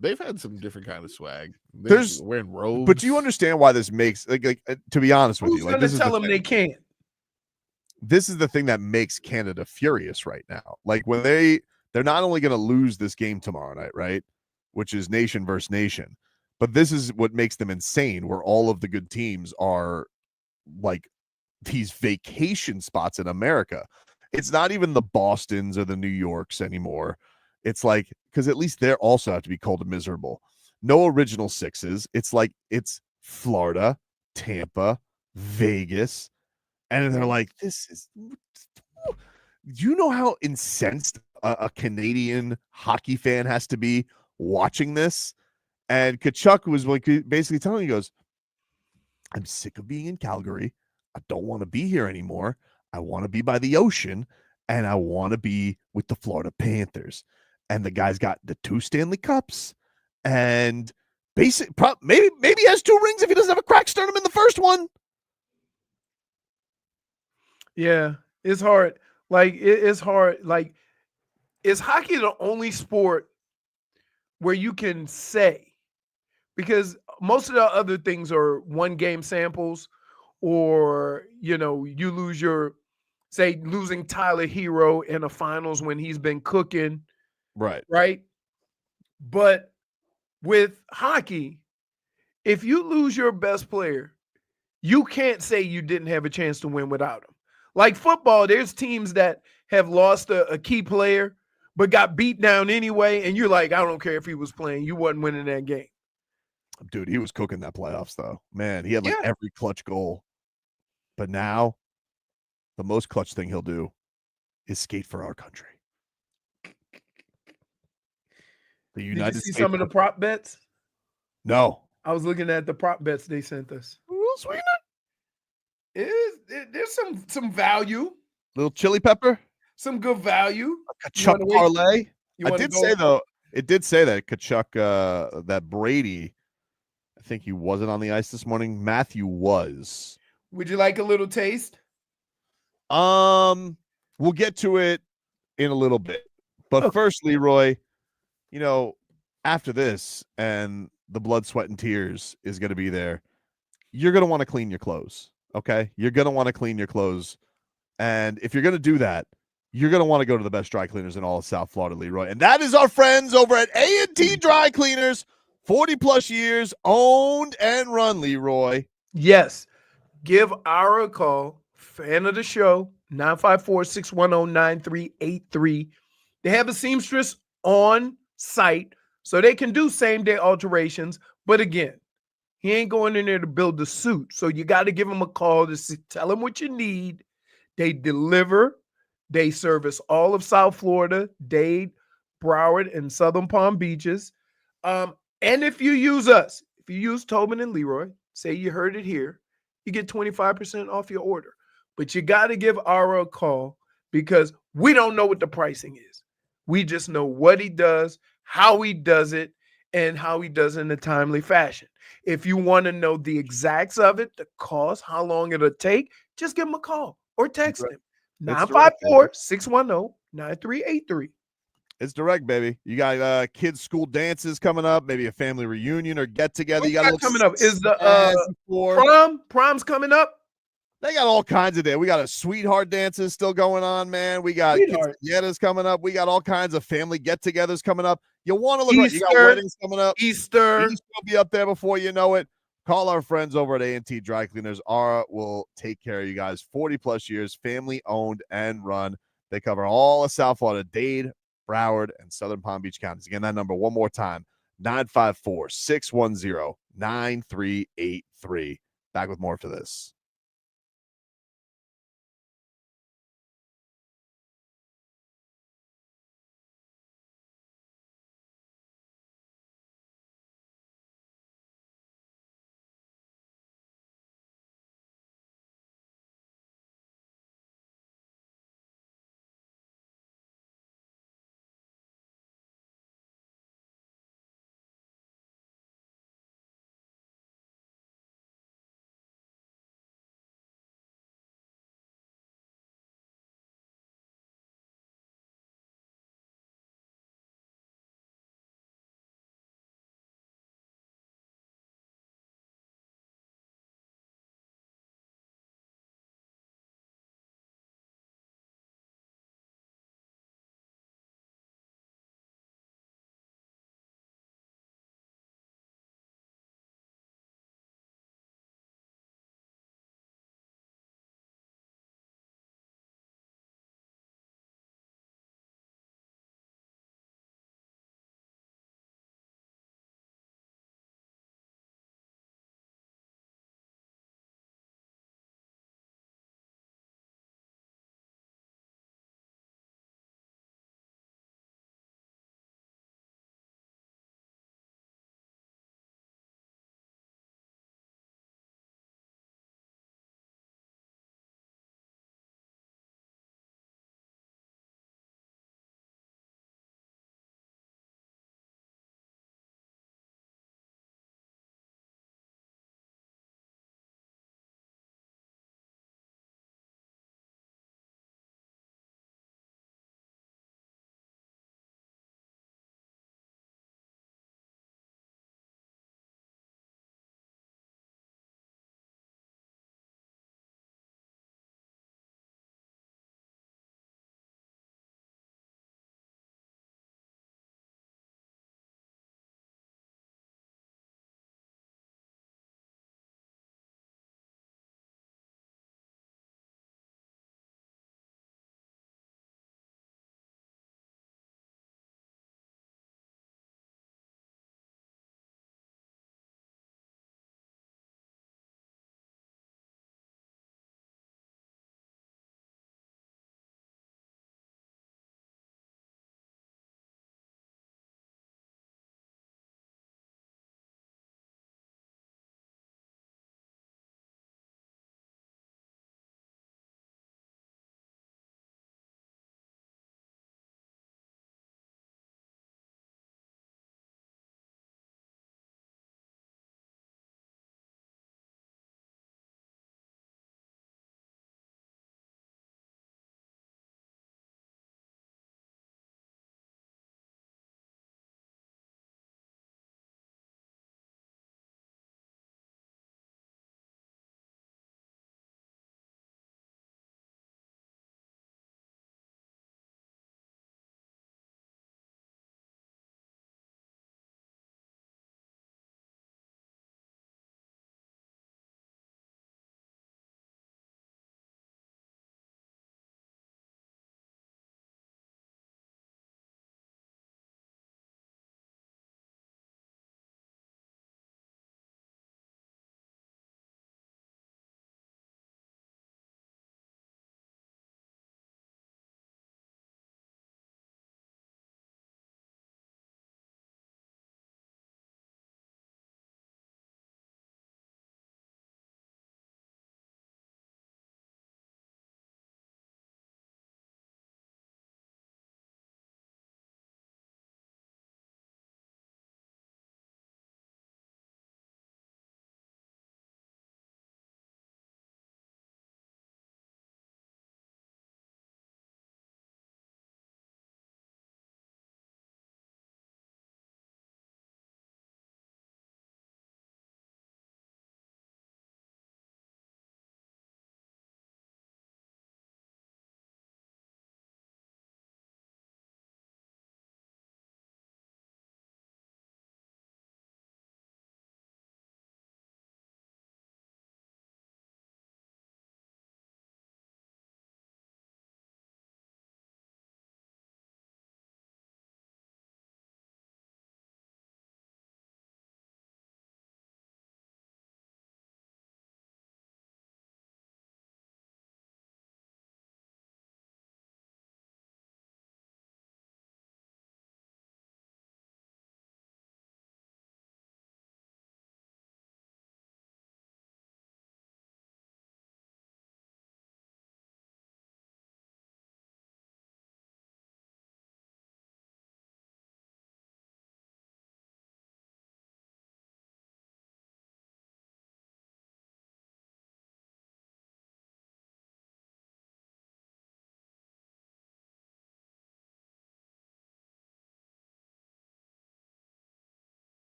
They've had some different kind of swag. There's wearing robes. But do you understand why this makes like to be honest with Who's you, like gonna this is tell the them thing. they can't? This is the thing that makes Canada furious right now. Like when they're not only going to lose this game tomorrow night, right? Which is nation versus nation, but this is what makes them insane, where all of the good teams are like these vacation spots in America. It's not even the Bostons or the New Yorks anymore. It's like, because at least they also have to be cold and miserable. No original sixes. It's like it's Florida, Tampa, Vegas. And they're like, this is. Do you know how incensed a Canadian hockey fan has to be watching this? And Kachuk was like basically telling me, he goes, I'm sick of being in Calgary. I don't want to be here anymore. I want to be by the ocean, and I want to be with the Florida Panthers. And the guy's got the 2 Stanley Cups, and maybe he has 2 rings if he doesn't have a crack sternum in the first one. Yeah, it's hard. Like it's hard. Like, is hockey the only sport where you can say, because most of the other things are 1-game samples, or you lose losing Tyler Herro in the finals when he's been cooking, right? But with hockey, if you lose your best player, you can't say you didn't have a chance to win without him. Like football, there's teams that have lost a key player but got beat down anyway, and you're like, I don't care if he was playing, you wasn't winning that game. Dude, he was cooking that playoffs, though. Man, he had like every clutch goal. But now, the most clutch thing he'll do is skate for our country. The United Did you see States. some of the prop bets? No. I was looking at the prop bets they sent us. There's some value. Little chili pepper? Some good value. Kachuk parlay? You I wanna did go- say, though, it did say that Kachuk, that Brady, I think he wasn't on the ice this morning. Matthew was. Would you like a little taste? We'll get to it in a little bit. But first, Leroy, after this and the blood, sweat, and tears is going to be there, you're going to want to clean your clothes, okay? You're going to want to clean your clothes. And if you're going to do that, you're going to want to go to the best dry cleaners in all of South Florida, Leroy. And that is our friends over at A&T Dry Cleaners, 40-plus years, owned and run, Leroy. Yes. Give our a call, fan of the show, 954-610-9383. They have a seamstress on site, so they can do same-day alterations. But again, he ain't going in there to build the suit. So you got to give him a call to tell him what you need. They deliver. They service all of South Florida, Dade, Broward, and Southern Palm Beaches. And if you use us, if you use Tobin and Leroy, say you heard it here, you get 25% off your order. But you got to give Ara a call, because we don't know what the pricing is. We just know what he does, how he does it, and how he does it in a timely fashion. If you want to know the exacts of it, the cost, how long it'll take, just give him a call or text him. 954-610-9383. It's direct, baby. You got kids' school dances coming up, maybe a family reunion or get together. You got a little coming up. Is the prom's coming up? They got all kinds of day. We got a sweetheart dances still going on, man. We got quinceañeras coming up. We got all kinds of family get-togethers coming up. You want to look right. You got weddings coming up. Easter will be up there before you know it. Call our friends over at A&T Dry Cleaners. Ara will take care of you guys. 40-plus years, family-owned and run. They cover all of South Florida, Dade, Broward, and Southern Palm Beach counties. Again, that number one more time, 954-610-9383. Back with more after this.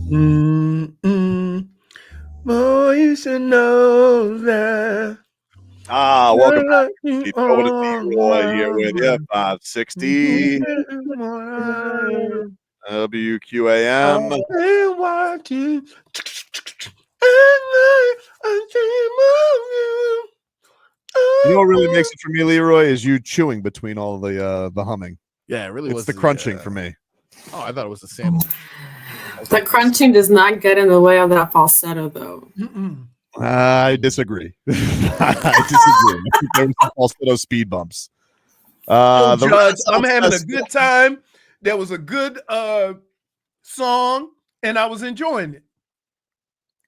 Boy, you should know that. Welcome back. Tobin and Leroy here with you. 560 WQAM. You know what really makes it for me, Leroy, is you chewing between all the humming. Yeah, it really it's was the crunching for me. Oh, I thought it was the sandwich. The crunching does not get in the way of that falsetto, though. I disagree. I disagree. I think there was some falsetto speed bumps. Judge, I'm having a good time. There was a good song, and I was enjoying it.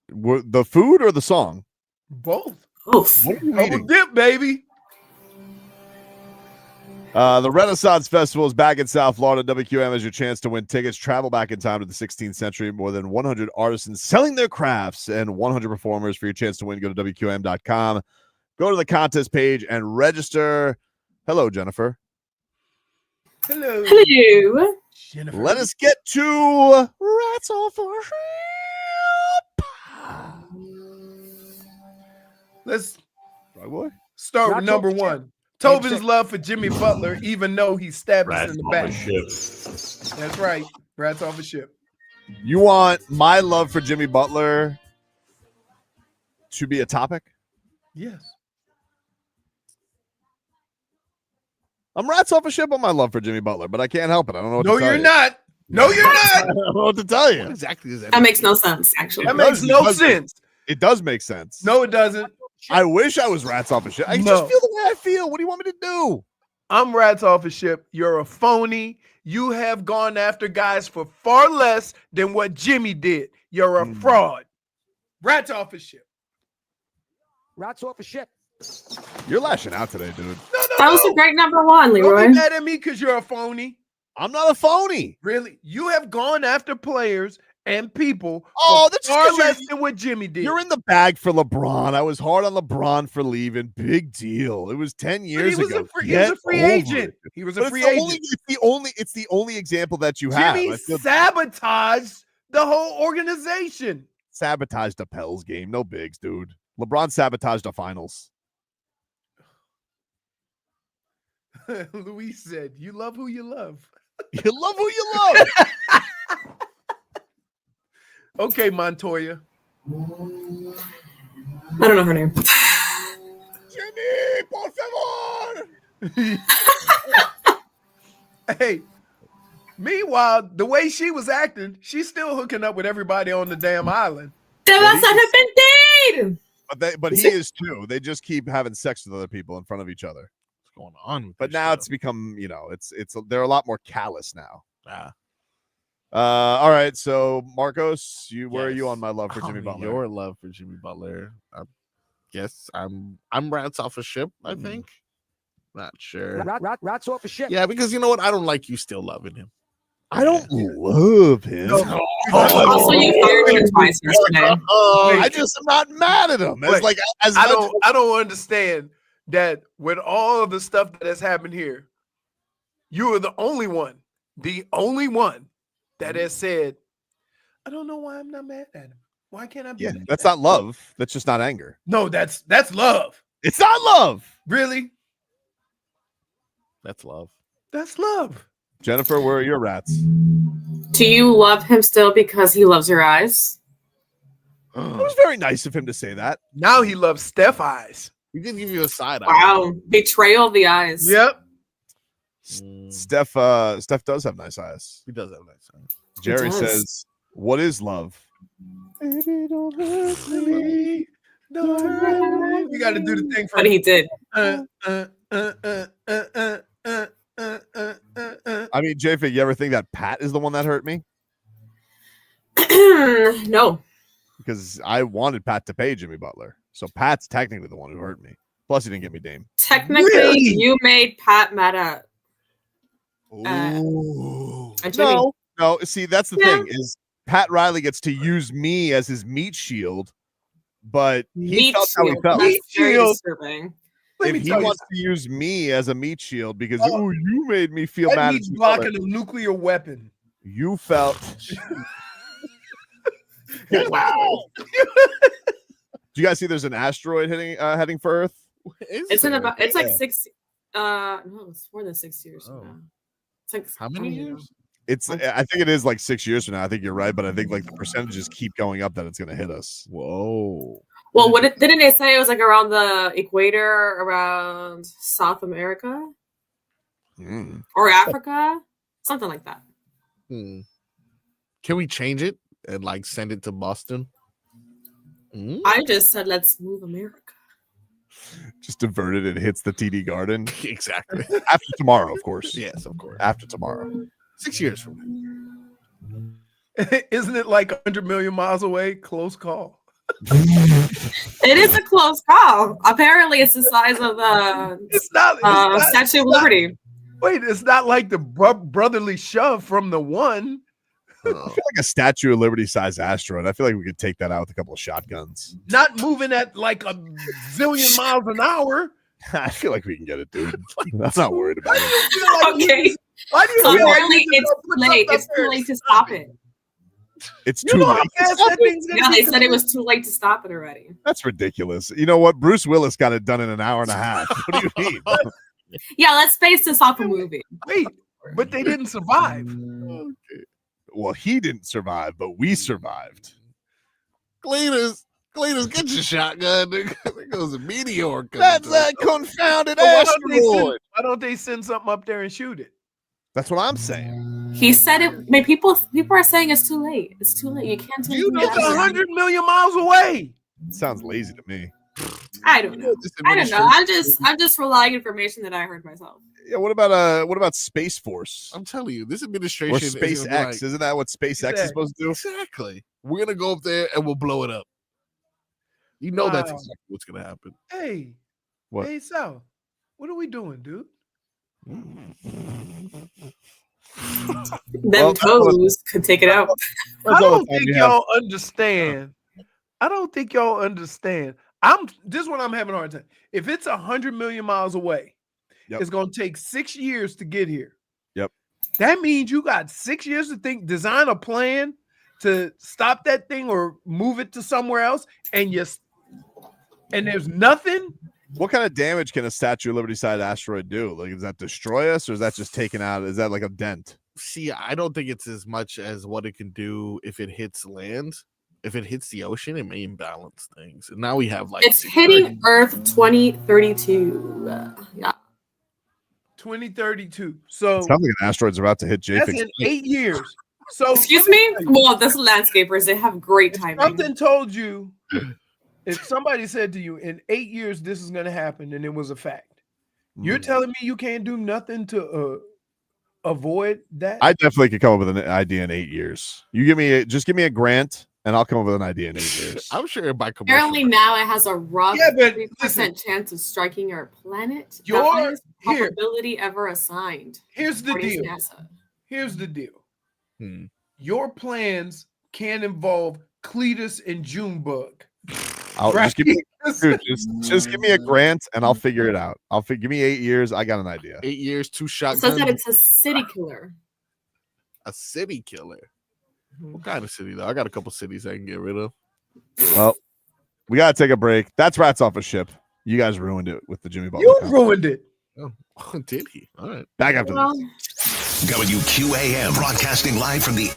The food or the song? Both. Both. What are you Double eating? dip, baby. The Renaissance Festival is back in South Florida. WQM has your chance to win tickets. Travel back in time to the 16th century. More than 100 artisans selling their crafts and 100 performers for your chance to win. Go to WQM.com. Go to the contest page and register. Hello, Jennifer. Hello. Hello. Jennifer. Let us get to Rats All for Let's boy. start with number one. Tobin's love for Jimmy Butler, even though he stabbed us in the back. That's right. Rats off a ship. You want my love for Jimmy Butler to be a topic? Yes. I'm rats off a ship on my love for Jimmy Butler, but I can't help it. I don't know what No, to tell you're you. not. No, you're not. I don't know what to tell you. What exactly is that? That makes no sense, actually. That makes no sense. It does make sense. No, it doesn't. I wish I was rats off a ship. I just feel the way I feel. What do you want me to do? I'm rats off a ship. You're a phony. You have gone after guys for far less than what Jimmy did. You're a fraud. Rats off a ship. Rats off a ship. You're lashing out today, dude. That was a great number one, Leroy. Don't be mad at me because you're a phony. I'm not a phony. Really? You have gone after players and people that's far just 'cause less than what Jimmy did. You're in the bag for LeBron. I was hard on LeBron for leaving. Big deal. It was 10 years ago. He was a free agent. He was a free agent. It's the only example that you have. Jimmy sabotaged the whole organization. Sabotaged the Pels game. No bigs, dude. LeBron sabotaged the finals. Luis said, "You love who you love." You love who you love. Okay, Montoya. I don't know her name. Jimmy, por favor. Hey, meanwhile, the way she was acting, she's still hooking up with everybody on the damn island. But he is too. They just keep having sex with other people in front of each other. What's going on? But now it's become, it's they're a lot more callous now. Yeah. All right. So Marcos, where are you on my love for Jimmy Butler? Your love for Jimmy Butler. I guess I'm rats off a ship, I think. Not sure. Rats off a ship. Yeah, because you know what? I don't like you still loving him. I don't love him. Also, you fired him twice yesterday. I just am not mad at him. It's like I don't understand that with all of the stuff that has happened here, you are the only one that has said, I don't know why I'm not mad at him. Why can't I be mad that's at not love. That's just not anger. No, that's love. It's not love. Really? That's love. That's love. Jennifer, where are your rats? Do you love him still because he loves your eyes? It was very nice of him to say that. Now he loves Steph eyes. He did give you a side eye. Wow. Betrayal of the eyes. Yep. Steph does have nice eyes. He does have nice eyes. Jerry says, what is love? Baby, don't hurt me. Don't hurt me. You got to do the thing for But he did. I mean, J-Fig, you ever think that Pat is the one that hurt me? No. Because I wanted Pat to pay Jimmy Butler. So Pat's technically the one who hurt me. Plus, he didn't get me Dame. Technically, you made Pat mad at Jimmy. No. See, that's the thing is Pat Riley gets to use me as his meat shield, but he felt how he felt. That's very disturbing. If he wants to use me as a meat shield because you made me feel that mad means at you, blocking a nuclear weapon. you felt Wow. Do you guys see there's an asteroid heading for Earth? It's in about. It's like 6. No, it's more than 6 years from now. It's like How many years? I think it is like 6 years from now. I think you're right, but I think like the percentages keep going up that it's going to hit us. Whoa. Well, didn't they say it was like around the equator, around South America or Africa, something like that? Can we change it and like send it to Boston? I just said let's move America. Just divert it. It hits the TD Garden. Exactly. After tomorrow, of course. Yes, of course. After tomorrow. 6 years from now. Isn't it like 100 million miles away? Close call. It is a close call. Apparently, it's the size of the Statue of Liberty. Wait, it's not like the brotherly shove from the one. I feel like a Statue of Liberty size asteroid. I feel like we could take that out with a couple of shotguns. Not moving at like a zillion miles an hour. I feel like we can get it, dude. I'm not worried about it. Okay. Why do you So feel like apparently, you it's just late. put It's something too late to stop it. It's You too know how late. fast that thing's gonna Yeah, be they said it complete? was too late to stop it already. That's ridiculous. You know what? Bruce Willis got it done in an hour and a half. What do you mean? Yeah, let's base this off a movie. Wait, but they didn't survive. Well, he didn't survive, but we survived. Cleaners, get your shotgun. There goes a meteor. That's that confounded Why asteroid. don't they send something up there and shoot it? That's what I'm saying. He said it. I mean, people are saying it's too late. It's too late. You can't do It's 100 million miles away. Sounds lazy to me. I don't know. I'm just relying on information that I heard myself. Yeah. What about Space Force I'm telling you, this administration or is gonna be SpaceX? like, Isn't that what SpaceX is supposed to do? exactly. We're gonna go up there and we'll blow it up. You know that's Wow. exactly what's gonna happen. Hey, What? hey, Sal, what are we doing, dude? Them toes could take it out. I don't think y'all understand. I don't think y'all understand. This is what I'm having a hard time. If it's 100 million miles away, it's gonna take 6 years to get here. Yep. That means you got 6 years to design a plan to stop that thing or move it to somewhere else, and there's nothing. What kind of damage can a Statue of Liberty size asteroid do? Like, does that destroy us, or is that just taken out? Is that like a dent? See, I don't think it's as much as what it can do if it hits land. If it hits the ocean, it may imbalance things. And now we have like It's hitting Earth 2032. Yeah. 2032. So Sounds like an asteroid's about to hit that's JFix. in 8 years. So Excuse me? Well, this landscapers, they have great timing. something told you, if somebody said to you in 8 years this is going to happen and it was a fact, you're telling me you can't do nothing to avoid that? I definitely could come up with an idea in 8 years. You give me a grant, and I'll come up with an idea in 8 years. I'm sure by commercial. Apparently now it has a rough Yeah, but 3% chance of striking our planet. Your- The highest here. probability ever assigned. Here's the according to deal. NASA. Here's the deal. Your plans can involve Cletus and Junebug. Just give me a grant, and I'll figure it out. Give me 8 years. I got an idea. 8 years, 2 It shotguns. says that it's a city killer. A city killer. What kind of city though? I got a couple cities I can get rid of. Well, we gotta take a break. That's Rats Off a Ship. You guys ruined it with the Jimmy Butler. You comment. ruined it. Oh, did he? All right. Back after Well, this. WQAM broadcasting live from the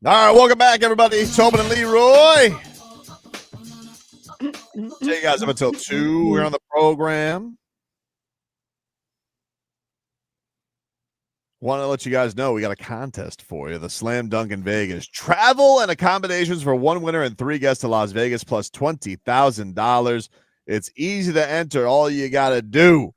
All right, welcome back, everybody. Tobin and Leroy. Take you guys up until 2. We're on the program. Want to let you guys know we got a contest for you. The Slam Dunk in Vegas. Travel and accommodations for 1 winner and 3 guests to Las Vegas plus $20,000. It's easy to enter. All you got to do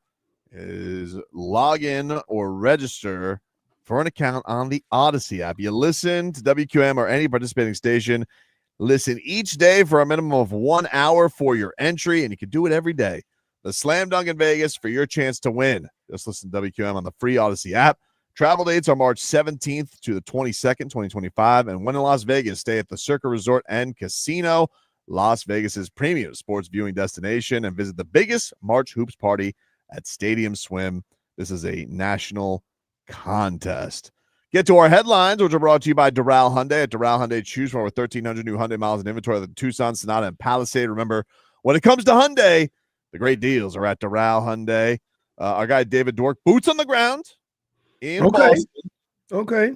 is log in or register for an account on the Odyssey app. You listen to WQM or any participating station. Listen each day for a minimum of 1 hour for your entry, and you can do it every day. The Slam Dunk in Vegas for your chance to win. Just listen to WQM on the free Odyssey app. Travel dates are March 17th to the 22nd, 2025. And when in Las Vegas, stay at the Circa Resort and Casino, Las Vegas's premium sports viewing destination, and visit the biggest March Hoops party at Stadium Swim. This is a national contest. Get to our headlines, which are brought to you by Doral Hyundai. At Doral Hyundai, choose from over 1,300 new Hyundai miles in inventory of the Tucson, Sonata, and Palisade. Remember, when it comes to Hyundai, the great deals are at Doral Hyundai. Our guy David Dwork, boots on the ground in Boston. Okay.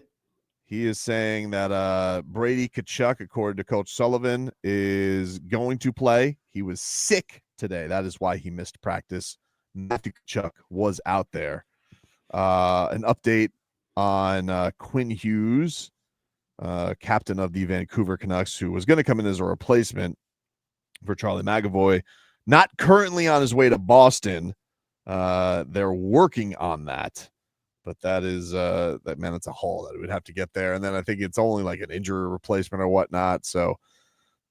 He is saying that Brady Tkachuk, according to Coach Sullivan, is going to play. He was sick today. That is why he missed practice. Matthew Tkachuk was out there. An update on Quinn Hughes, captain of the Vancouver Canucks, who was going to come in as a replacement for Charlie McAvoy. Not currently on his way to Boston. They're working on that. But that is it's a haul that would have to get there. And then I think it's only like an injury replacement or whatnot. So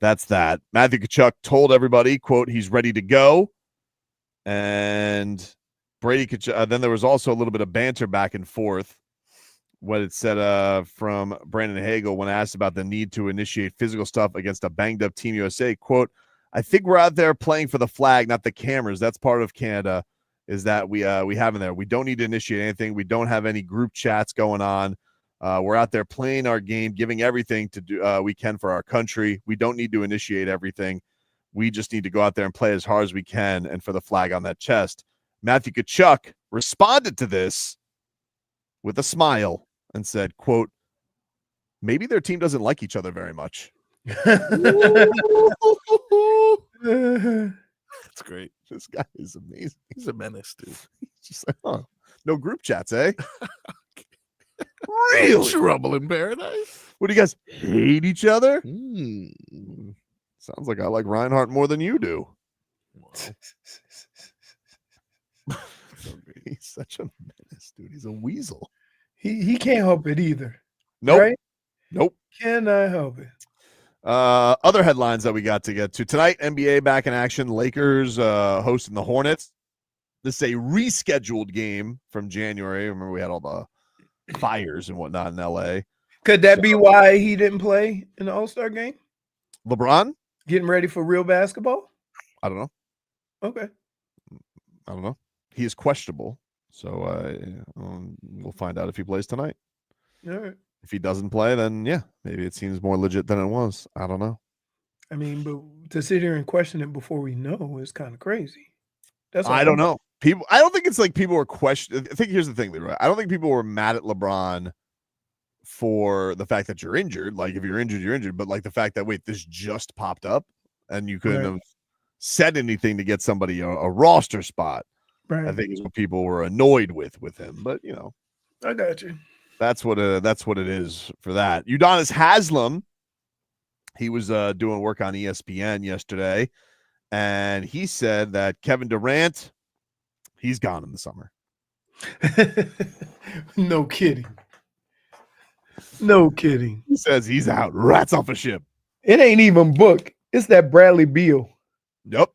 that's that. Matthew Tkachuk told everybody, quote, he's ready to go. And Brady Tkachuk, then there was also a little bit of banter back and forth. What it said from Brandon Hagel when asked about the need to initiate physical stuff against a banged up Team USA, quote, I think we're out there playing for the flag, not the cameras. That's part of Canada. Is that we have in there. We don't need to initiate anything. We don't have any group chats going on. We're out there playing our game, giving everything to do we can for our country. We don't need to initiate everything. We just need to go out there and play as hard as we can and for the flag on that chest. Matthew Tkachuk responded to this with a smile and said, quote, maybe their team doesn't like each other very much. That's great. This guy is amazing. He's a menace, dude. He's just like, oh, no group chats, eh? Really? Trouble in paradise. What do you guys hate each other? Sounds like I like Reinhardt more than you do. He's such a menace, dude. He's a weasel. He can't help it either. Nope. Right? Nope. Cannot help it. Other headlines that we got to get to tonight, NBA back in action. Lakers hosting the Hornets. This is a rescheduled game from January. Remember, we had all the fires and whatnot in LA. Could that be why he didn't play in the All-Star game? LeBron? Getting ready for real basketball? I don't know. Okay. I don't know. He is questionable. So we'll find out if he plays tonight. All right. If he doesn't play, then yeah, maybe it seems more legit than it was. I don't know. I mean, but to sit here and question it before we know is kind of crazy. That's I don't know. People, I don't think it's like people were questioning. I think here's the thing, Leroy. I don't think people were mad at LeBron for the fact that you're injured. Like if you're injured, you're injured. But like the fact that this just popped up and you couldn't have said anything to get somebody a roster spot. Right. I think is what people were annoyed with him. But I got you. That's what it is for that. Udonis Haslem, he was doing work on ESPN yesterday, and he said that Kevin Durant, he's gone in the summer. No kidding. No kidding. He says he's out. Rats off a ship. It ain't even booked. It's that Bradley Beal. Yep,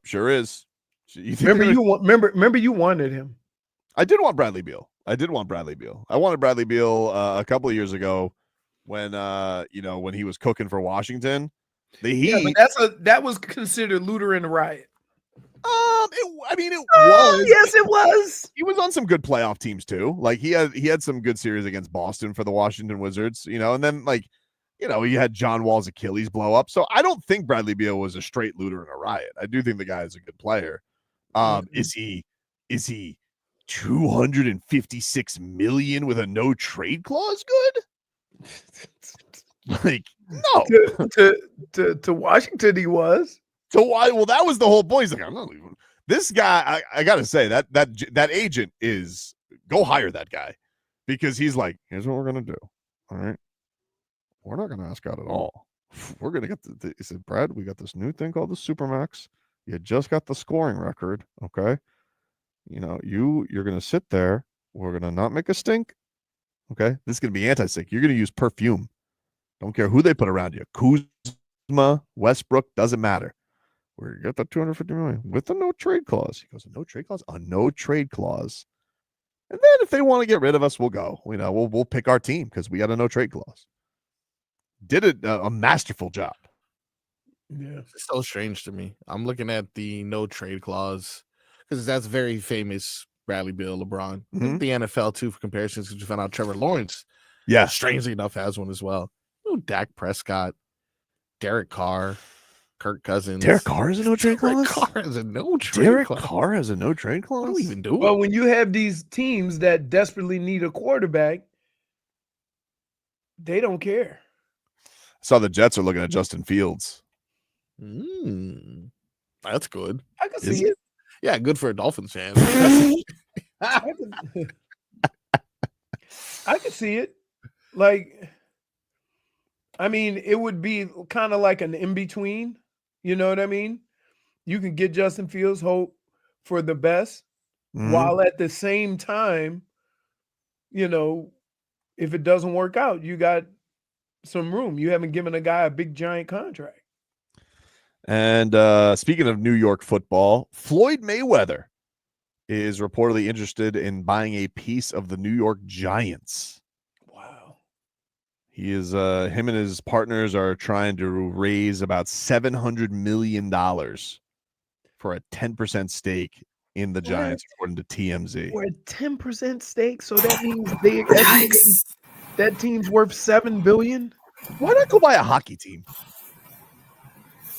sure is. Remember you wanted him. I did want Bradley Beal. I wanted Bradley Beal a couple of years ago when when he was cooking for Washington. The Heat. Yeah, but that was considered looter in the riot. It was. Yes, it was. He was on some good playoff teams too. Like he had some good series against Boston for the Washington Wizards, and then he had John Wall's Achilles blow up. So I don't think Bradley Beal was a straight looter in a riot. I do think the guy is a good player. Is he $256 million with a no trade clause good? Like, no. To Washington, he was. So why? Well, that was the whole point. He's like, I'm not leaving. This guy, I gotta say that agent is go hire that guy because he's like, here's what we're gonna do. All right, we're not gonna ask out at all. We're gonna get he said, Brad, we got this new thing called the Supermax. You just got the scoring record, okay? You know, you're gonna sit there. We're gonna not make a stink. Okay, this is gonna be anti-stink. You're gonna use perfume. Don't care who they put around you. Kuzma, Westbrook, doesn't matter. We got the $250 million with a no trade clause. He goes, a no trade clause, a no trade clause. And then if they want to get rid of us, we'll go. You know, we'll pick our team because we got a no trade clause. Did it a masterful job. Yeah, it's so strange to me. I'm looking at the no trade clause because that's very famous. Bradley Beal, LeBron, Mhm. the NFL too for comparisons because we found out Trevor Lawrence, Yeah, strangely enough, has one as well. Oh, Dak Prescott, Derek Carr, Kirk Cousins. Derek Carr has a no trade clause. Carr has a no trade Derek clause. Carr has a no trade clause. What do we even do? Well, when you have these teams that desperately need a quarterback, they don't care. Saw the Jets are looking at Justin Fields. That's good. I can Is see it. Yeah, good for a Dolphins fan. I could see it. Like, I mean, it would be kind of like an in-between. You know what I mean? You can get Justin Fields, hope for the best, while at the same time, you know, if it doesn't work out, you got some room. You haven't given a guy a big giant contract. And speaking of New York football, Floyd Mayweather is reportedly interested in buying a piece of the New York Giants. Wow. He is him and his partners are trying to raise about $700 million for a 10% stake in the Giants, according to TMZ. Or a 10% stake. So that means that team's worth $7 billion. Why not go buy a hockey team?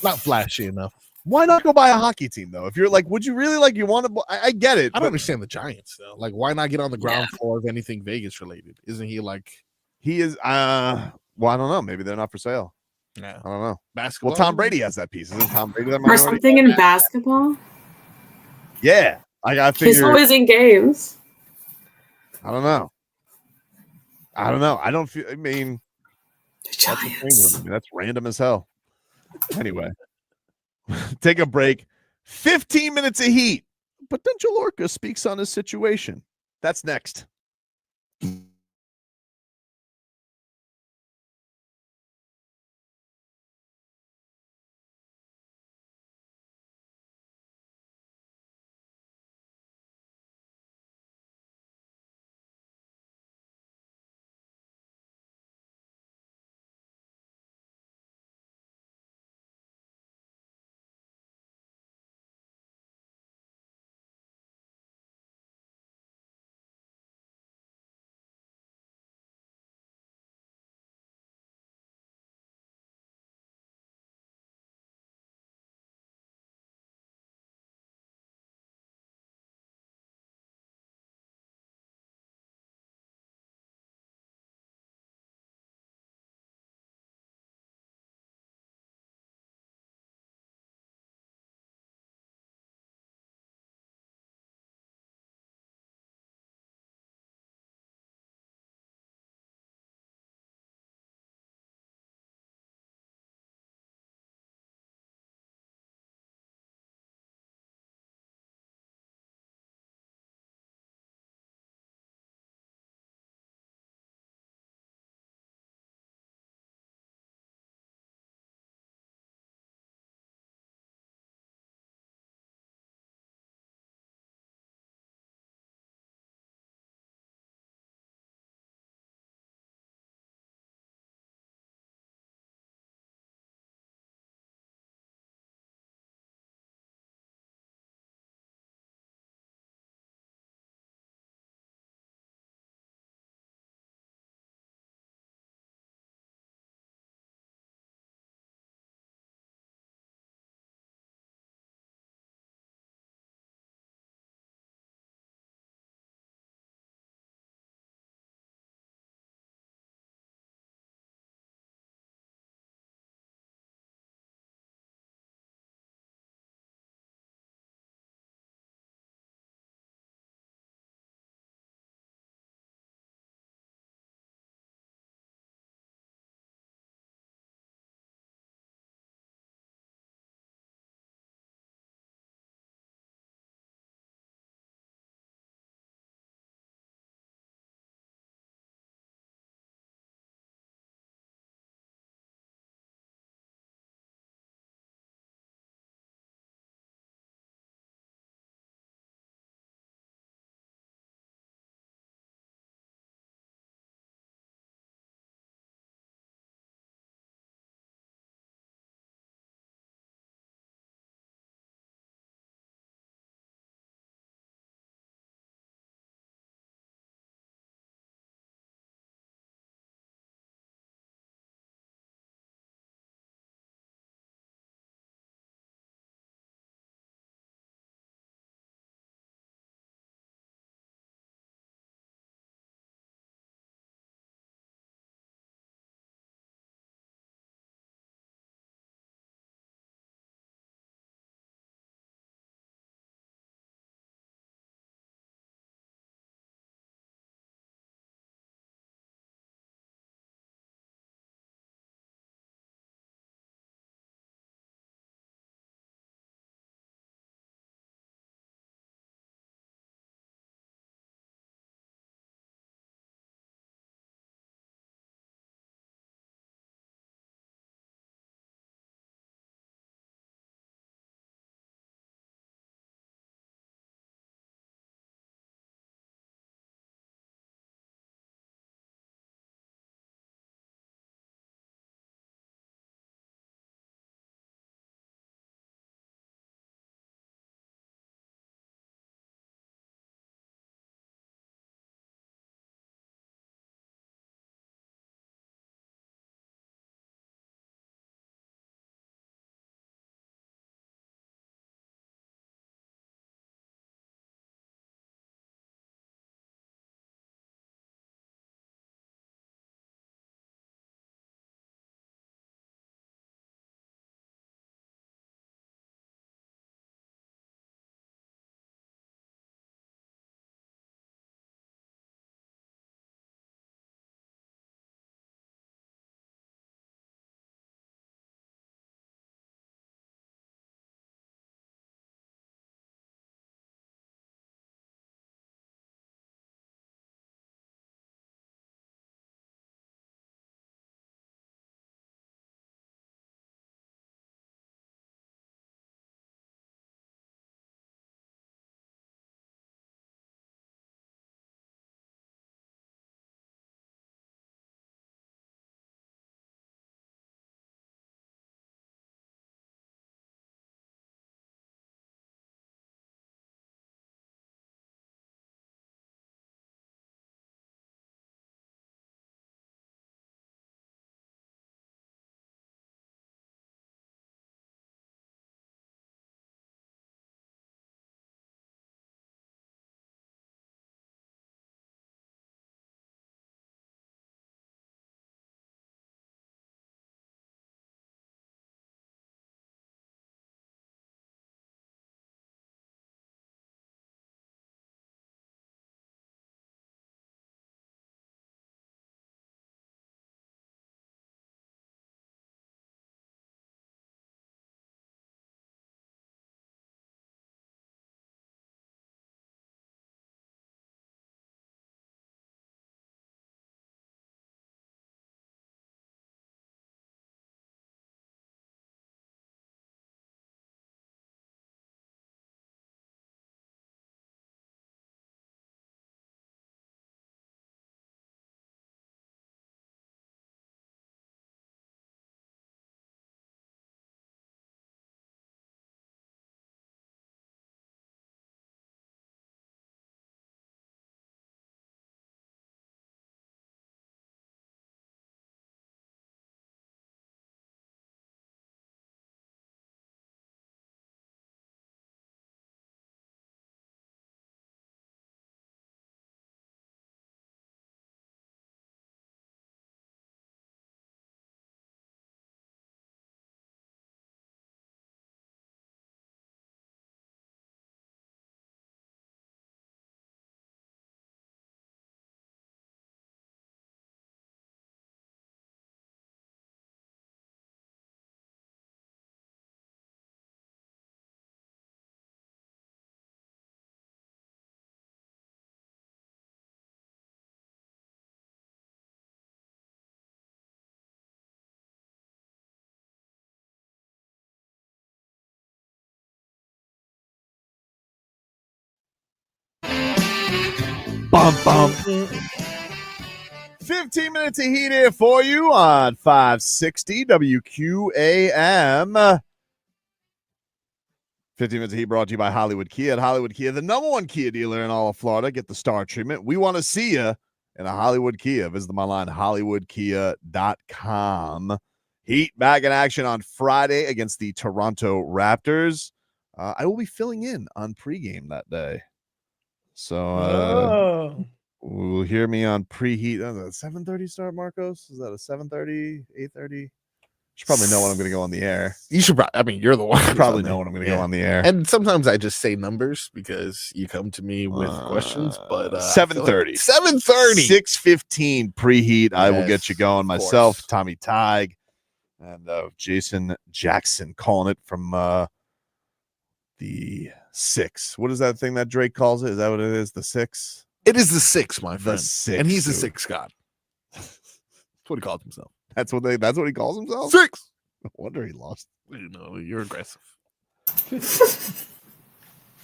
Not flashy enough. Why not go buy a hockey team though? If you're like, would you really like? You want to? I get it. I don't understand the Giants though. Like, why not get on the ground floor of anything Vegas related? Isn't he like? He is. Well, I don't know. Maybe they're not for sale. Yeah, I don't know. Basketball. Well, Tom Brady has that piece. Isn't Tom Brady that Or minority? something in basketball. Yeah, I figure. He's always in games. I don't know. I don't feel. I mean, that's random as hell. Anyway, take a break. 15 minutes of heat. Potential Orca speaks on his situation. That's next. bum, bum. 15 minutes of heat here for you on 560 WQAM. 15 minutes of heat brought to you by Hollywood Kia. At Hollywood Kia, the #1 Kia dealer in all of Florida. Get the star treatment. We want to see you in a Hollywood Kia. Visit them online, hollywoodkia.com. Heat back in action on Friday against the Toronto Raptors. I will be filling in on pregame that day. So will hear me on preheat. 7:30 start, Marcos? Is that a 7:30, 8:30? You should probably know when I'm going to go on the air. You should. I mean, you're the one. You probably know when I'm going to go on the air. And sometimes I just say numbers because you come to me with questions. But 7:30, 7:30, 6:15 preheat. I will get you going. of Myself, course. Tommy Tig, and Jason Jackson calling it from the 6. What is that thing that Drake calls it? Is that what it is? The 6? It is the 6, my friend. The 6, and he's the dude. 6 god. That's what he calls himself. That's what he calls himself? 6. No wonder he lost. You know, you're aggressive.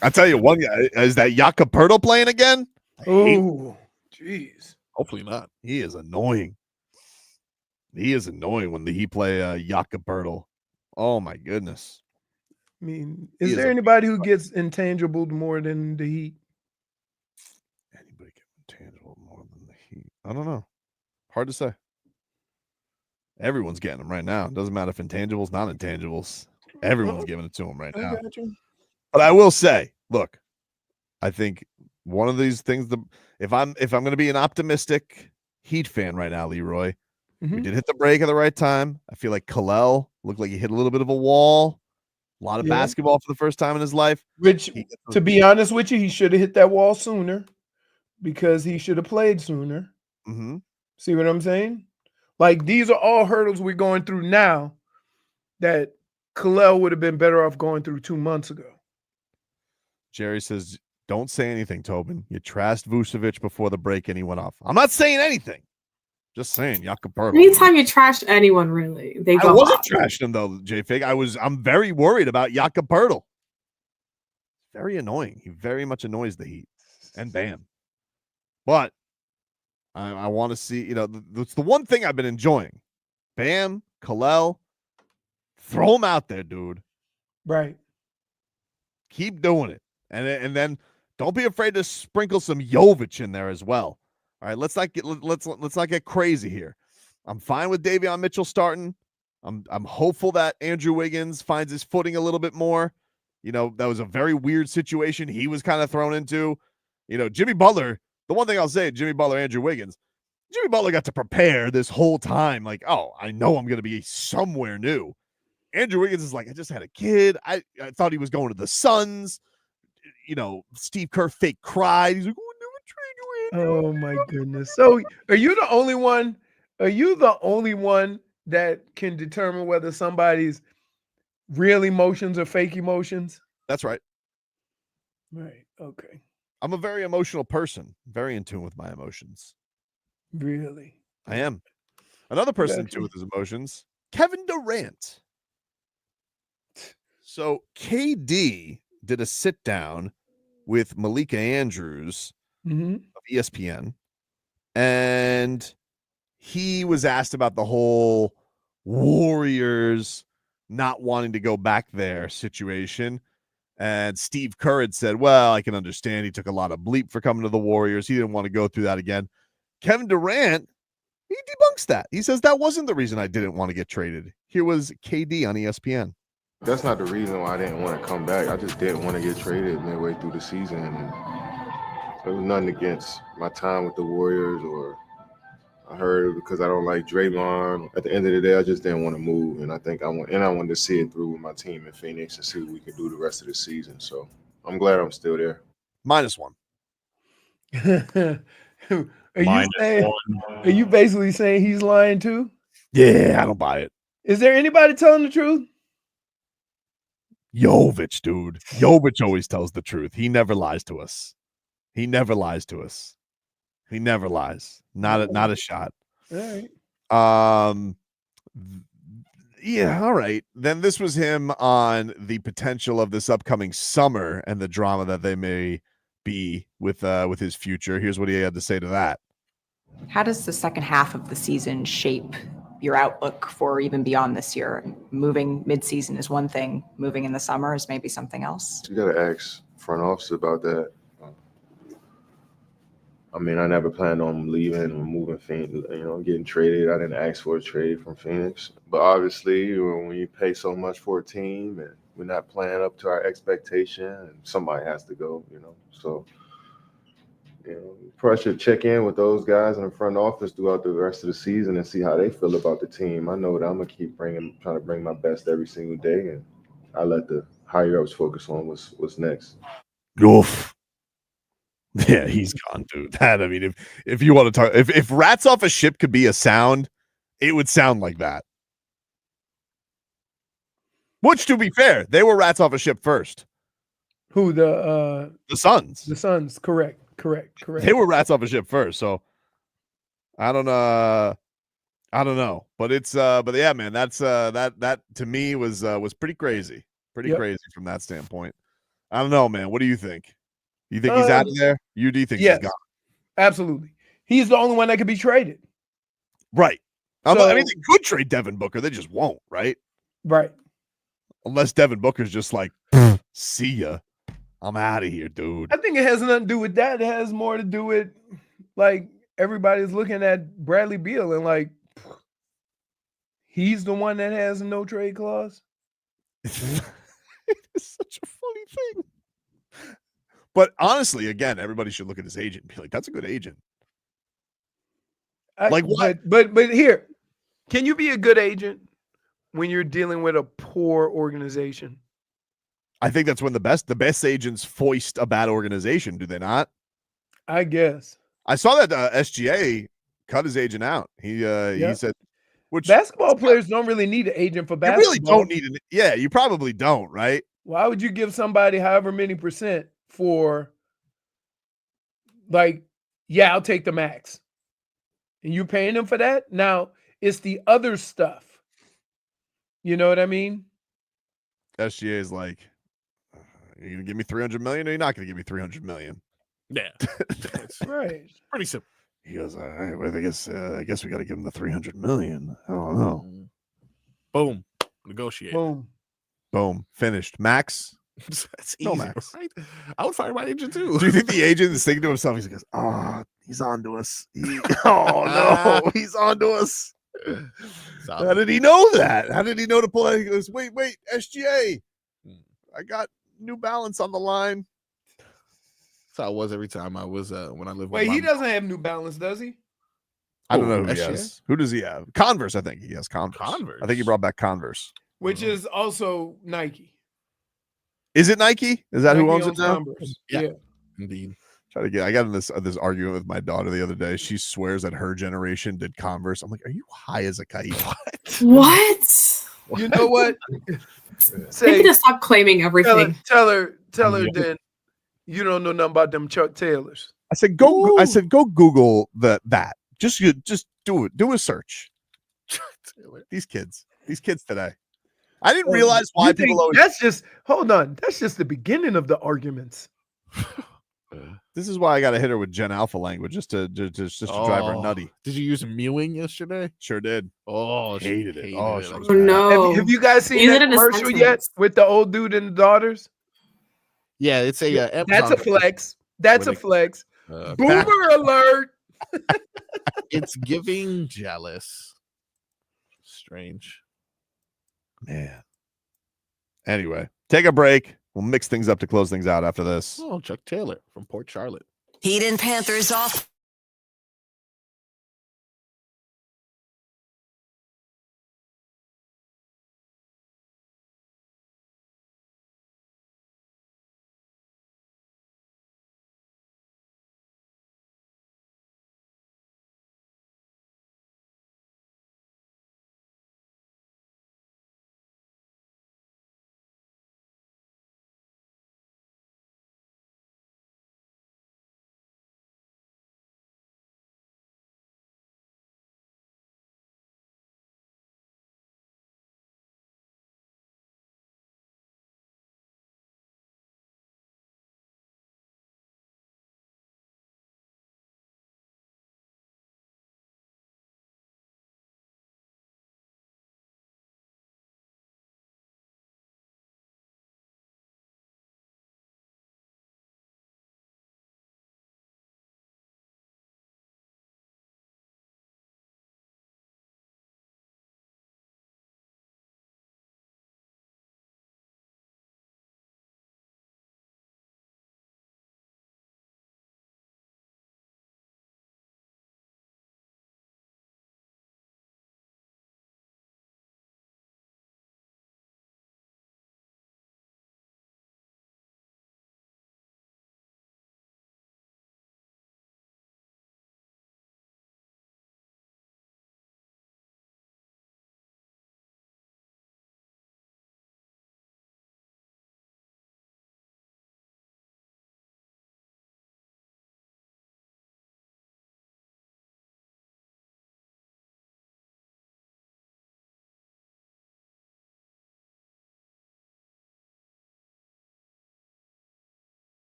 I tell you, one guy is that Jacoperto playing again. Oh, jeez. Hopefully not. He is annoying. He is annoying when he play Jacoperto. Oh my goodness. I mean, He is is there a- anybody who gets intangible more than the Heat? Anybody get intangible more than the Heat? I don't know. Hard to say. Everyone's getting them right now. It doesn't matter if intangibles, not intangibles. Everyone's giving it to them right now. But I will say, look, I think one of these things, if I'm going to be an optimistic Heat fan right now, Leroy, we did hit the break at the right time. I feel like Kalel looked like he hit a little bit of a wall. A lot of Yeah. basketball for the first time in his life. Which, to be honest with you, he should have hit that wall sooner because he should have played sooner. Mm-hmm. See what I'm saying? Like, these are all hurdles we're going through now that Kalel would have been better off going through 2 months ago. Jerry says, don't say anything, Tobin. You trashed Vucevic before the break and he went off. I'm not saying anything. Just saying, Jacoperto. Anytime you trash anyone, really, they go I wasn't off. trashing him though, J-Fig. I'm very worried about Jacoperto. Very annoying. He very much annoys the Heat. And Bam. But I want to see, it's the one thing I've been enjoying. Bam, Kalel, throw him out there, dude. Right. Keep doing it. And then don't be afraid to sprinkle some Jovic in there as well. All right, let's not get crazy here. I'm fine with Davion Mitchell starting. I'm hopeful that Andrew Wiggins finds his footing a little bit more. That was a very weird situation he was kind of thrown into. Jimmy Butler, the one thing I'll say, Jimmy Butler, Andrew Wiggins, Jimmy Butler got to prepare this whole time. Like, oh, I know I'm going to be somewhere new. Andrew Wiggins is like, I just had a kid. I thought he was going to the Suns. Steve Kerr fake cried. He's like, oh, never trade you, Andrew. Oh my goodness. So are you the only one? Are you the only one that can determine whether somebody's real emotions or fake emotions? That's right. Right. Okay. I'm a very emotional person, very in tune with my emotions. Really? I am. Another person in tune with his emotions, Kevin Durant. So KD did a sit down with Malika Andrews of ESPN, and he was asked about the whole Warriors not wanting to go back there situation. And Steve Kerr had said, well, I can understand. He took a lot of bleep for coming to the Warriors. He didn't want to go through that again. Kevin Durant, he debunks that. He says that wasn't the reason I didn't want to get traded. Here was KD on ESPN. That's not the reason why I didn't want to come back. I just didn't want to get traded midway through the season. And there was nothing against my time with the Warriors, or I heard it because I don't like Draymond. At the end of the day, I just didn't want to move, and I wanted to see it through with my team in Phoenix and see what we could do the rest of the season. So I'm glad I'm still there. -1. Are you basically saying he's lying too? Yeah, I don't buy it. Is there anybody telling the truth? Jovic, dude. Jovic always tells the truth. He never lies to us. He never lies to us. He never lies. Not a shot. All right. Yeah, all right. Then this was him on the potential of this upcoming summer and the drama that they may be with his future. Here's what he had to say to that. How does the second half of the season shape your outlook for even beyond this year? Moving midseason is one thing. Moving in the summer is maybe something else. You got to ask front office about that. I mean, I never planned on leaving or moving Phoenix, getting traded. I didn't ask for a trade from Phoenix. But obviously, when you pay so much for a team and we're not playing up to our expectation, and somebody has to go, So, probably should check in with those guys in the front office throughout the rest of the season and see how they feel about the team. I know that I'm going to keep trying to bring my best every single day, and I let the higher-ups focus on what's next. Oof. Yeah, he's gone, dude. That, I mean, if you want to talk, if rats off a ship could be a sound, it would sound like that. Which, to be fair, they were rats off a ship first. Who, the Suns? The Suns, correct. They were rats off a ship first, so I don't know, but it's but yeah, man, that's that to me was pretty crazy, crazy from that standpoint. I don't know, man. What do you think? You think he's out of there? You do think he's gone? Absolutely. He's the only one that could be traded. Right. So, I mean, they could trade Devin Booker. They just won't, right? Right. Unless Devin Booker's just like, see ya. I'm out of here, dude. I think it has nothing to do with that. It has more to do with, like, everybody's looking at Bradley Beal and, like, he's the one that has a no trade clause. It's such a funny thing. But honestly, again, everybody should look at his agent and be like, that's a good agent. Like what? But here, can you be a good agent when you're dealing with a poor organization? I think that's when the best agents foist a bad organization, do they not? I guess. I saw that SGA cut his agent out. He said, which basketball players don't really need an agent for basketball. You really don't need it. Yeah, you probably don't, right? Why would you give somebody however many % for, like, yeah, I'll take the max. And you're paying them for that? Now, it's the other stuff. You know what I mean? SGA is like, are you going to give me $300 million or you're not going to give me $300 million? Yeah. Right. Pretty simple. He goes, all right, well, I guess we got to give him the $300 million. I don't know. Boom. Negotiate. Boom. Finished. Max? That's No easy, max. right? I would fire my agent too. Do you think the agent is thinking to himself, he goes, oh, he's on to us. Oh, no, he's on to us. How did he know that? How did he know to pull out? He goes, wait, SGA. I got New Balance on the line. That's how it was every time I was when I lived with Wait, he doesn't have New Balance, does he? I don't know who he SGA? has. Who does he have? Converse, I think he has Converse. I think he brought back Converse. Which is also Nike. Is it Nike? Is that Nike who owns it now? Converse. Yeah. Indeed. I got in this argument with my daughter the other day. She swears that her generation did Converse. I'm like, are you high as a kite? What? You know what? They need to stop claiming everything. Tell her then you don't know nothing about them Chuck Taylors. I said, go Google that. Just do it. Do a search. These kids today. I didn't realize why people always. That's just That's just the beginning of the arguments. This is why I got to hit her with Gen Alpha language just to drive her nutty. Did you use mewing yesterday? Sure did. Oh, hated it. Oh no! Have you guys seen Use that it in a commercial sentence. yet with the old dude and the daughters? Yeah, it's a That's Amazon a flex. That's a flex. Boomer alert! It's giving jealous. Strange. Man. Anyway, take a break. We'll mix things up to close things out after this. Oh, Chuck Taylor from Port Charlotte. Heat and Panthers off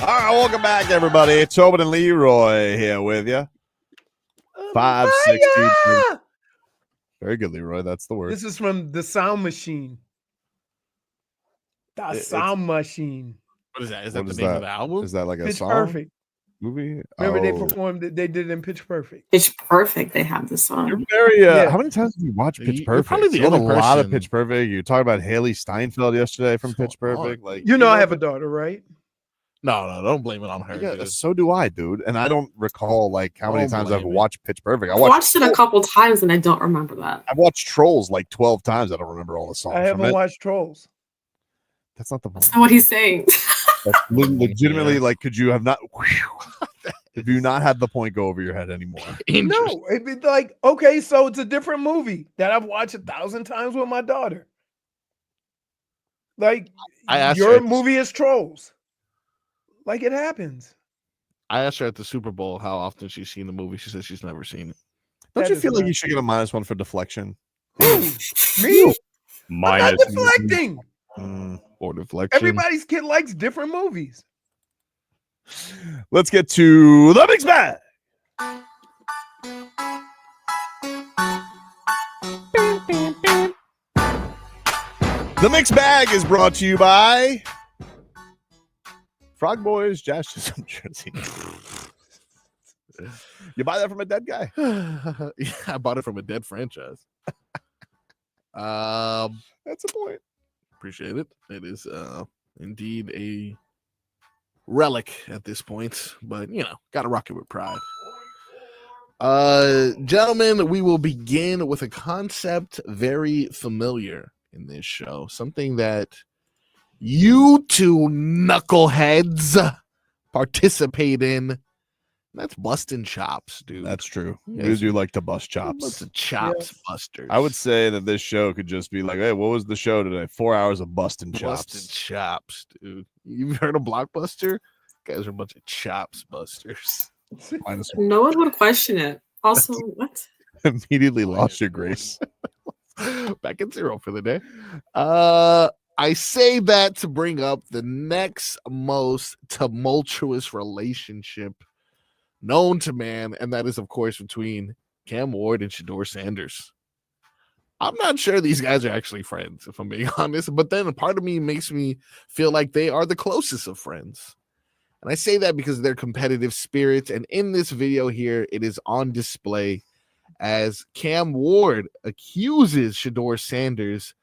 All right, welcome back, everybody. Tobin and Leroy here with you. 560. Very good, Leroy. That's the word. This is from the Sound Machine. The Sound Machine. What is that? Is that the name of the album? Is that like a Pitch song? Perfect. Movie? Remember they performed it. They did it in Pitch Perfect. Pitch Perfect. They have this song. You're very. Yeah. How many times have you watched Pitch You're Perfect? probably the You have a only lot of person- Pitch Perfect. You talked about Haley Steinfeld yesterday from Pitch Perfect. Like You know I have a daughter, right? No, don't blame it on her. yeah, dude. so do I, dude. And I don't recall like how many Don't times I've blame it. watched Pitch Perfect. I watched it a couple times and I don't remember that. I've watched Trolls like 12 times. I don't remember all the songs. I from haven't it. watched Trolls. That's not the point. That's not what he's saying. That's legitimately like, could you have not? Have you not had the point go over your head anymore? No, it'd be like, okay, so it's a different movie that I've watched 1,000 times with my daughter. Like I asked your her- movie is Trolls. Like it happens. I asked her at the Super Bowl how often she's seen the movie. She said she's never seen it. Don't That you is feel like not- you should get a -1 for deflection? Me? I'm not deflecting. Or deflection. Everybody's kid likes different movies. Let's get to the mixed bag. The mixed bag is brought to you by Frog Boys Jashism jersey. You buy that from a dead guy? Yeah, I bought it from a dead franchise. That's a point. Appreciate it. It is indeed a relic at this point, but you know, gotta rock it with pride. Gentlemen, we will begin with a concept very familiar in this show, something that you two knuckleheads participate in. That's busting chops, dude. That's true. Yes. We do like to bust chops. What's a chops busters? I would say that this show could just be like, hey, what was the show today? 4 hours of busting chops. Busted chops, dude. You've heard of Blockbuster? You guys are a bunch of chops busters. No one would question it. Also, what? Immediately lost your grace. Back at 0 for the day. I say that to bring up the next most tumultuous relationship known to man, and that is, of course, between Cam Ward and Shedeur Sanders. I'm not sure these guys are actually friends, if I'm being honest, but then a part of me makes me feel like they are the closest of friends. And I say that because of their competitive spirit. And in this video here, it is on display as Cam Ward accuses Shedeur Sanders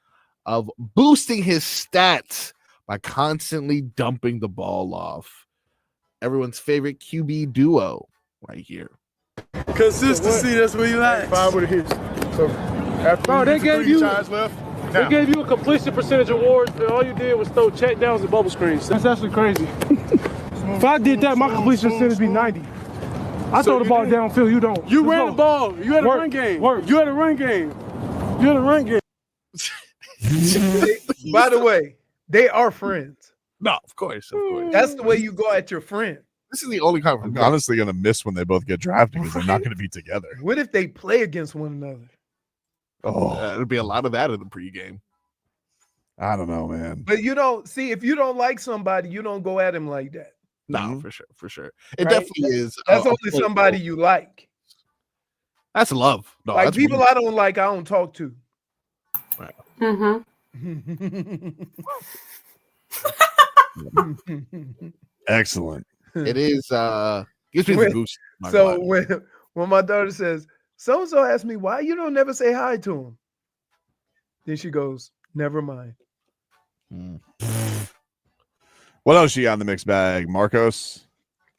of boosting his stats by constantly dumping the ball off. Everyone's favorite QB duo right here. Consistency, that's where you at. 5 with a hit. So after they gave you left. They gave you a completion percentage award, and all you did was throw check downs and bubble screens. That's actually crazy. If I did that, my completion percentage would be 90. I throw the ball downfield, you don't. You ran the ball. You had a run game. You had a run game. You had a run game. By the way, they are friends. No, of course. That's the way you go at your friend. This is the only conference. I'm honestly going to miss when they both get drafted because they're not going to be together. What if they play against one another? Oh, there'd be a lot of that in the pregame. I don't know, man. But you don't see, if you don't like somebody, you don't go at him like that. No, for sure. It Right? definitely is. That's only somebody you like. That's love. No, Like that's people weird. I don't like, I don't talk to. Right. Excellent. It is gives me the When- goose. in my So body. when my daughter says, so and so asked me why you don't never say hi to him, then she goes, never mind. What else you got in the mixed bag, Marcos?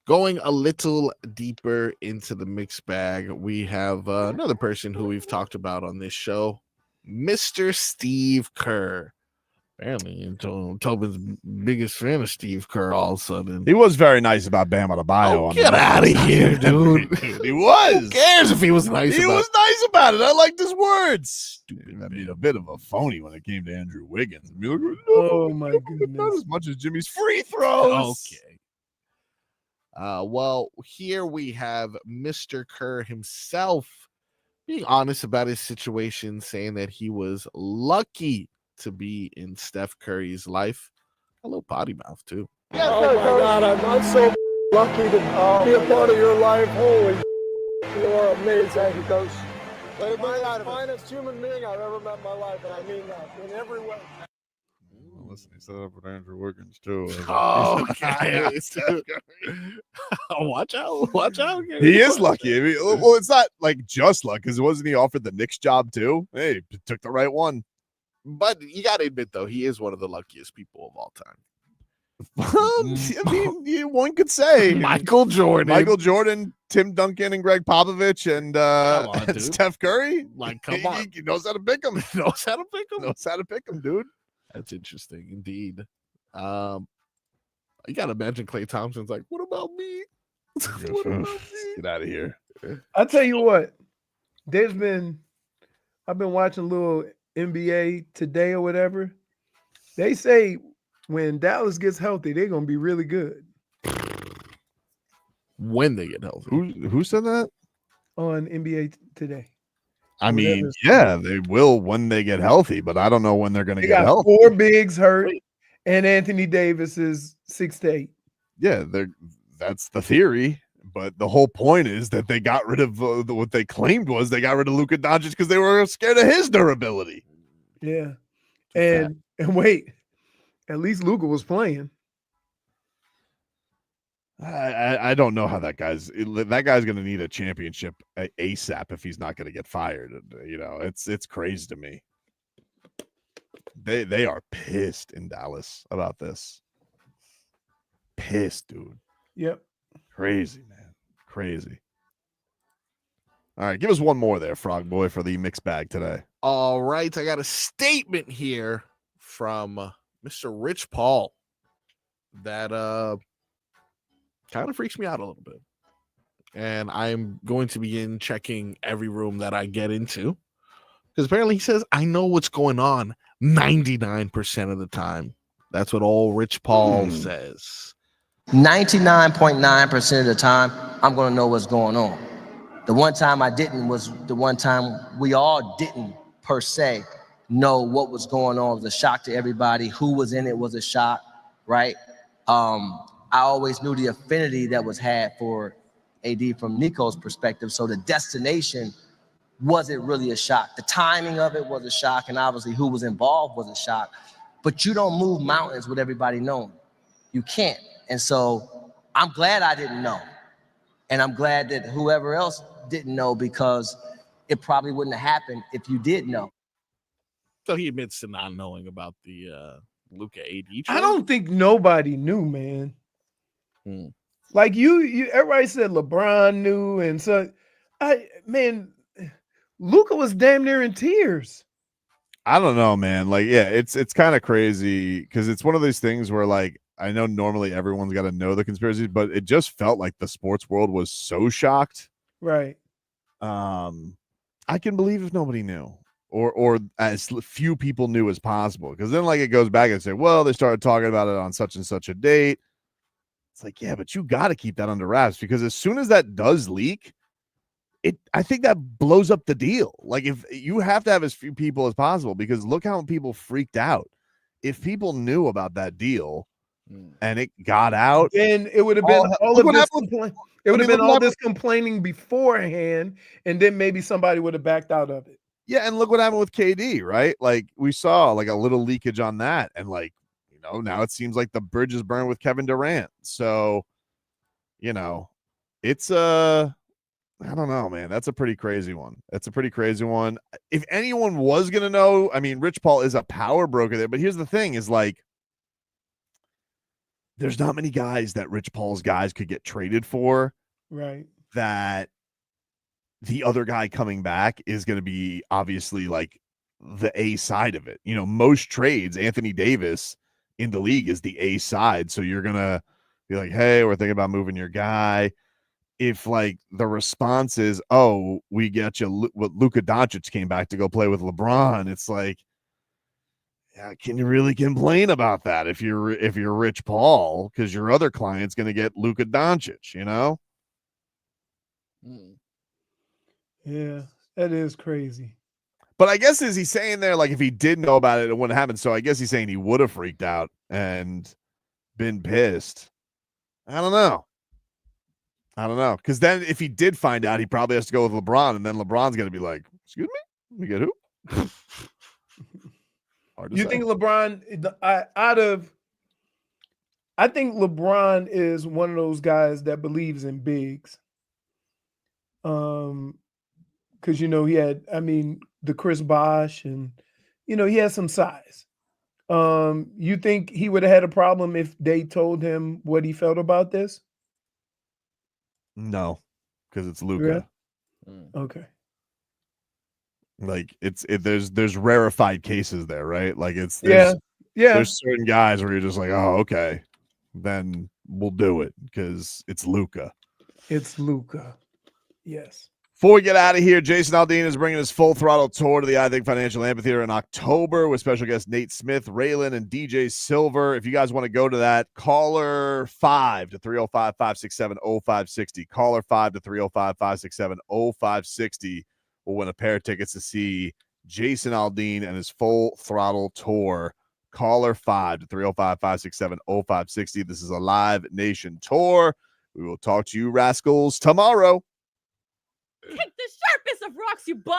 Going a little deeper into the mixed bag, we have another person who we've talked about on this show, Mr. Steve Kerr. Apparently, Tobin's biggest fan of Steve Kerr all of a sudden. He was very nice about Bam Adebayo. on Get the- out of here, dude. He was. Who cares if he was nice He about was nice about it. I liked his words. Stupid. I mean, a bit of a phony when it came to Andrew Wiggins. Oh my Not goodness. as much as Jimmy's free throws. Okay. Well, here we have Mr. Kerr himself being honest about his situation, saying that he was lucky to be in Steph Curry's life. A little potty mouth, too. Oh my God, I'm so lucky to be a part of your life. Holy, you are amazing, Coach. Finest human being I've ever met in my life, and I mean that in every way. Listen, he set up with Andrew Wiggins too. Oh, okay. Watch out. He is lucky. I mean, well, it's not like just luck because wasn't he offered the Knicks job too? Hey, took the right one. But you got to admit, though, he is one of the luckiest people of all time. I mean, one could say Michael Jordan, Tim Duncan, and Greg Popovich, and on, Steph Curry. Like, come on. He knows how to pick them. Knows how to pick them, dude. That's interesting, indeed. You got to imagine Klay Thompson's like, what about me? What about me? Get out of here. I'll tell you what. I've been watching a little NBA Today or whatever. They say when Dallas gets healthy, they're gonna be really good. When they get healthy. Who said that? On NBA Today. I mean, yeah, they will when they get healthy, but I don't know when they're gonna get healthy. 4 bigs hurt, and Anthony Davis is 6'8". Yeah, that's the theory. But the whole point is that they got rid of what they claimed was they got rid of Luka Doncic because they were scared of his durability. Yeah, and wait, at least Luka was playing. I don't know how that guy's going to need a championship ASAP if he's not going to get fired. You know, it's crazy to me. They are pissed in Dallas about this. Pissed, dude. Yep. Crazy, man. Crazy. All right, give us one more there, Frog Boy, for the mixed bag today. All right, I got a statement here from Mr. Rich Paul that kind of freaks me out a little bit. And I'm going to begin checking every room that I get into. Because apparently he says, I know what's going on 99% of the time. That's what old Rich Paul says. 99.9% of the time, I'm going to know what's going on. The one time I didn't was the one time we all didn't, per se, know what was going on. It was a shock to everybody. Who was in it was a shock, right? I always knew the affinity that was had for AD from Nico's perspective. So the destination wasn't really a shock. The timing of it was a shock, and obviously who was involved was a shock. But you don't move mountains with everybody knowing. You can't. And so I'm glad I didn't know. And I'm glad that whoever else didn't know, because it probably wouldn't have happened if you did know. So he admits to not knowing about the Luka AD trade. I don't think nobody knew, man. Like you everybody said LeBron knew, and so Luka was damn near in tears. I don't know, man. Like, yeah, it's kind of crazy because it's one of those things where, like, I know normally everyone's got to know the conspiracies, but it just felt like the sports world was so shocked. Right. I can believe if nobody knew, or as few people knew as possible, because then, like, it goes back and say, well, they started talking about it on such and such a date. It's like, yeah, but you got to keep that under wraps, because as soon as that does leak, I think that blows up the deal. Like, if you have to have as few people as possible, because look how people freaked out. If people knew about that deal and it got out, then it would have been all this complaining beforehand, and then maybe somebody would have backed out of it. Yeah, and look what happened with KD, right? Like, we saw like a little leakage on that, and like, you know, now it seems like the bridge is burned with Kevin Durant. So, you know, it's I don't know, man. That's a pretty crazy one. If anyone was going to know, I mean, Rich Paul is a power broker there, but here's the thing is, like, there's not many guys that Rich Paul's guys could get traded for. Right. That the other guy coming back is going to be obviously like the A side of it. You know, most trades, Anthony Davis in the league is the A side. So you're going to be like, hey, we're thinking about moving your guy. If like the response is, oh, we get you what Luka Doncic came back to go play with LeBron, it's like, yeah, can you really complain about that if you're Rich Paul, because your other client's going to get Luka Doncic, you know? Yeah, that is crazy. But I guess is he saying there, like, if he did know about it, it wouldn't happen. So I guess he's saying he would have freaked out and been pissed. I don't know. Because then if he did find out, he probably has to go with LeBron, and then LeBron's going to be like, excuse me? We get who? Hard to You say. think LeBron, I think LeBron is one of those guys that believes in bigs. Because, he had, the Chris Bosh, and, he has some size. You think he would have had a problem if they told him what he felt about this? No, because it's Luka. Okay. Like there's rarefied cases there, right? Like there's certain guys where you're just like, oh, okay, then we'll do it because it's Luka. It's Luka. Yes. Before we get out of here, Jason Aldean is bringing his full throttle tour to the I Think Financial Amphitheater in October with special guests Nate Smith, Raylan, and DJ Silver. If you guys want to go to that, caller 5 to 305-567-0560. Caller 5 to 305-567-0560 will win a pair of tickets to see Jason Aldean and his full throttle tour. Caller 5 to 305-567-0560. This is a Live Nation tour. We will talk to you rascals tomorrow. Kick the sharpest of rocks, you bum!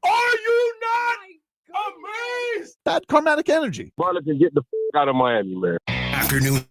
Are you not amazed? That karmatic energy. Butler can get the out of Miami, man. Afternoon